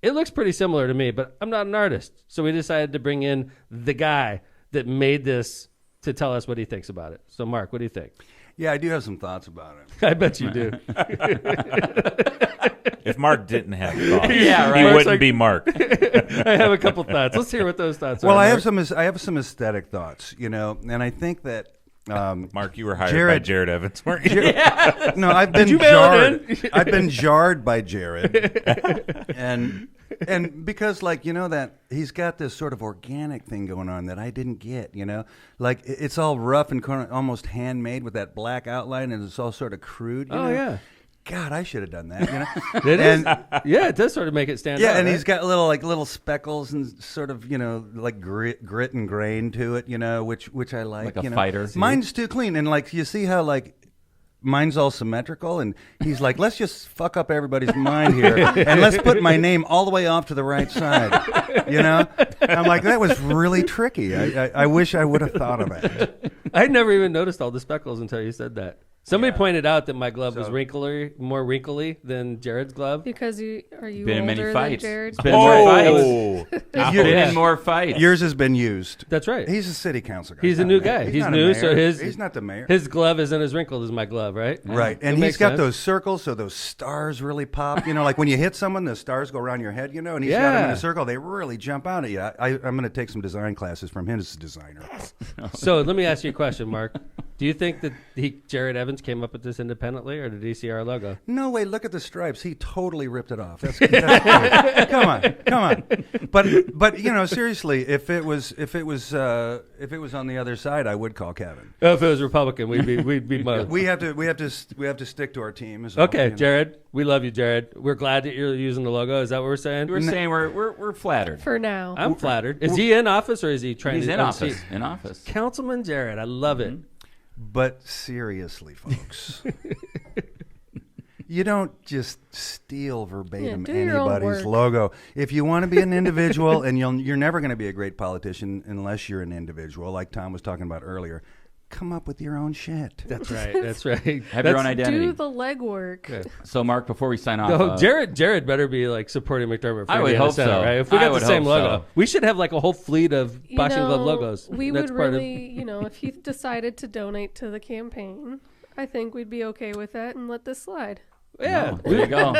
[SPEAKER 1] It looks pretty similar to me, but I'm not an artist. So we decided to bring in the guy that made this to tell us what he thinks about it. So Mark, what do you think?
[SPEAKER 6] Yeah, I do have some thoughts about it.
[SPEAKER 1] I bet you do.
[SPEAKER 3] If Mark didn't have thoughts,
[SPEAKER 2] Yeah, right.
[SPEAKER 3] he
[SPEAKER 1] Mark's
[SPEAKER 3] wouldn't
[SPEAKER 1] like-
[SPEAKER 3] be Mark.
[SPEAKER 1] I have a couple thoughts. Let's hear what those thoughts are.
[SPEAKER 6] Well, I
[SPEAKER 1] Mark.
[SPEAKER 6] have some aesthetic thoughts, and I think that
[SPEAKER 3] Mark, you were hired by
[SPEAKER 6] Jared-
[SPEAKER 3] Jared Evans, weren't you?
[SPEAKER 6] no, I've been
[SPEAKER 1] you mail
[SPEAKER 6] jarred.
[SPEAKER 1] it in?
[SPEAKER 6] I've been jarred by Jared, and because that he's got this sort of organic thing going on that I didn't get. Like it's all rough and kind of almost handmade with that black outline, and it's all sort of crude.
[SPEAKER 1] Oh, yeah.
[SPEAKER 6] God, I should have done that.
[SPEAKER 1] It is.
[SPEAKER 6] And-
[SPEAKER 1] Yeah, it does sort of make it stand out.
[SPEAKER 6] Yeah, and
[SPEAKER 1] right?
[SPEAKER 6] he's got little speckles and sort of like grit and grain to it, which I like.
[SPEAKER 2] Like a fighter.
[SPEAKER 6] Mine's too clean, and you see how mine's all symmetrical, and he's like, let's just fuck up everybody's mind here, and let's put my name all the way off to the right side. I'm like, that was really tricky. I wish I would have thought of it.
[SPEAKER 1] I never even noticed all the speckles until you said that. Somebody pointed out that my glove was more wrinkly than Jared's glove.
[SPEAKER 4] Because are you
[SPEAKER 2] Been in
[SPEAKER 4] older
[SPEAKER 2] many
[SPEAKER 4] than
[SPEAKER 2] fights.
[SPEAKER 4] Jared?
[SPEAKER 2] It's been more fights.
[SPEAKER 3] Oh,
[SPEAKER 2] I've been in more fights.
[SPEAKER 6] Yours has been used.
[SPEAKER 1] That's right.
[SPEAKER 6] He's a city council guy.
[SPEAKER 1] He's a new guy. He's
[SPEAKER 6] not a
[SPEAKER 1] new,
[SPEAKER 6] mayor.
[SPEAKER 1] so
[SPEAKER 6] he's not the mayor.
[SPEAKER 1] His glove isn't as wrinkled as my glove, right?
[SPEAKER 6] Right,
[SPEAKER 1] It
[SPEAKER 6] and he's
[SPEAKER 1] makes
[SPEAKER 6] got
[SPEAKER 1] sense.
[SPEAKER 6] those circles, so those stars really pop. Like when you hit someone, the stars go around your head. And he's got them in
[SPEAKER 1] Yeah.
[SPEAKER 6] a circle. They really jump out at you. I'm going to take some design classes from him as a designer.
[SPEAKER 1] So let me ask you a question, Mark. Do you think that Jared Evans came up with this independently, or did he see our logo?
[SPEAKER 6] No way! Look at the stripes. He totally ripped it off. That's come on. But seriously, if it was on the other side, I would call Kevin.
[SPEAKER 1] Oh, if it was Republican, we'd be mowed.
[SPEAKER 6] We have to stick to our team.
[SPEAKER 1] Okay, Jared, we love you, Jared. We're glad that you're using the logo. Is that what we're saying?
[SPEAKER 2] We're saying we're flattered.
[SPEAKER 4] For now.
[SPEAKER 1] I'm flattered. Is he in office or is he trying
[SPEAKER 2] He's
[SPEAKER 1] to?
[SPEAKER 2] in office. In office.
[SPEAKER 1] Councilman Jared, I love it.
[SPEAKER 6] But seriously, folks, you don't just steal verbatim
[SPEAKER 4] do your own
[SPEAKER 6] anybody's
[SPEAKER 4] work.
[SPEAKER 6] logo. If you want to be an individual, and you're never going to be a great politician unless you're an individual, like Tom was talking about earlier. Come up with your own shit.
[SPEAKER 1] That's right. That's right.
[SPEAKER 2] Have your own identity.
[SPEAKER 4] Do the legwork.
[SPEAKER 1] Yeah.
[SPEAKER 2] So, Mark, before we sign off,
[SPEAKER 1] No, Jared better be like supporting McDermott. For
[SPEAKER 2] I would
[SPEAKER 1] Indiana
[SPEAKER 2] hope
[SPEAKER 1] Senate,
[SPEAKER 2] so.
[SPEAKER 1] Right? If we
[SPEAKER 2] I
[SPEAKER 1] got
[SPEAKER 2] would
[SPEAKER 1] the same
[SPEAKER 2] hope
[SPEAKER 1] logo,
[SPEAKER 2] so.
[SPEAKER 1] we should have like a whole fleet of boxing glove logos.
[SPEAKER 4] We
[SPEAKER 1] That's
[SPEAKER 4] would
[SPEAKER 1] part
[SPEAKER 4] really, if he decided to donate to the campaign, I think we'd be okay with that and let this slide.
[SPEAKER 1] Yeah,
[SPEAKER 2] there you go.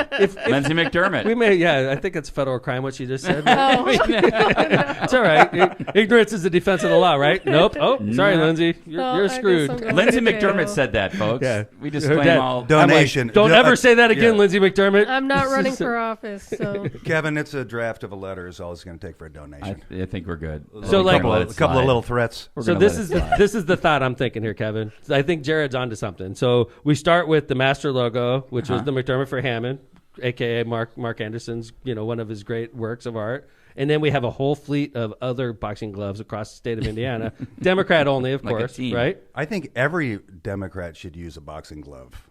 [SPEAKER 2] Lindsay McDermott.
[SPEAKER 1] We may. Yeah, I think it's a federal crime what she just said.
[SPEAKER 4] Oh.
[SPEAKER 1] It's all right. Ignorance is the defense of the law, right? Nope. Oh, sorry,
[SPEAKER 2] No.
[SPEAKER 1] Lindsay.
[SPEAKER 4] Well,
[SPEAKER 1] You're
[SPEAKER 4] I guess
[SPEAKER 1] screwed.
[SPEAKER 4] I'm going
[SPEAKER 2] Lindsay
[SPEAKER 4] to jail.
[SPEAKER 2] McDermott said that, folks.
[SPEAKER 1] Yeah.
[SPEAKER 2] We just
[SPEAKER 1] Her
[SPEAKER 2] claim
[SPEAKER 1] dad.
[SPEAKER 2] all.
[SPEAKER 6] Donation.
[SPEAKER 1] Don't ever say that again,
[SPEAKER 6] Yeah.
[SPEAKER 1] Lindsay McDermott.
[SPEAKER 4] I'm not running for office, so
[SPEAKER 6] Kevin, it's a draft of a letter is all it's going to take for a donation.
[SPEAKER 2] I think we're good.
[SPEAKER 1] So,
[SPEAKER 2] We're
[SPEAKER 1] like-
[SPEAKER 2] gonna let it
[SPEAKER 6] a couple of
[SPEAKER 2] slide.
[SPEAKER 6] little threats.
[SPEAKER 2] We're
[SPEAKER 1] So
[SPEAKER 2] gonna
[SPEAKER 1] this
[SPEAKER 2] let
[SPEAKER 1] is
[SPEAKER 2] it slide.
[SPEAKER 1] this is the thought I'm thinking here, Kevin. I think Jared's onto something. So we start with the master logo, which was the McDermott for Hammond, aka Mark Anderson's, one of his great works of art. And then we have a whole fleet of other boxing gloves across the state of Indiana, Democrat only, of
[SPEAKER 2] Like a
[SPEAKER 1] course,
[SPEAKER 2] team.
[SPEAKER 1] right?
[SPEAKER 6] I think every Democrat should use a boxing glove.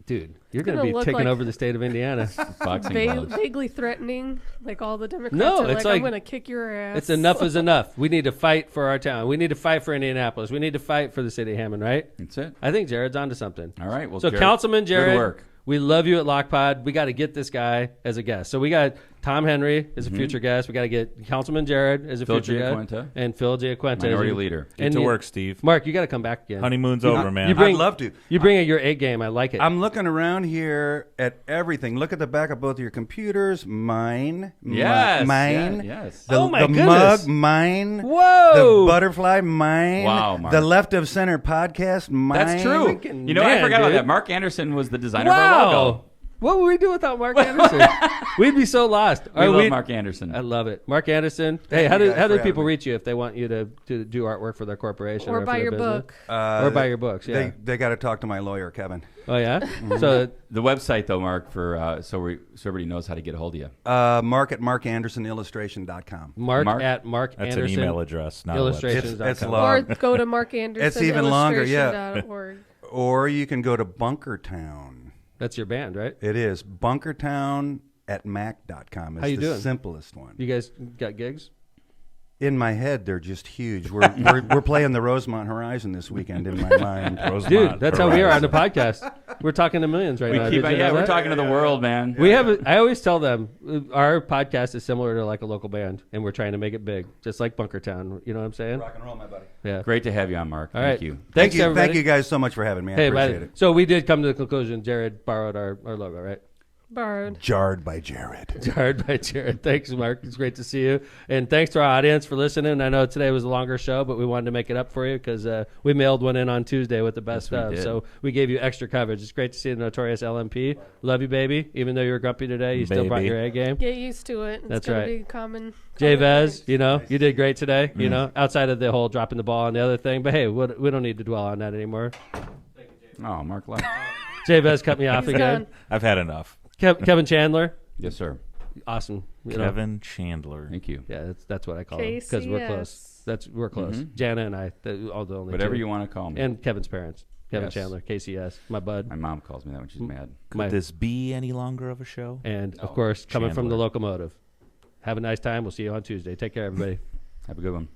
[SPEAKER 1] Dude, you're going
[SPEAKER 4] Gonna
[SPEAKER 1] to be
[SPEAKER 4] look
[SPEAKER 1] taking
[SPEAKER 4] like-
[SPEAKER 1] over the state of Indiana.
[SPEAKER 2] Boxing gloves.
[SPEAKER 4] vaguely threatening, like all the Democrats
[SPEAKER 1] No,
[SPEAKER 4] are
[SPEAKER 1] it's
[SPEAKER 4] like, I'm
[SPEAKER 1] like-
[SPEAKER 4] going to kick your ass.
[SPEAKER 1] It's enough is enough. We need to fight for our town. We need to fight for Indianapolis. We need to fight for the city of Hammond, right?
[SPEAKER 2] That's it.
[SPEAKER 1] I think Jared's onto something.
[SPEAKER 2] All right. Well,
[SPEAKER 1] So
[SPEAKER 2] Jared,
[SPEAKER 1] Councilman
[SPEAKER 2] good
[SPEAKER 1] Jared,
[SPEAKER 2] work.
[SPEAKER 1] we love you at LOCPOD. We got to get this guy as a guest. So we got Tom Henry as a future guest. We got to get Councilman Jared as a
[SPEAKER 2] Phil
[SPEAKER 1] future
[SPEAKER 2] Giaquinta.
[SPEAKER 1] guest. And Phil Giaquinta.
[SPEAKER 2] Minority
[SPEAKER 1] as a-
[SPEAKER 2] leader.
[SPEAKER 3] Get
[SPEAKER 1] and
[SPEAKER 3] to
[SPEAKER 1] you-
[SPEAKER 3] work, Steve.
[SPEAKER 1] Mark, you got to come back again.
[SPEAKER 3] Honeymoon's over, man.
[SPEAKER 1] you bring-
[SPEAKER 6] I'd love to.
[SPEAKER 1] You bring your A game. I like it.
[SPEAKER 6] I'm looking around here at everything. Look at the back of both of your computers. Mine.
[SPEAKER 2] Yes.
[SPEAKER 6] Mine.
[SPEAKER 2] Yeah, yes.
[SPEAKER 6] The,
[SPEAKER 1] Oh, my
[SPEAKER 6] the
[SPEAKER 1] goodness.
[SPEAKER 6] mug. Mine.
[SPEAKER 1] Whoa.
[SPEAKER 6] The butterfly. Mine.
[SPEAKER 2] Wow, Mark.
[SPEAKER 6] The Left of Center podcast. Mine.
[SPEAKER 2] That's true.
[SPEAKER 1] Freaking
[SPEAKER 2] You know, I
[SPEAKER 1] man,
[SPEAKER 2] forgot about
[SPEAKER 1] dude.
[SPEAKER 2] that. Mark Anderson was the designer of our logo.
[SPEAKER 1] Wow. What would we do without Mark Anderson? We'd be so lost.
[SPEAKER 2] We love Mark Anderson.
[SPEAKER 1] I love it. Mark Anderson. Hey,
[SPEAKER 6] Thank
[SPEAKER 1] how
[SPEAKER 6] you
[SPEAKER 1] do
[SPEAKER 6] guys
[SPEAKER 1] how
[SPEAKER 6] for
[SPEAKER 1] do people
[SPEAKER 6] having me.
[SPEAKER 1] reach you if they want you to do artwork for their corporation
[SPEAKER 4] or
[SPEAKER 1] for
[SPEAKER 4] buy
[SPEAKER 1] their
[SPEAKER 4] your
[SPEAKER 1] business?
[SPEAKER 4] book.
[SPEAKER 1] Or buy your books, yeah.
[SPEAKER 6] They got to talk to my lawyer, Kevin.
[SPEAKER 1] Oh yeah. So
[SPEAKER 2] The website, though, Mark, for so everybody knows how to get a hold of you.
[SPEAKER 6] Mark at markandersonillustration.com.
[SPEAKER 1] Mark
[SPEAKER 2] Mark?
[SPEAKER 1] at Mark
[SPEAKER 3] That's
[SPEAKER 1] Anderson
[SPEAKER 3] an email address, not a website.
[SPEAKER 1] illustrations.com.
[SPEAKER 6] It's
[SPEAKER 4] Or
[SPEAKER 6] long.
[SPEAKER 4] go to Mark Anderson.
[SPEAKER 6] It's even longer, yeah.
[SPEAKER 4] illustration.org.
[SPEAKER 6] Or you can go to Bunkertown.
[SPEAKER 1] That's your band, right?
[SPEAKER 6] It is Bunkertown at mac.com. It's
[SPEAKER 1] How you
[SPEAKER 6] the
[SPEAKER 1] doing?
[SPEAKER 6] simplest one.
[SPEAKER 1] You guys got gigs?
[SPEAKER 6] In my head, they're just huge. We're playing the Rosemont Horizon this weekend in my mind.
[SPEAKER 3] Rosemont
[SPEAKER 1] Dude, that's how we are on
[SPEAKER 3] Horizon.
[SPEAKER 1] the podcast. We're talking to millions right
[SPEAKER 2] We
[SPEAKER 1] now.
[SPEAKER 2] keep,
[SPEAKER 1] Did you know
[SPEAKER 2] yeah, we're
[SPEAKER 1] that?
[SPEAKER 2] talking to the world, man.
[SPEAKER 1] We have. I always tell them our podcast is similar to like a local band, and we're trying to make it big, just like Bunkertown. You know what I'm saying?
[SPEAKER 6] Rock and roll, my buddy.
[SPEAKER 1] Yeah.
[SPEAKER 2] Great to have you on, Mark.
[SPEAKER 1] All
[SPEAKER 2] Thank
[SPEAKER 1] right.
[SPEAKER 2] you.
[SPEAKER 1] Thanks, everybody.
[SPEAKER 6] Thank you guys so much for having me. I
[SPEAKER 1] Hey,
[SPEAKER 6] appreciate it.
[SPEAKER 1] so we did come to the conclusion. Jared borrowed our logo, right?
[SPEAKER 4] Borrowed.
[SPEAKER 6] Jarred by Jared.
[SPEAKER 1] Jared by Jared. Thanks, Mark. It's great to see you. And thanks to our audience for listening. I know today was a longer show, but we wanted to make it up for you because we mailed one in on Tuesday with the best
[SPEAKER 2] Yes, we
[SPEAKER 1] stuff.
[SPEAKER 2] did.
[SPEAKER 1] So we gave you extra coverage. It's great to see the notorious LMP. Love you, baby. Even though you were grumpy today, you still brought
[SPEAKER 3] Baby.
[SPEAKER 1] your A game.
[SPEAKER 4] Get used to it. It's
[SPEAKER 1] That's
[SPEAKER 4] gonna
[SPEAKER 1] right.
[SPEAKER 4] Be common.
[SPEAKER 1] Jay
[SPEAKER 4] common
[SPEAKER 1] Vez,
[SPEAKER 4] thing.
[SPEAKER 1] you did great today, outside of the whole dropping the ball and the other thing. But hey, we don't need to dwell on that anymore.
[SPEAKER 2] Oh, Mark left.
[SPEAKER 1] Jay Vez cut me off
[SPEAKER 4] He's
[SPEAKER 1] again.
[SPEAKER 4] gone.
[SPEAKER 3] I've had enough.
[SPEAKER 1] Kevin Chandler,
[SPEAKER 2] Yes, sir.
[SPEAKER 1] awesome.
[SPEAKER 3] Kevin Chandler.
[SPEAKER 2] Thank you.
[SPEAKER 1] Yeah, that's what I call him because we're close.
[SPEAKER 4] KCS.
[SPEAKER 1] We're close. Jana and I, all the only
[SPEAKER 2] Whatever
[SPEAKER 1] two.
[SPEAKER 2] you want to call me.
[SPEAKER 1] And Kevin's parents, Kevin
[SPEAKER 2] Yes.
[SPEAKER 1] Chandler, KCS, my bud,
[SPEAKER 2] My mom calls me that when she's mad.
[SPEAKER 3] Could
[SPEAKER 1] my-
[SPEAKER 3] this be any longer of a show?
[SPEAKER 1] and of course coming from the
[SPEAKER 3] Chandler.
[SPEAKER 1] locomotive. Have a nice time. We'll see you on Tuesday. Take care, everybody.
[SPEAKER 2] Have a good one.